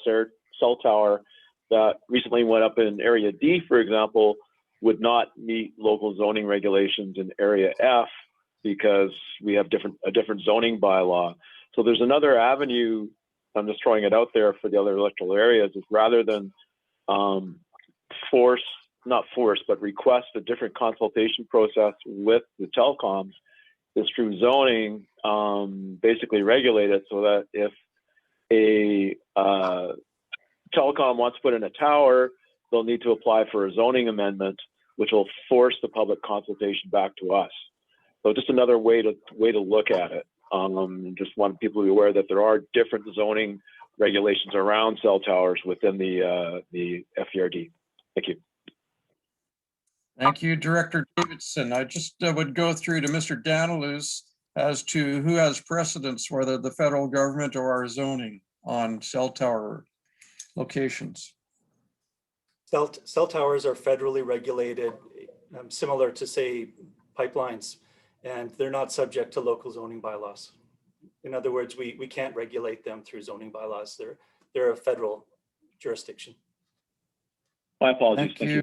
cell tower that recently went up in Area D, for example, would not meet local zoning regulations in Area F because we have a different zoning bylaw. So there's another avenue, I'm just throwing it out there for the other electoral areas, is rather than request a different consultation process with the telecoms, is through zoning, basically regulate it so that if a telecom wants to put in a tower, they'll need to apply for a zoning amendment, which will force the public consultation back to us. So just another way to look at it. Just want people to be aware that there are different zoning regulations around cell towers within the FVRD. Thank you. Thank you, Director Davidson. I just would go through to Mr. Danilus as to who has precedence, whether the federal government or our zoning on cell tower locations. Cell towers are federally regulated, similar to, say, pipelines, and they're not subject to local zoning bylaws. In other words, we can't regulate them through zoning bylaws. They're a federal jurisdiction. My apologies. Thank you.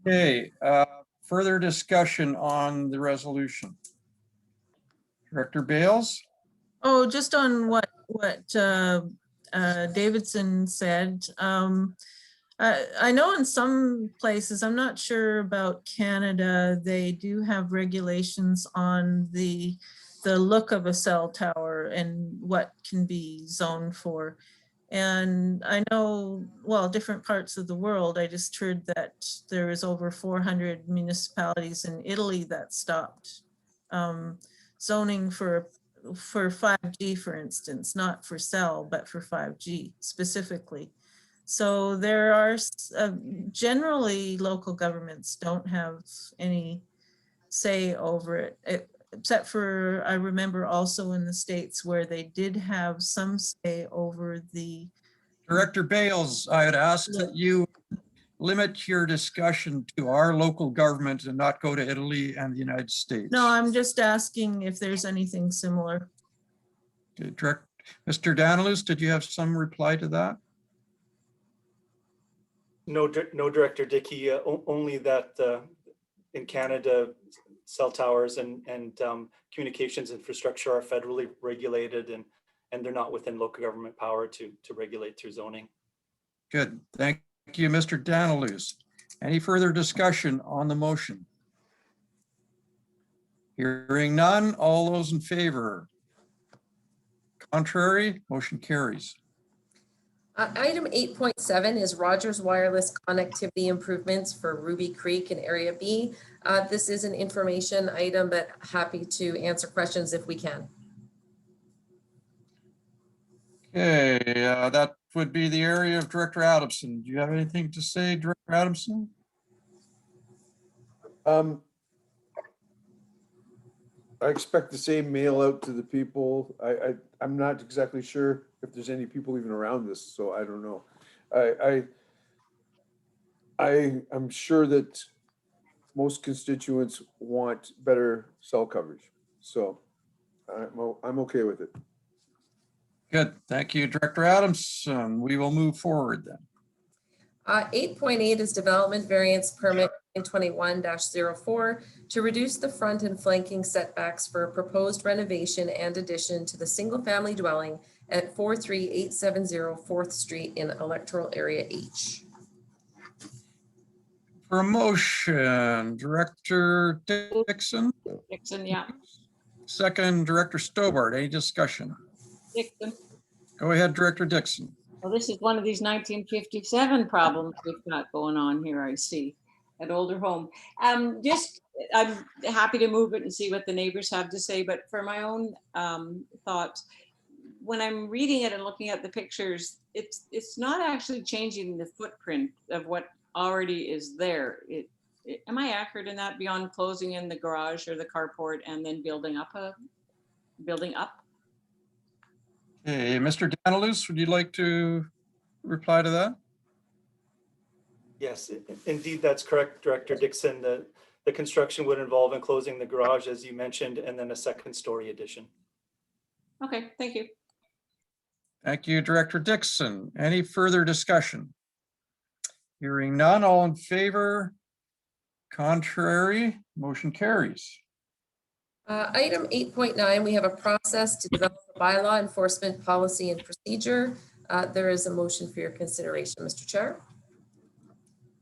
Okay, further discussion on the resolution. Director Bales? Oh, just on what Davidson said. I know in some places, I'm not sure about Canada, they do have regulations on the look of a cell tower and what can be zoned for. And I know, well, different parts of the world, I just heard that there is over 400 municipalities in Italy that stopped zoning for 5G, for instance, not for cell, but for 5G specifically. So there are generally local governments don't have any say over it, except for, I remember also in the States where they did have some say over the. Director Bales, I had asked that you limit your discussion to our local government and not go to Italy and the United States. No, I'm just asking if there's anything similar. Okay, Mr. Danilus, did you have some reply to that? No, Director Dickey, only that in Canada, cell towers and communications infrastructure are federally regulated, and they're not within local government power to regulate through zoning. Good, thank you, Mr. Danilus. Any further discussion on the motion? Hearing none, all those in favor? Contrary, motion carries. Item 8.7 is Rogers Wireless connectivity improvements for Ruby Creek in Area B. This is an information item, but happy to answer questions if we can. Okay, that would be the area of Director Adamson. Do you have anything to say, Director Adamson? I expect the same mail out to the people. I'm not exactly sure if there's any people even around this, so I don't know. I'm sure that most constituents want better cell coverage, so I'm okay with it. Good, thank you, Director Adamson. We will move forward then. 8.8 is development variance permit 21-04 to reduce the front and flanking setbacks for a proposed renovation and addition to the single-family dwelling at 43870 4th Street in Electoral Area H. For a motion, Director Dixon. Dixon, yeah. Second, Director Stobart. Any discussion? Dixon. Go ahead, Director Dixon. Well, this is one of these 1957 problems we've got going on here, I see, at Older Home. I'm happy to move it and see what the neighbors have to say, but for my own thoughts, when I'm reading it and looking at the pictures, it's not actually changing the footprint of what already is there. Am I accurate in that, beyond closing in the garage or the carport and then building up? Hey, Mr. Danilus, would you like to reply to that? Yes, indeed, that's correct, Director Dixon. The construction would involve enclosing the garage, as you mentioned, and then a second-story addition. Okay, thank you. Thank you, Director Dixon. Any further discussion? Hearing none, all in favor? Contrary, motion carries. Item 8.9, we have a process to develop a bylaw enforcement policy and procedure. There is a motion for your consideration, Mr. Chair.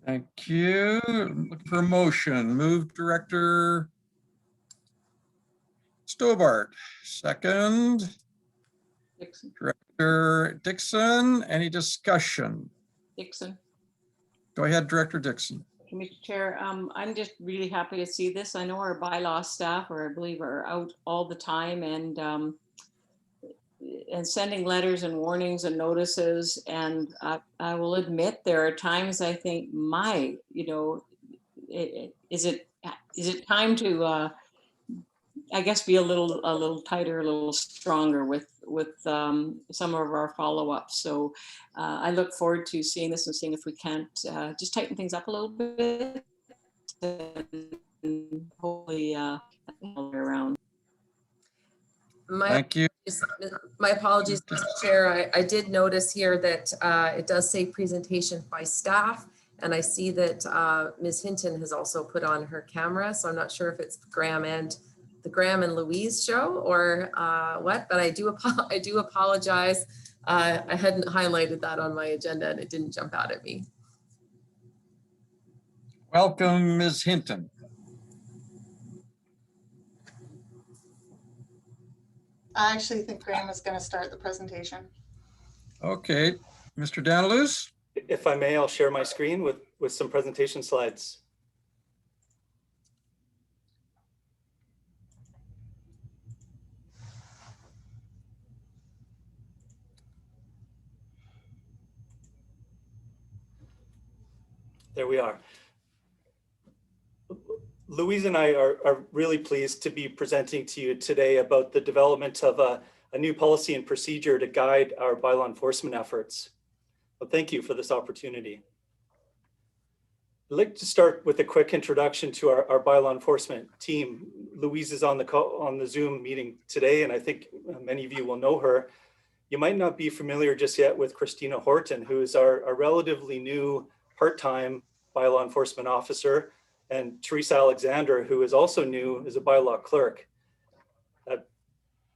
Thank you. Looking for a motion. Move Director Stobart. Second, Dixon. Director Dixon. Any discussion? Dixon. Go ahead, Director Dixon. Mr. Chair, I'm just really happy to see this. I know our bylaw staff, or I believe, are out all the time and sending letters and warnings and notices. And I will admit, there are times I think, is it time to, I guess, be a little tighter, a little stronger with some of our follow-ups. So I look forward to seeing this and seeing if we can't just tighten things up a little bit and hopefully all the way around. Thank you. My apologies, Mr. Chair. I did notice here that it does say presentation by staff, and I see that Ms. Hinton has also put on her camera, so I'm not sure if it's the Graham and Louise show or what, but I do apologize. I hadn't highlighted that on my agenda and it didn't jump out at me. Welcome, Ms. Hinton. I actually think Graham is going to start the presentation. Okay, Mr. Danilus. If I may, I'll share my screen with some presentation slides. There we are. Louise and I are really pleased to be presenting to you today about the development of a new policy and procedure to guide our bylaw enforcement efforts. Well, thank you for this opportunity. I'd like to start with a quick introduction to our bylaw enforcement team. Louise is on the Zoom meeting today, and I think many of you will know her. You might not be familiar just yet with Christina Horton, who is our relatively new part-time bylaw enforcement officer, and Teresa Alexander, who is also new as a bylaw clerk.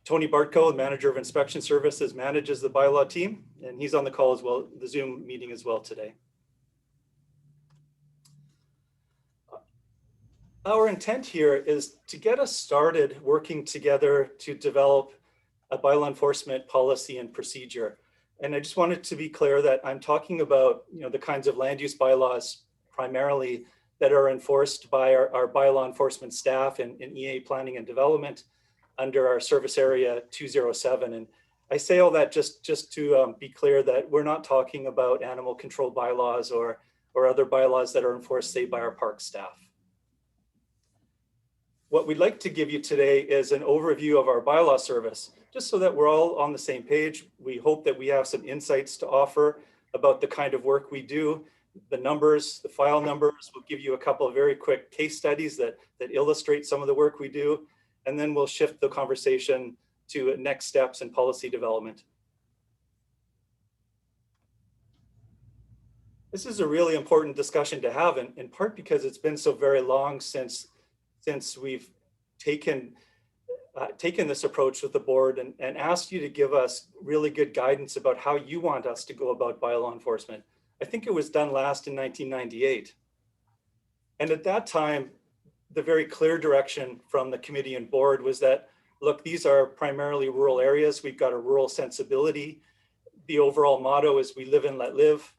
Tony Bartko, the manager of inspection services, manages the bylaw team, and he's on the call as well, the Zoom meeting as well today. Our intent here is to get us started working together to develop a bylaw enforcement policy and procedure. And I just wanted to be clear that I'm talking about the kinds of land use bylaws primarily that are enforced by our bylaw enforcement staff in EA planning and development under our service area 207. And I say all that just to be clear that we're not talking about animal control bylaws or other bylaws that are enforced, say, by our park staff. What we'd like to give you today is an overview of our bylaw service, just so that we're all on the same page. We hope that we have some insights to offer about the kind of work we do. The numbers, the file numbers, we'll give you a couple of very quick case studies that illustrate some of the work we do. And then we'll shift the conversation to next steps in policy development. This is a really important discussion to have, in part because it's been so very long since we've taken this approach with the board and asked you to give us really good guidance about how you want us to go about bylaw enforcement. I think it was done last in 1998. And at that time, the very clear direction from the committee and board was that, look, these are primarily rural areas. We've got a rural sensibility. The overall motto is we live and let live.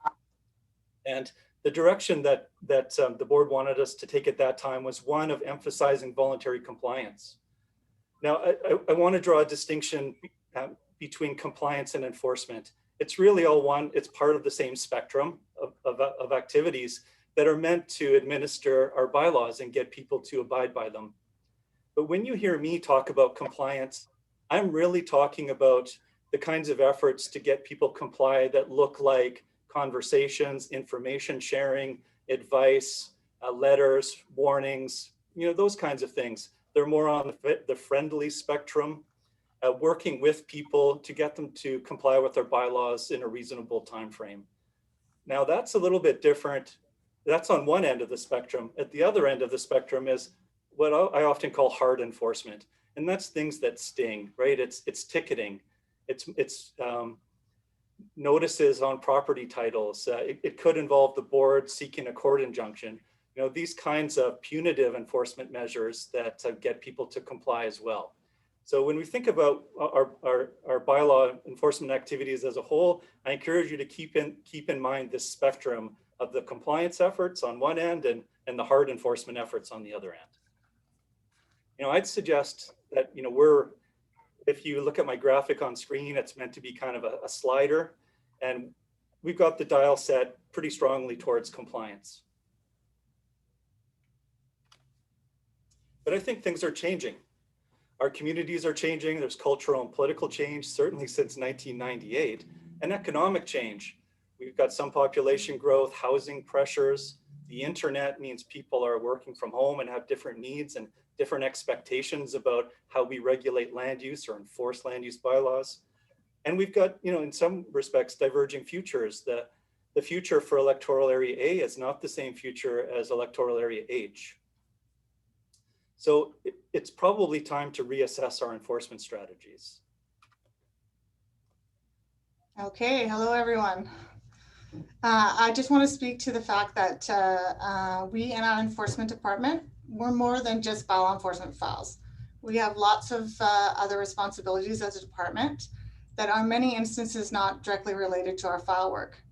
And the direction that the board wanted us to take at that time was one of emphasizing voluntary compliance. Now, I want to draw a distinction between compliance and enforcement. It's really all one. It's part of the same spectrum of activities that are meant to administer our bylaws and get people to abide by them. But when you hear me talk about compliance, I'm really talking about the kinds of efforts to get people comply that look like conversations, information sharing, advice, letters, warnings, those kinds of things. They're more on the friendly spectrum, working with people to get them to comply with their bylaws in a reasonable time frame. Now that's a little bit different. That's on one end of the spectrum. At the other end of the spectrum is what I often call hard enforcement. And that's things that sting, right? It's ticketing. It's notices on property titles. It could involve the board seeking a court injunction. You know, these kinds of punitive enforcement measures that get people to comply as well. So when we think about our bylaw enforcement activities as a whole, I encourage you to keep in mind this spectrum of the compliance efforts on one end and the hard enforcement efforts on the other end. You know, I'd suggest that, you know, if you look at my graphic on screen, it's meant to be kind of a slider, and we've got the dial set pretty strongly towards compliance. But I think things are changing. Our communities are changing. There's cultural and political change, certainly since 1998, and economic change. We've got some population growth, housing pressures. The internet means people are working from home and have different needs and different expectations about how we regulate land use or enforce land use bylaws. And we've got, you know, in some respects, diverging futures. The future for electoral area A is not the same future as electoral area H. So it's probably time to reassess our enforcement strategies. Okay, hello everyone. I just want to speak to the fact that we in our enforcement department, we're more than just bylaw enforcement files. We have lots of other responsibilities as a department that are in many instances not directly related to our file work.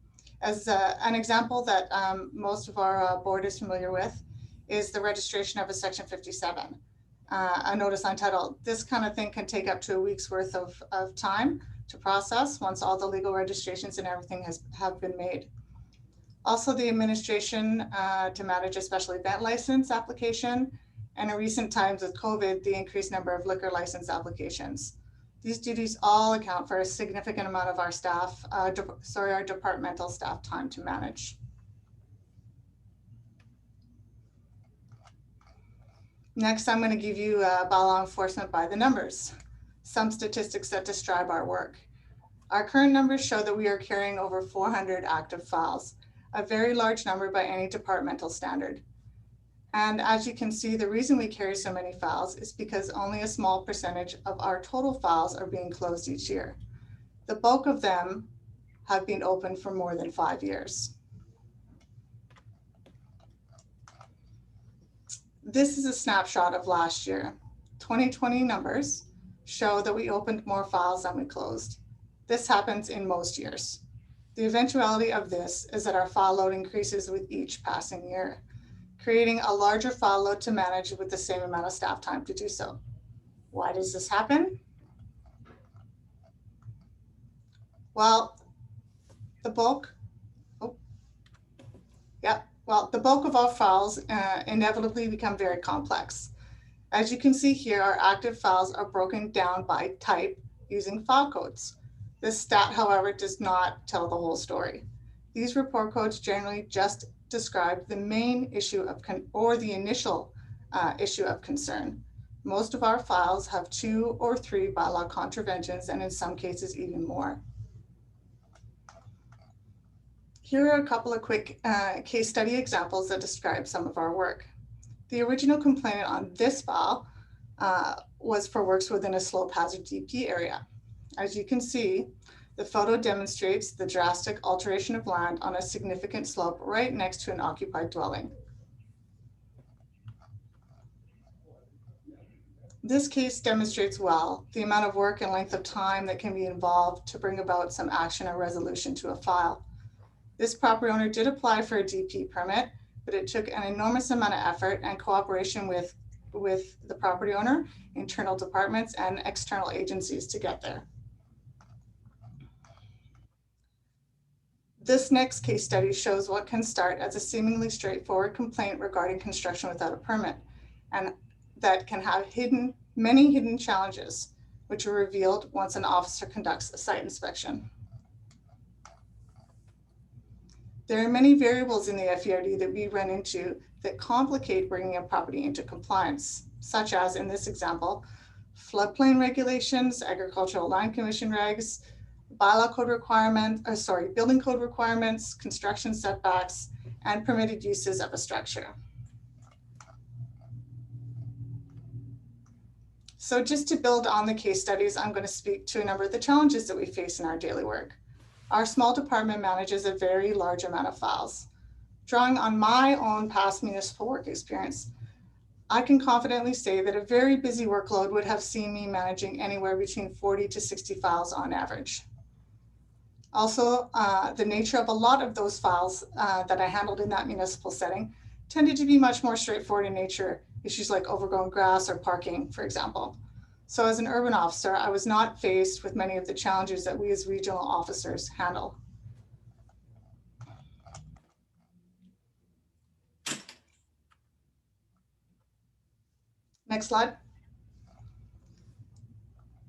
As an example that most of our board is familiar with is the registration of a Section 57, a notice untitled. This kind of thing can take up to a week's worth of time to process once all the legal registrations and everything have been made. Also the administration to manage a special event license application, and in recent times with COVID, the increased number of liquor license applications. These duties all account for a significant amount of our staff, our departmental staff time to manage. Next, I'm going to give you bylaw enforcement by the numbers, some statistics that describe our work. Our current numbers show that we are carrying over 400 active files, a very large number by any departmental standard. And as you can see, the reason we carry so many files is because only a small percentage of our total files are being closed each year. The bulk of them have been open for more than 5 years. This is a snapshot of last year. 2020 numbers show that we opened more files than we closed. This happens in most years. The eventuality of this is that our file load increases with each passing year, creating a larger file load to manage with the same amount of staff time to do so. Why does this happen? Well, the bulk of our files inevitably become very complex. As you can see here, our active files are broken down by type using file codes. This stat, however, does not tell the whole story. These report codes generally just describe the main issue of or the initial issue of concern. Most of our files have 2 or 3 bylaw contraventions, and in some cases even more. Here are a couple of quick case study examples that describe some of our work. The original complaint on this file was for works within a slope hazard DP area. As you can see, the photo demonstrates the drastic alteration of land on a significant slope right next to an occupied dwelling. This case demonstrates well the amount of work and length of time that can be involved to bring about some action or resolution to a file. This property owner did apply for a DP permit, but it took an enormous amount of effort and cooperation with the property owner, internal departments, and external agencies to get there. This next case study shows what can start as a seemingly straightforward complaint regarding construction without a permit, and that can have many hidden challenges, which are revealed once an officer conducts a site inspection. There are many variables in the Fvrd that we run into that complicate bringing a property into compliance, such as in this example, floodplain regulations, agricultural land commission regs, bylaw code requirements, building code requirements, construction setbacks, and permitted uses of a structure. So just to build on the case studies, I'm going to speak to a number of the challenges that we face in our daily work. Our small department manages a very large amount of files. Drawing on my own past municipal work experience, I can confidently say that a very busy workload would have seen me managing anywhere between 40 to 60 files on average. Also, the nature of a lot of those files that I handled in that municipal setting tended to be much more straightforward in nature, issues like overgrown grass or parking, for example. So as an urban officer, I was not faced with many of the challenges that we as regional officers handle. Next slide.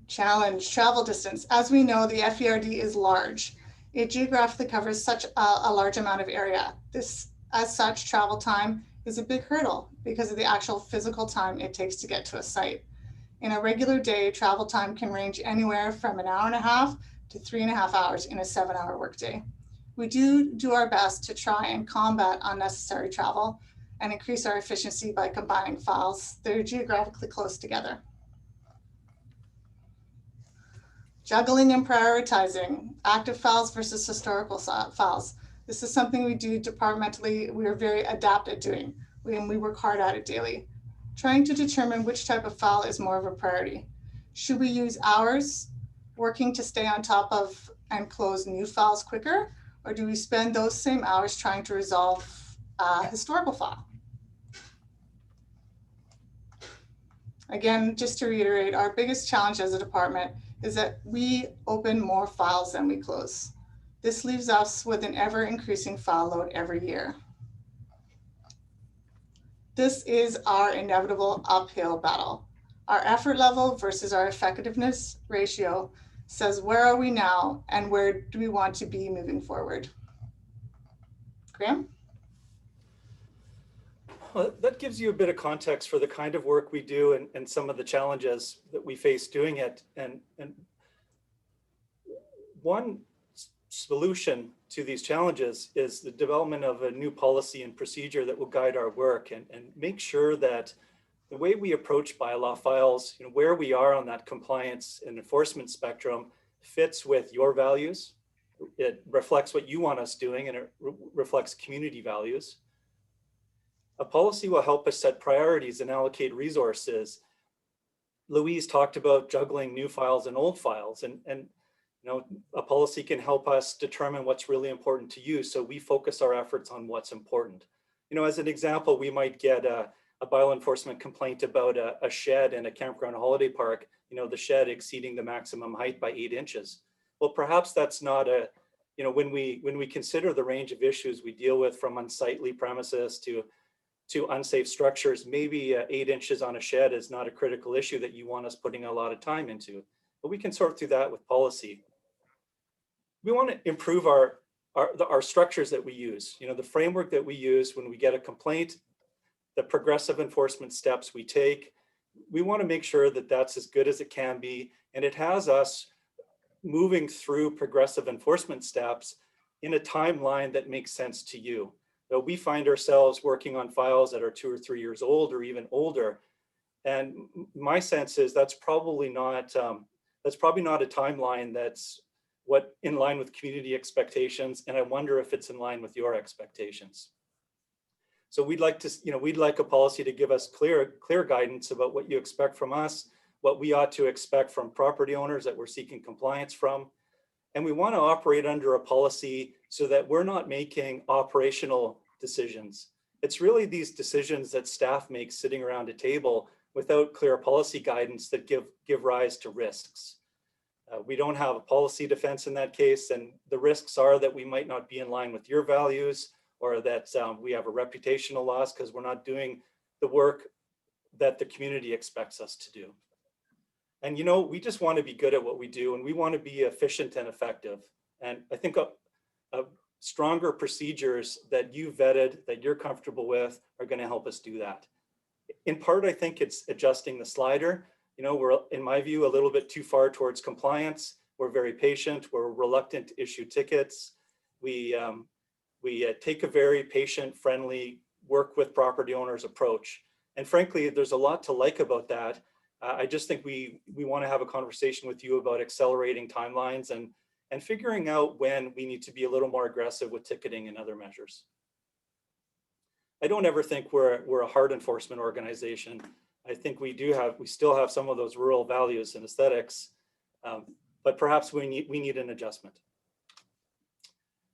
Challenge, travel distance. As we know, the Fvrd is large. It geographically covers such a large amount of area. As such, travel time is a big hurdle because of the actual physical time it takes to get to a site. In a regular day, travel time can range anywhere from an hour and a half to 3.5 hours in a 7-hour workday. We do our best to try and combat unnecessary travel and increase our efficiency by combining files that are geographically close together. Juggling and prioritizing active files versus historical files. This is something we do departmentally. We are very adept at doing, and we work hard at it daily. Trying to determine which type of file is more of a priority. Should we use hours working to stay on top of and close new files quicker, or do we spend those same hours trying to resolve a historical file? Again, just to reiterate, our biggest challenge as a department is that we open more files than we close. This leaves us with an ever-increasing file load every year. This is our inevitable uphill battle. Our effort level versus our effectiveness ratio says, where are we now and where do we want to be moving forward? Graham? Well, that gives you a bit of context for the kind of work we do and some of the challenges that we face doing it. And one solution to these challenges is the development of a new policy and procedure that will guide our work and make sure that the way we approach bylaw files, where we are on that compliance and enforcement spectrum fits with your values. It reflects what you want us doing and it reflects community values. A policy will help us set priorities and allocate resources. Louise talked about juggling new files and old files, and a policy can help us determine what's really important to you, so we focus our efforts on what's important. As an example, we might get a bylaw enforcement complaint about a shed in a campground holiday park, the shed exceeding the maximum height by 8 inches. Well, perhaps that's not when we consider the range of issues we deal with, from unsightly premises to unsafe structures, maybe 8 inches on a shed is not a critical issue that you want us putting a lot of time into, but we can sort through that with policy. We want to improve our structures that we use, the framework that we use when we get a complaint, the progressive enforcement steps we take. We want to make sure that that's as good as it can be, and it has us moving through progressive enforcement steps in a timeline that makes sense to you. Though we find ourselves working on files that are 2 or 3 years old or even older, and my sense is that's probably not a timeline that's in line with community expectations, and I wonder if it's in line with your expectations. So we'd like a policy to give us clear guidance about what you expect from us, what we ought to expect from property owners that we're seeking compliance from. And we want to operate under a policy so that we're not making operational decisions. It's really these decisions that staff make sitting around a table without clear policy guidance that give rise to risks. We don't have a policy defense in that case, and the risks are that we might not be in line with your values, or that we have a reputational loss because we're not doing the work that the community expects us to do. And we just want to be good at what we do, and we want to be efficient and effective. And I think stronger procedures that you vetted, that you're comfortable with, are going to help us do that. In part, I think it's adjusting the slider. We're, in my view, a little bit too far towards compliance. We're very patient. We're reluctant to issue tickets. We take a very patient, friendly, work with property owners approach. And frankly, there's a lot to like about that. I just think we want to have a conversation with you about accelerating timelines and figuring out when we need to be a little more aggressive with ticketing and other measures. I don't ever think we're a hard enforcement organization. I think we still have some of those rural values and aesthetics, but perhaps we need an adjustment.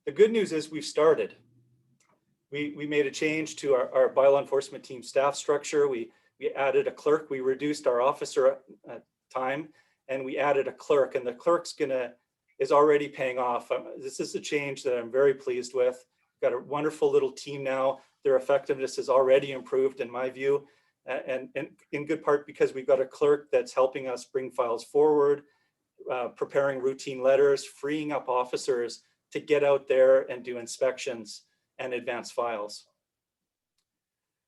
The good news is we've started. We made a change to our bylaw enforcement team staff structure. We added a clerk. We reduced our officer time, and we added a clerk. And the clerk's is already paying off. This is a change that I'm very pleased with. We've got a wonderful little team now. Their effectiveness has already improved, in my view, and in good part because we've got a clerk that's helping us bring files forward, preparing routine letters, freeing up officers to get out there and do inspections and advance files.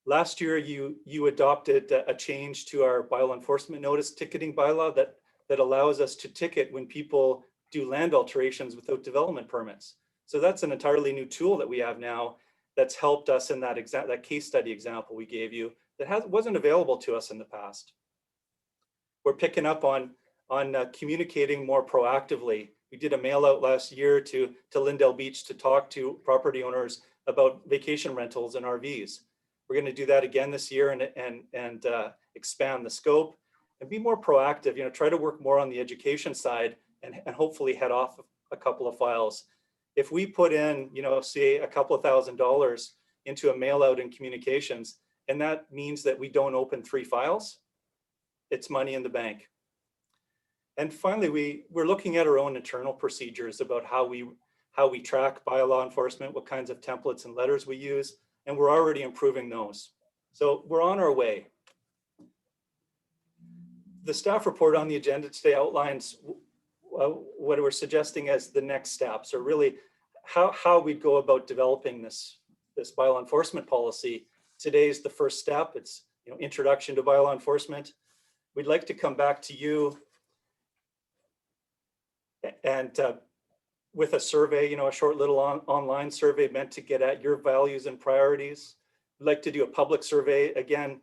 Last year, you adopted a change to our bylaw enforcement notice ticketing bylaw that allows us to ticket when people do land alterations without development permits. So that's an entirely new tool that we have now that's helped us in that case study example we gave you that wasn't available to us in the past. We're picking up on communicating more proactively. We did a mail out last year to Lindell Beach to talk to property owners about vacation rentals and RVs. We're going to do that again this year and expand the scope and be more proactive. Try to work more on the education side and hopefully head off a couple of files. If we put in, say a couple of $1,000s into a mail out in communications, and that means that we don't open 3 files, it's money in the bank. And finally, we're looking at our own internal procedures about how we track bylaw enforcement, what kinds of templates and letters we use, and we're already improving those. So we're on our way. The staff report on the agenda today outlines what we're suggesting as the next steps, or really how we'd go about developing this bylaw enforcement policy. Today's the first step. It's introduction to bylaw enforcement. We'd like to come back to you and with a survey, a short little online survey meant to get at your values and priorities. We'd like to do a public survey, again,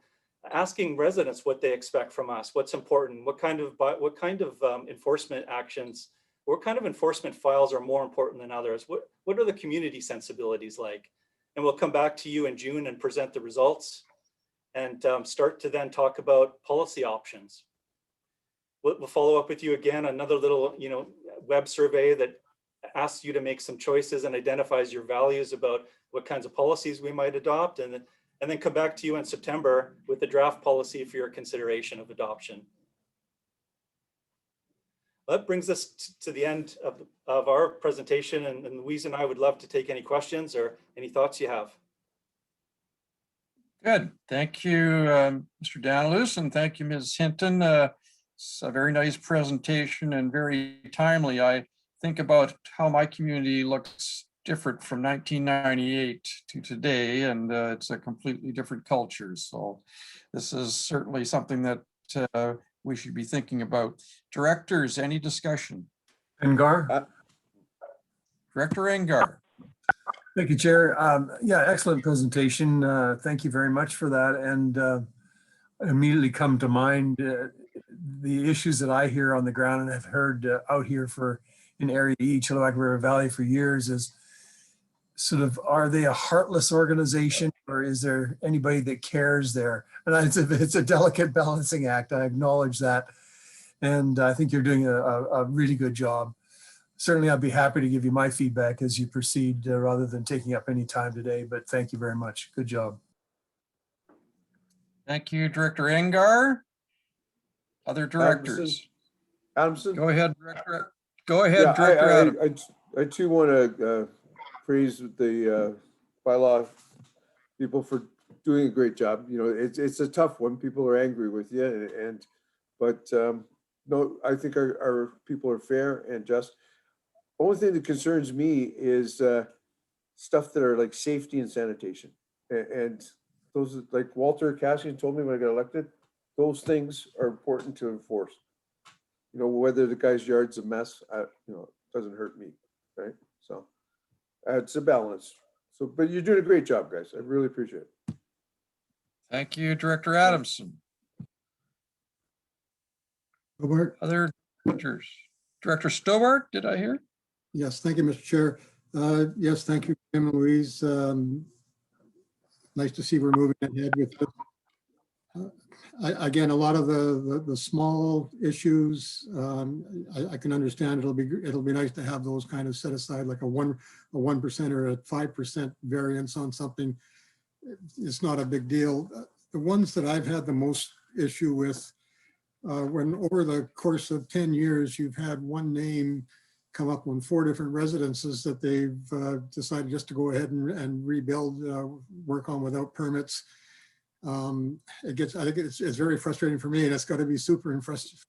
asking residents what they expect from us, what's important, what kind of enforcement actions, what kind of enforcement files are more important than others, what are the community sensibilities like? And we'll come back to you in June and present the results and start to then talk about policy options. We'll follow up with you again, another little web survey that asks you to make some choices and identifies your values about what kinds of policies we might adopt, and then come back to you in September with the draft policy for your consideration of adoption. That brings us to the end of our presentation, and Louise and I would love to take any questions or any thoughts you have. Good. Thank you, Mr. Danilus, and thank you, Ms. Hinton. It's a very nice presentation and very timely. I think about how my community looks different from 1998 to today, and it's a completely different culture. So this is certainly something that we should be thinking about. Directors, any discussion? Engar? Director Engar. Thank you, Chair. Yeah, excellent presentation. Thank you very much for that. And immediately come to mind the issues that I hear on the ground and have heard out here in Area E, Chilliwack River Valley for years is sort of, are they a heartless organization or is there anybody that cares there? And it's a delicate balancing act. I acknowledge that. And I think you're doing a really good job. Certainly, I'd be happy to give you my feedback as you proceed rather than taking up any time today, but thank you very much. Good job. Thank you, Director Engar. Other directors? Adamson? Go ahead, Director. Go ahead, yeah, Director. I too want to praise the bylaw people for doing a great job. It's a tough one. People are angry with you, but no, I think our people are fair and just. Only thing that concerns me is stuff that are like safety and sanitation, and those, like Walter Cassian told me when I got elected, those things are important to enforce. Whether the guy's yard's a mess, it doesn't hurt me, right? So it's a balance. So, but you're doing a great job, guys. I really appreciate it. Thank you, Director Adamson. Robert? Other directors? Director Stobart, did I hear? Yes, thank you, Mr. Chair. Yes, thank you, Kim and Louise. Nice to see we're moving ahead with this. Again, a lot of the small issues, I can understand. It'll be nice to have those kind of set aside, like a 1% or a 5% variance on something. It's not a big deal. The ones that I've had the most issue with, when over the course of 10 years, you've had one name come up on 4 different residences that they've decided just to go ahead and rebuild, work on without permits. I think it's very frustrating for me, and it's got to be super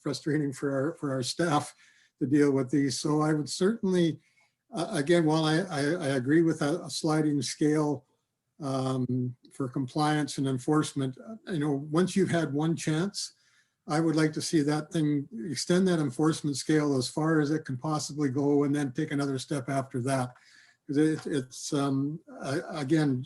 frustrating for our staff to deal with these. So I would certainly, again, while I agree with a sliding scale for compliance and enforcement, once you've had one chance, I would like to see that thing, extend that enforcement scale as far as it can possibly go, and then take another step after that. Because it's again,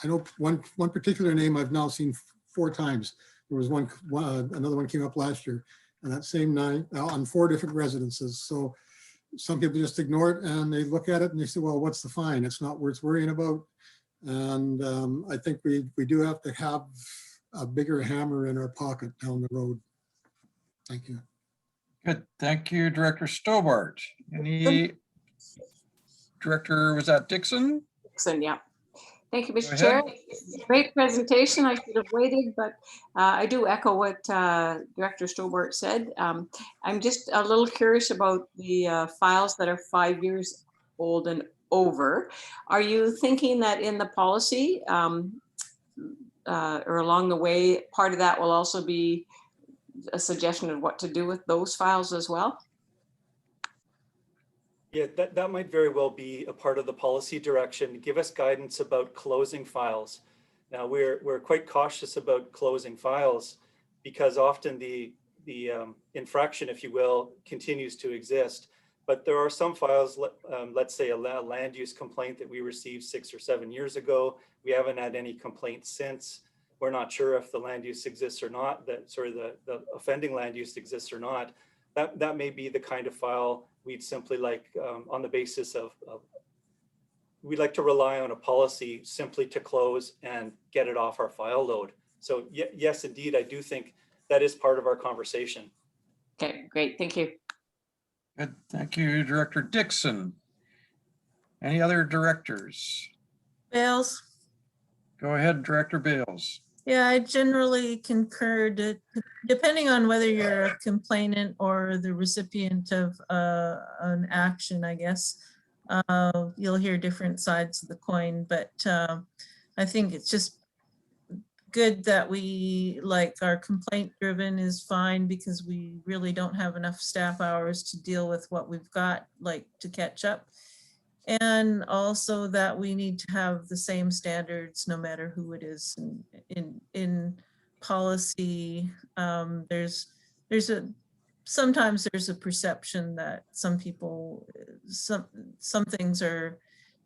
I know one particular name I've now seen 4 times. There was another one came up last year, and that same night on 4 different residences. So some people just ignore it and they look at it and they say, well, what's the fine? It's not worth worrying about. And I think we do have to have a bigger hammer in our pocket down the road. Thank you. Good. Thank you, Director Stobart. Any director, was that Dixon? Dixon, yeah. Thank you, Go Mr. Chair. ahead. Great presentation. I should have waited, but I do echo what Director Stobart said. I'm just a little curious about the files that are 5 years old and over. Are you thinking that in the policy or along the way, part of that will also be a suggestion of what to do with those files as well? Yeah, that might very well be a part of the policy direction. Give us guidance about closing files. Now, we're quite cautious about closing files because often the infraction, if you will, continues to exist. But there are some files, let's say a land use complaint that we received 6 or 7 years ago. We haven't had any complaints since. We're not sure if the land use exists or not, the offending land use exists or not. That may be the kind of file we'd simply like on the basis of we'd like to rely on a policy simply to close and get it off our file load. So yes, indeed, I do think that is part of our conversation. Okay, great. Thank you. Good. Thank you, Director Dixon. Any other directors? Bales? Go ahead, Director Bales. Yeah, I generally concur depending on whether you're a complainant or the recipient of an action, I guess. You'll hear different sides of the coin, but I think it's just good that we, like, our complaint driven is fine because we really don't have enough staff hours to deal with what we've got, like, to catch up. And also that we need to have the same standards no matter who it is. In policy, sometimes there's a perception that some people, some things are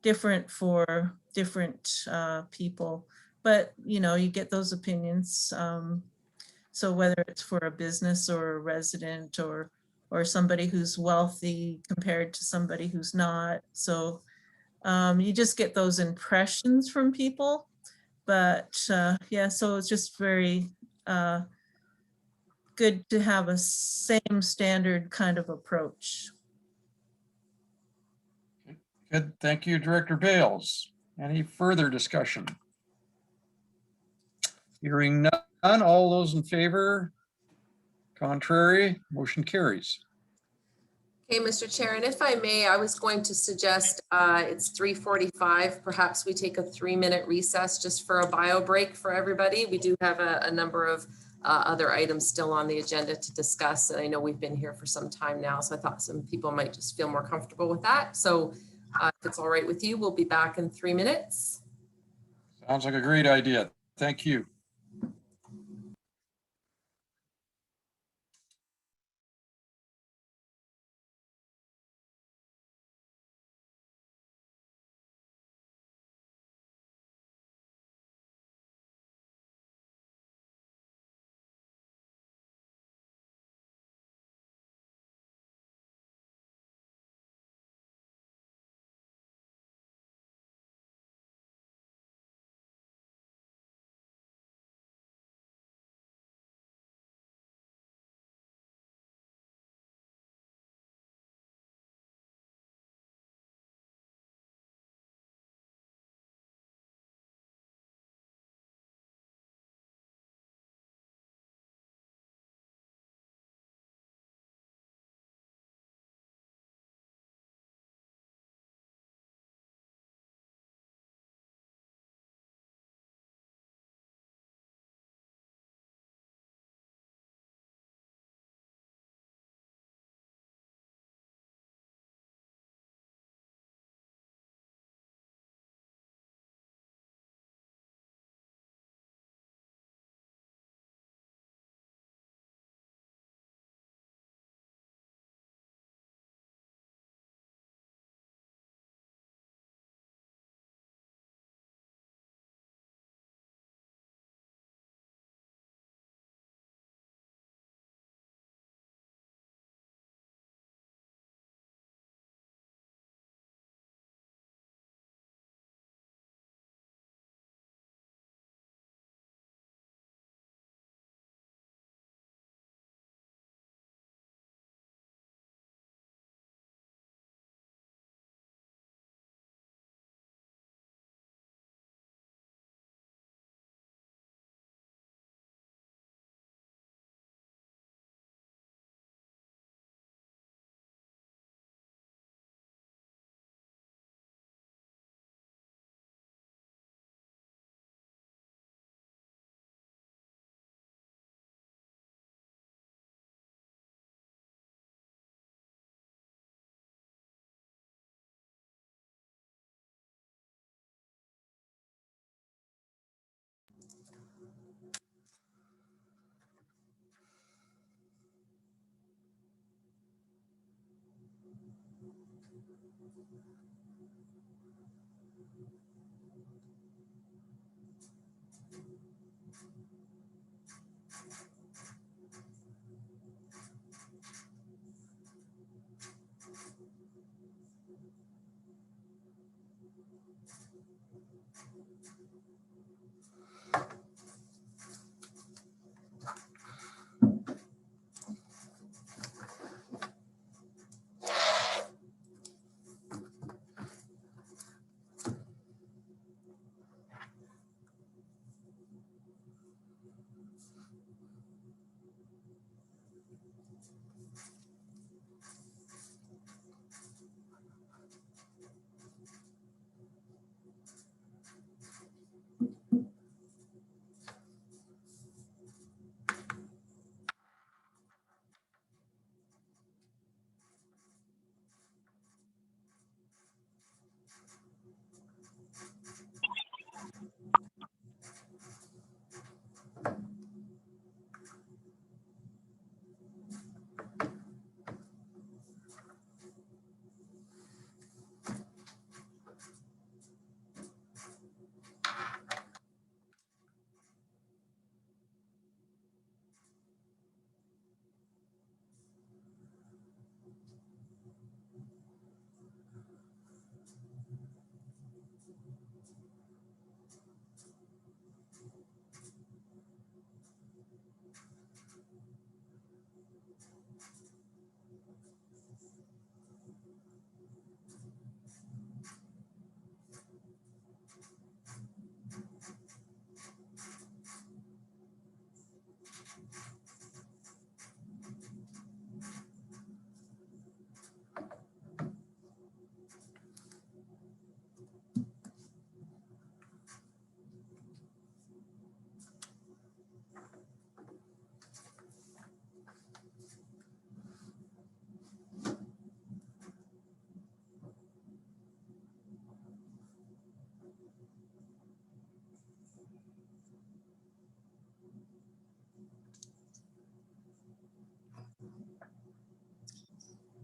different for different people, but you get those opinions. So whether it's for a business or a resident or somebody who's wealthy compared to somebody who's not. So you just get those impressions from people. But yeah, so it's just very good to have a same standard kind of approach. Good. Thank you, Director Bales. Any further discussion? Hearing none, all those in favor? Contrary, motion carries. Okay, Mr. Chair, and if I may, I was going to suggest it's 3:45. Perhaps we take a 3-minute recess just for a bio break for everybody. We do have a number of other items still on the agenda to discuss. And I know we've been here for some time now, so I thought some people might just feel more comfortable with that. So if it's all right with you, we'll be back in 3 minutes. Sounds like a great idea. Thank you.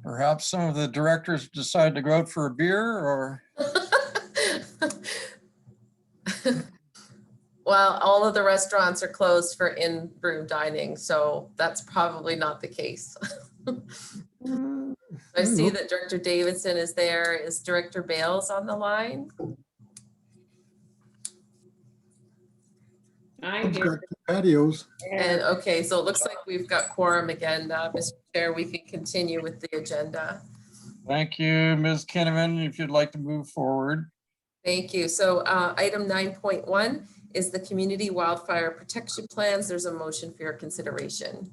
Perhaps some of the directors decide to go out for a beer or, Well, all of the restaurants are closed for in-room dining, so that's probably not the case. I see that Director Davidson is there. Is Director Bales on the line? I'm here. Patios. And okay, so it looks like we've got quorum again. Mr. Chair, we can continue with the agenda. thank you, Ms. Kinnaman, if you'd like to move forward. Thank you. So item 9.1 is the Community Wildfire Protection Plans. There's a motion for your consideration.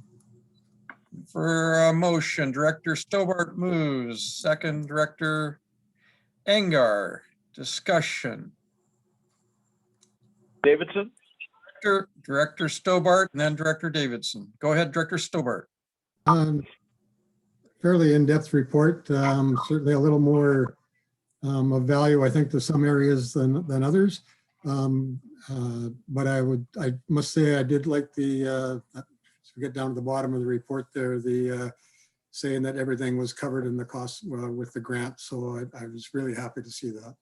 For a motion, Director Stobart moves, second Director Engar. Discussion. Davidson? Director Stobart and then Director Davidson. Go ahead, Director Stobart. Fairly in-depth report, certainly a little more of value, I think, to some areas than others. But I must say I did like the, as we get down to the bottom of the report there, the saying that everything was covered in the cost with the grant. So I was really happy to see that.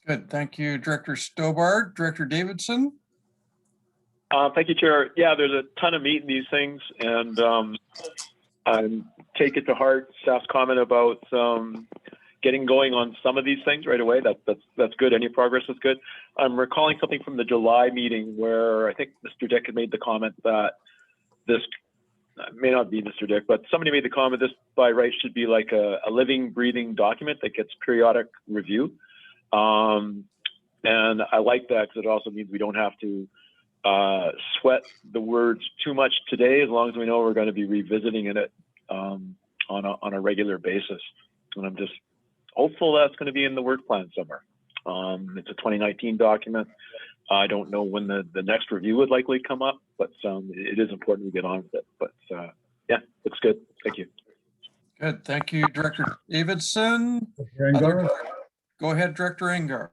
Good, thank you, Director Stobart. Director Davidson? Thank you, Chair. Yeah, there's a ton of meat in these things, and I take it to heart staff's comment about getting going on some of these things right away. That's good. Any progress is good. I'm recalling something from the July meeting where I think Mr. Dick had made the comment that this may not be Mr. Dick, but somebody made the comment this by right should be like a living, breathing document that gets periodic review. And I like that because it also means we don't have to sweat the words too much today, as long as we know we're going to be revisiting it on a regular basis. And I'm just hopeful that's going to be in the work plan somewhere. It's a 2019 document. I don't know when the next review would likely come up, but it is important we get on with it. But yeah, looks good. Thank you. Good, thank you, Director Davidson. Go ahead, Director Engar.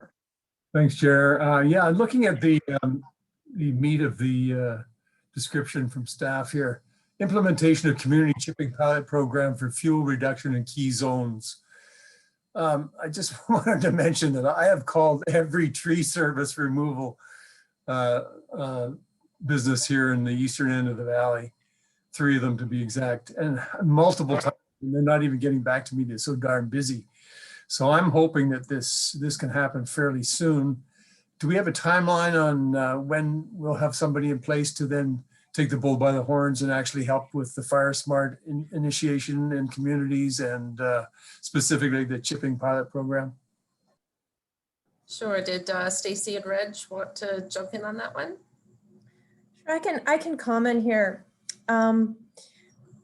Thanks, Chair. Yeah, looking at the meat of the description from staff here, implementation of community chipping pilot program for fuel reduction in key zones. I just wanted to mention that I have called every tree service removal business here in the eastern end of the valley, 3 of them to be exact, and multiple times, and they're not even getting back to me. They're so darn busy. So I'm hoping that this can happen fairly soon. Do we have a timeline on when we'll have somebody in place to then take the bull by the horns and actually help with the Fire Smart initiation in communities and specifically the chipping pilot program? Sure. Did Stacy and Reg want to jump in on that one? Sure, I can comment here.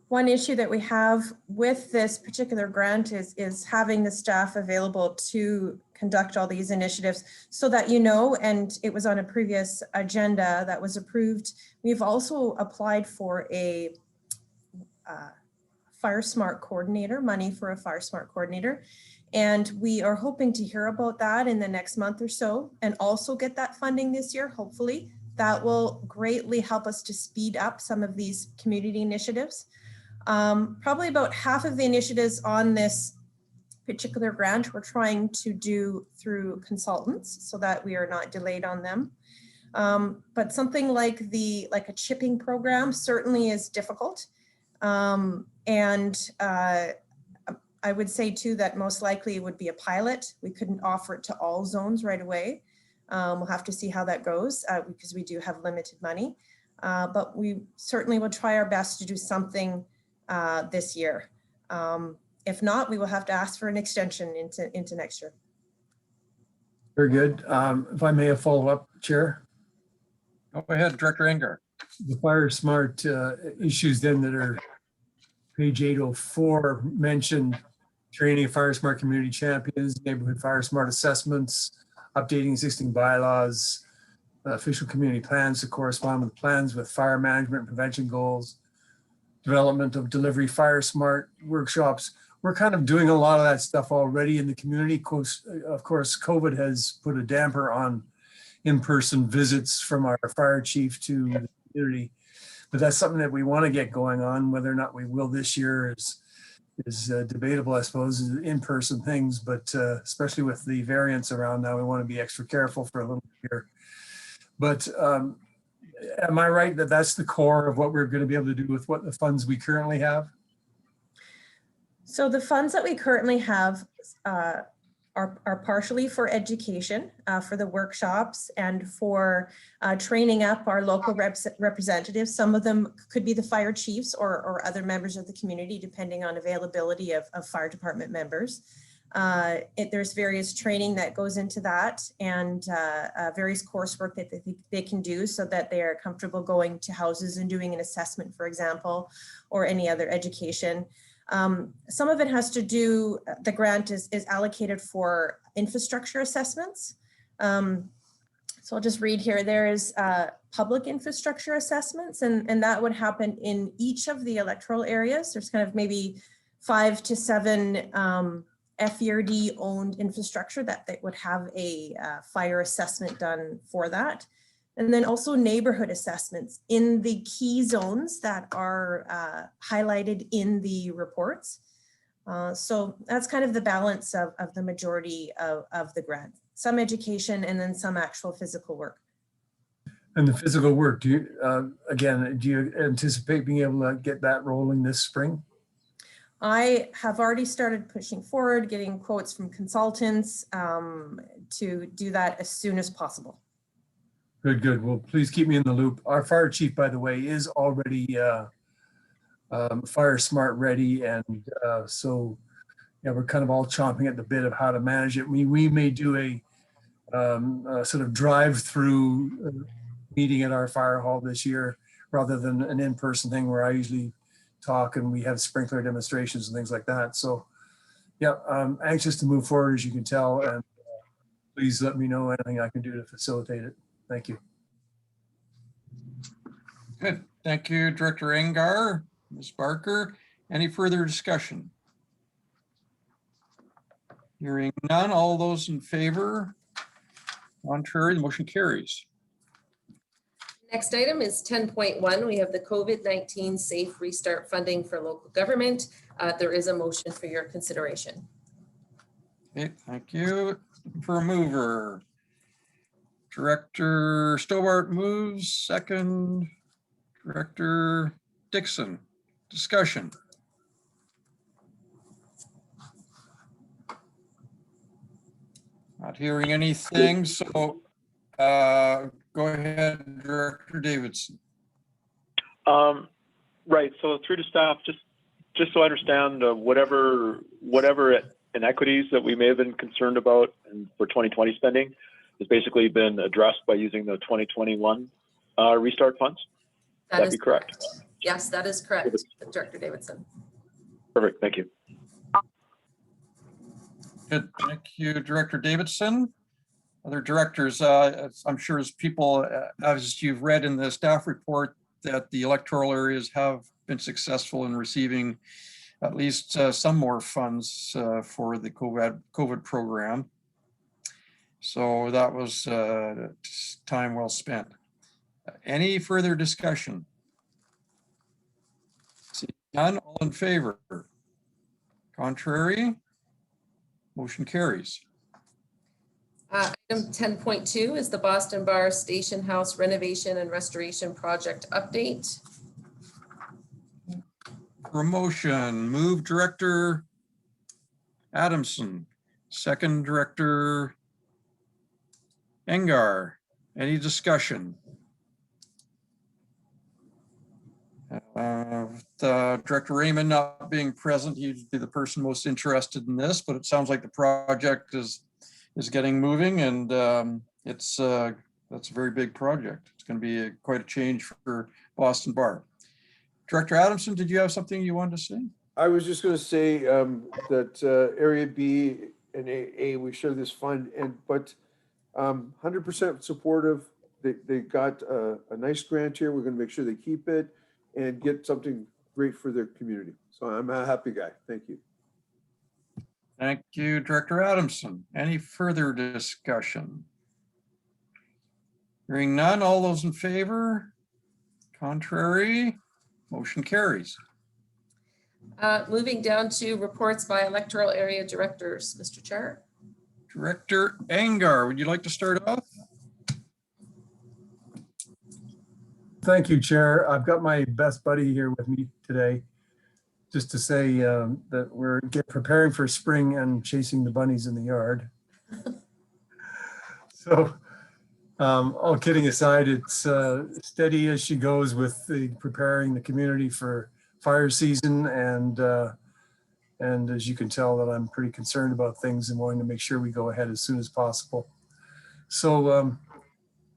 One issue that we have with this particular grant is having the staff available to conduct all these initiatives so that and it was on a previous agenda that was approved. We've also applied for a Fire Smart coordinator, money for a Fire Smart coordinator. And we are hoping to hear about that in the next month or so and also get that funding this year, hopefully. That will greatly help us to speed up some of these community initiatives. Probably about half of the initiatives on this particular grant we're trying to do through consultants so that we are not delayed on them. But something like a chipping program certainly is difficult. I would say too that most likely it would be a pilot. We couldn't offer it to all zones right away. We'll have to see how that goes because we do have limited money. But we certainly will try our best to do something this year. If not, we will have to ask for an extension into next year. Very good. If I may follow up, Chair. Go ahead, Director Engar. The Fire Smart issues then that are page 804 mentioned training Fire Smart community champions, neighborhood Fire Smart assessments, updating existing bylaws, official community plans to correspond with plans with fire management and prevention goals, development of delivery Fire Smart workshops. We're kind of doing a lot of that stuff already in the community. Of course, COVID has put a damper on in-person visits from our fire chief to the community, but that's something that we want to get going on. Whether or not we will this year is debatable, I suppose, in-person things, but especially with the variants around now, we want to be extra careful for a little bit here. But am I right that that's the core of what we're going to be able to do with what the funds we currently have? So the funds that we currently have are partially for education, for the workshops and for training up our local representatives. Some of them could be the fire chiefs or other members of the community, depending on availability of fire department members. There's various training that goes into that and various coursework that they can do so that they are comfortable going to houses and doing an assessment, for example, or any other education. Some of it has to do, the grant is allocated for infrastructure assessments. So I'll just read here, there is public infrastructure assessments and that would happen in each of the electoral areas. There's kind of maybe 5 to 7 Fvrd owned infrastructure that would have a fire assessment done for that. And then also neighborhood assessments in the key zones that are highlighted in the reports. So that's kind of the balance of the majority of the grant. Some education and then some actual physical work. And the physical work, do you anticipate being able to get that rolling this spring? I have already started pushing forward, getting quotes from consultants to do that as soon as possible. Good, good. Well, please keep me in the loop. Our fire chief, by the way, is already Fire Smart ready. And so, yeah, we're kind of all chomping at the bit of how to manage it. We may do a sort of drive-through meeting at our fire hall this year, rather than an in-person thing where I usually talk and we have sprinkler demonstrations and things like that. So, yeah, I'm anxious to move forward, as you can tell, and please let me know anything I can do to facilitate it. Thank you. Good. Thank you, Director Engar. Ms. Barker, any further discussion? Hearing none, all those in favor? Contrary, the motion carries. Next item is 10.1. We have the COVID-19 Safe Restart Funding for local government. There is a motion for your consideration. Okay, thank you. For a mover. Director Stobart moves, second. Director Dixon, discussion. Not hearing anything, so go ahead, Director Davidson. Right. So through to staff, just so I understand, whatever inequities that we may have been concerned about for 2020 spending has basically been addressed by using the 2021 restart funds. That'd be correct. Yes, that is correct, Director Davidson. Perfect. Thank you. Good. Thank you, Director Davidson. Other directors, I'm sure as people, as you've read in the staff report, that the electoral areas have been successful in receiving at least some more funds for the COVID program. So that was time well spent. Any further discussion? See none, all in favor? Contrary? Motion carries. Item 10.2 is the Boston Bar Station House renovation and restoration project update. For a motion, move Director Adamson, second Director Engar. Any discussion? Director Raymond not being present, he'd be the person most interested in this, but it sounds like the project is getting moving, and that's a very big project. It's going to be quite a change for Boston Bar. Director Adamson, did you have something you wanted to say? I was just going to say that Area B and A, we share this fund, but 100% supportive. They got a nice grant here. We're going to make sure they keep it and get something great for their community. So I'm a happy guy. Thank you. Thank you, Director Adamson. Any further discussion? Hearing none, all those in favor? Contrary? Motion carries. Moving down to reports by electoral area directors, Mr. Chair. Director Engar, would you like to start off? Thank you, Chair. I've got my best buddy here with me today, just to say that we're preparing for spring and chasing the bunnies in the yard. So all kidding aside, it's steady as she goes with preparing the community for fire season. And as you can tell that I'm pretty concerned about things and wanting to make sure we go ahead as soon as possible. So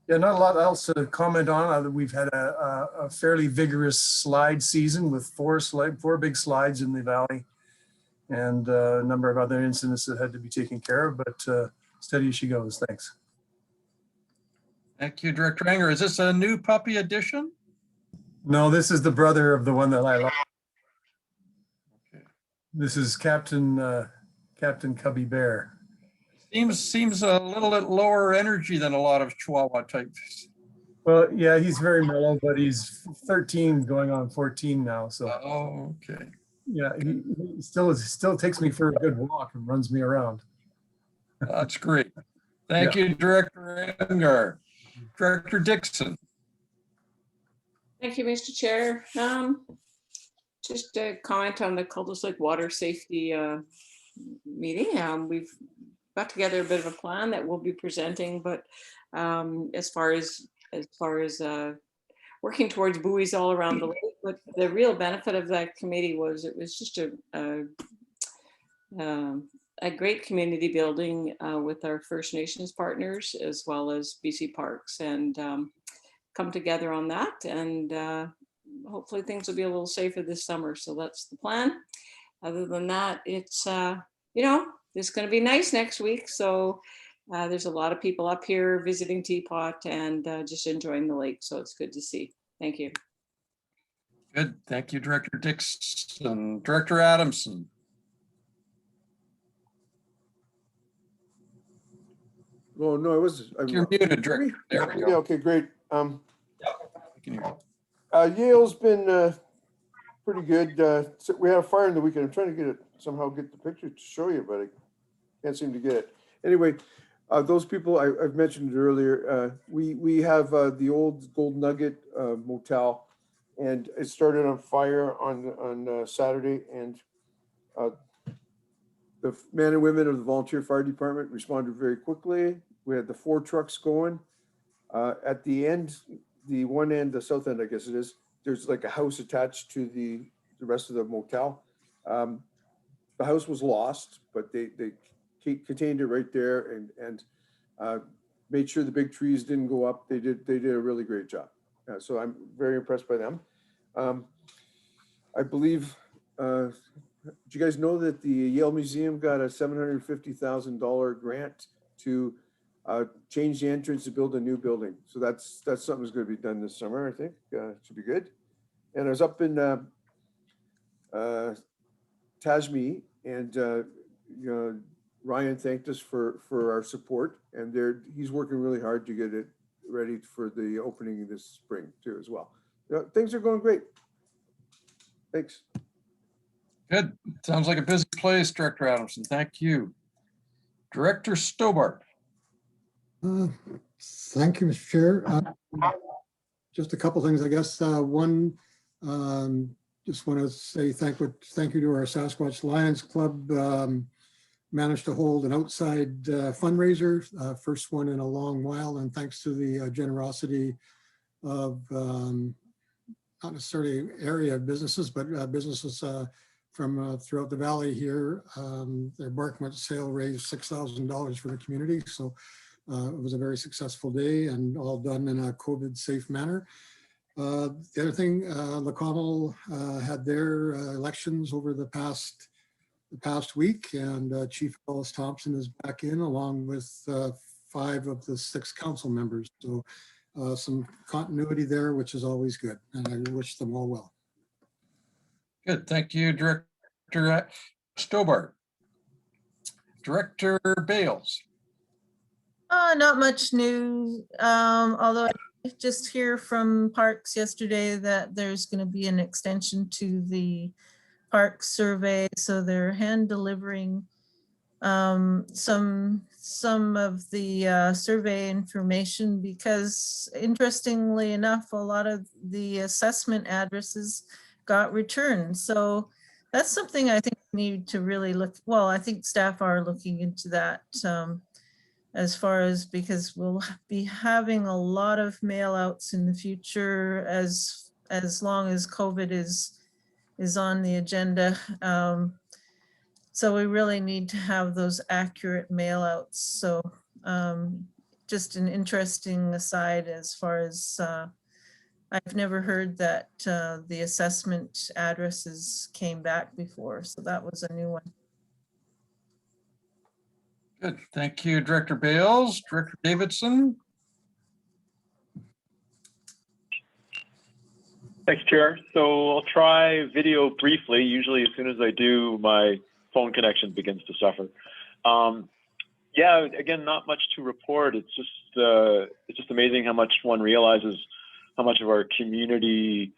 yeah, not a lot else to comment on. We've had a fairly vigorous slide season with four big slides in the valley and a number of other incidents that had to be taken care of, but steady as she goes. Thanks. Thank you, Director Engar. Is this a new puppy addition? No, this is the brother of the one that I love. Okay. This is Captain Cubby Bear. Seems a little bit lower energy than a lot of Chihuahua types. Well, yeah, he's very mellow, but he's 13 going on 14 now. So, oh, okay. Yeah, he still takes me for a good walk and runs me around. That's great. Thank you, Director Engar. Director Dixon. Thank you, Mr. Chair. Just a comment on the Cultus Lake water safety meeting. We've got together a bit of a plan that we'll be presenting, but as far as working towards buoys all around the lake, but the real benefit of that committee was it was just a great community building with our First Nations partners as well as BC Parks, and come together on that, and hopefully things will be a little safer this summer. So that's the plan. Other than that, it's it's going to be nice next week. So there's a lot of people up here visiting Teapot and just enjoying the lake. So it's good to see. Thank you. Good. Thank you, Director Dixon. Director Adamson. Oh, no, it was. You're muted, Director. There we go. Yeah, okay, great. I can hear you. Yale's been pretty good. So we had a fire in the weekend. I'm trying to somehow get the picture to show you, but I can't seem to get it. Anyway, those people, I've mentioned it earlier. We have the old Gold Nugget motel, and it started on fire on Saturday, and the men and women of the volunteer fire department responded very quickly. We had the 4 trucks going. At the end, the one end, the south end, I guess it is, there's like a house attached to the rest of the motel. The house was lost, but they contained it right there and made sure the big trees didn't go up. They did a really great job. So I'm very impressed by them. I believe, do you guys know that the Yale Museum got a $750,000 grant to change the entrance to build a new building? So that's something that's going to be done this summer, I think. Should be good. And I was up in Tajmi, and Ryan thanked us for our support, and he's working really hard to get it ready for the opening this spring too as well. Things are going great. Thanks. Good. Sounds like a busy place, Director Adamson. Thank you. Director Stobart. Thank you, Mr. Chair. Just a couple things, I guess. One, just want to say thank you to our Sasquatch Lions Club. Managed to hold an outside fundraiser, first one in a long while, and thanks to the generosity of not necessarily area businesses, but businesses from throughout the valley here. Their barkment sale raised $6,000 for the community, so it was a very successful day and all done in a COVID-safe manner. The other thing, Lacombe had their elections over the past week, and Chief Ellis Thompson is back in along with 5 of the 6 council members. So some continuity there, which is always good, and I wish them all well. Good, thank you, Director Stobart. Director Bales. Not much news, although I just hear from Parks yesterday that there's going to be an extension to the park survey, so they're hand delivering some of the survey information, because interestingly enough, a lot of the assessment addresses got returned. So that's something I think we need to really look, well, I think staff are looking into that as far as, because we'll be having a lot of mail outs in the future as long as COVID is on the agenda. So we really need to have those accurate mail outs. So just an interesting aside as far as I've never heard that the assessment addresses came back before. So that was a new one. Good, thank you, Director Bales. Director Davidson. Thanks, Chair. So I'll try video briefly. Usually as soon as I do, my phone connection begins to suffer. Yeah, again, not much to report. It's just amazing how much one realizes how much of our community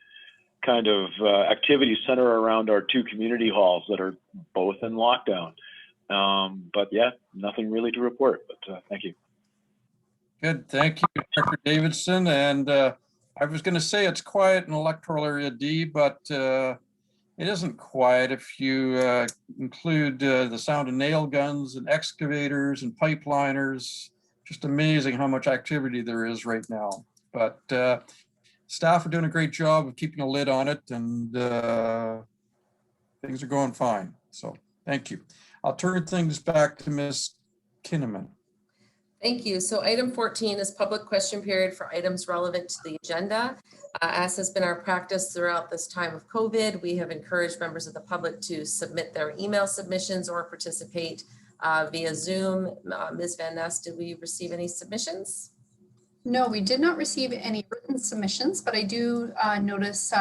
kind of activities center around our 2 community halls that are both in lockdown. But yeah, nothing really to report, but thank you. Good, thank you, Director Davidson. And I was going to say it's quiet in electoral area D, but it isn't quiet if you include the sound of nail guns and excavators and pipeliners. Just amazing how much activity there is right now. But staff are doing a great job of keeping a lid on it, and things are going fine. So thank you. I'll turn things back to Ms. Kinnaman. Thank you. So item 14 is public question period for items relevant to the agenda. As has been our practice throughout this time of COVID, we have encouraged members of the public to submit their email submissions or participate via Zoom. Ms. Van Ness, did we receive any submissions? No, we did not receive any written submissions, but I do notice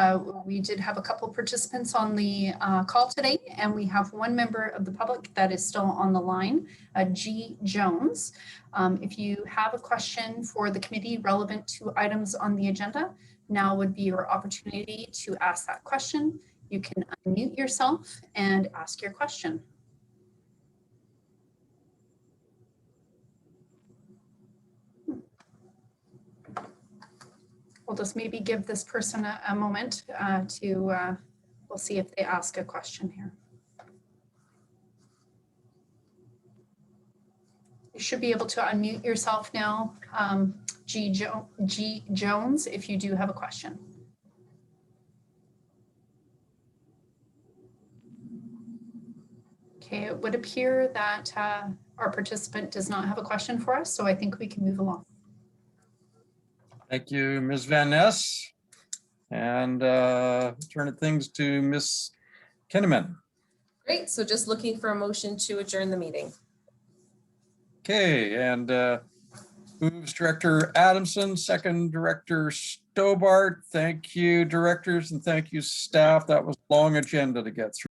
we did have a couple participants on the call today, and we have one member of the public that is still on the line, G. Jones. If you have a question for the committee relevant to items on the agenda, now would be your opportunity to ask that question. You can unmute yourself and ask your question. We'll just maybe give this person a moment we'll see if they ask a question here. You should be able to unmute yourself now, G. Jones, if you do have a question. Okay, it would appear that our participant does not have a question for us, so I think we can move along. Thank you, Ms. Van Ness. And turn things to Ms. Kinnaman. Great, so just looking for a motion to adjourn the meeting. Okay, and moves Director Adamson, second Director Stobart. Thank you, directors, and thank you, staff. That was a long agenda to get through.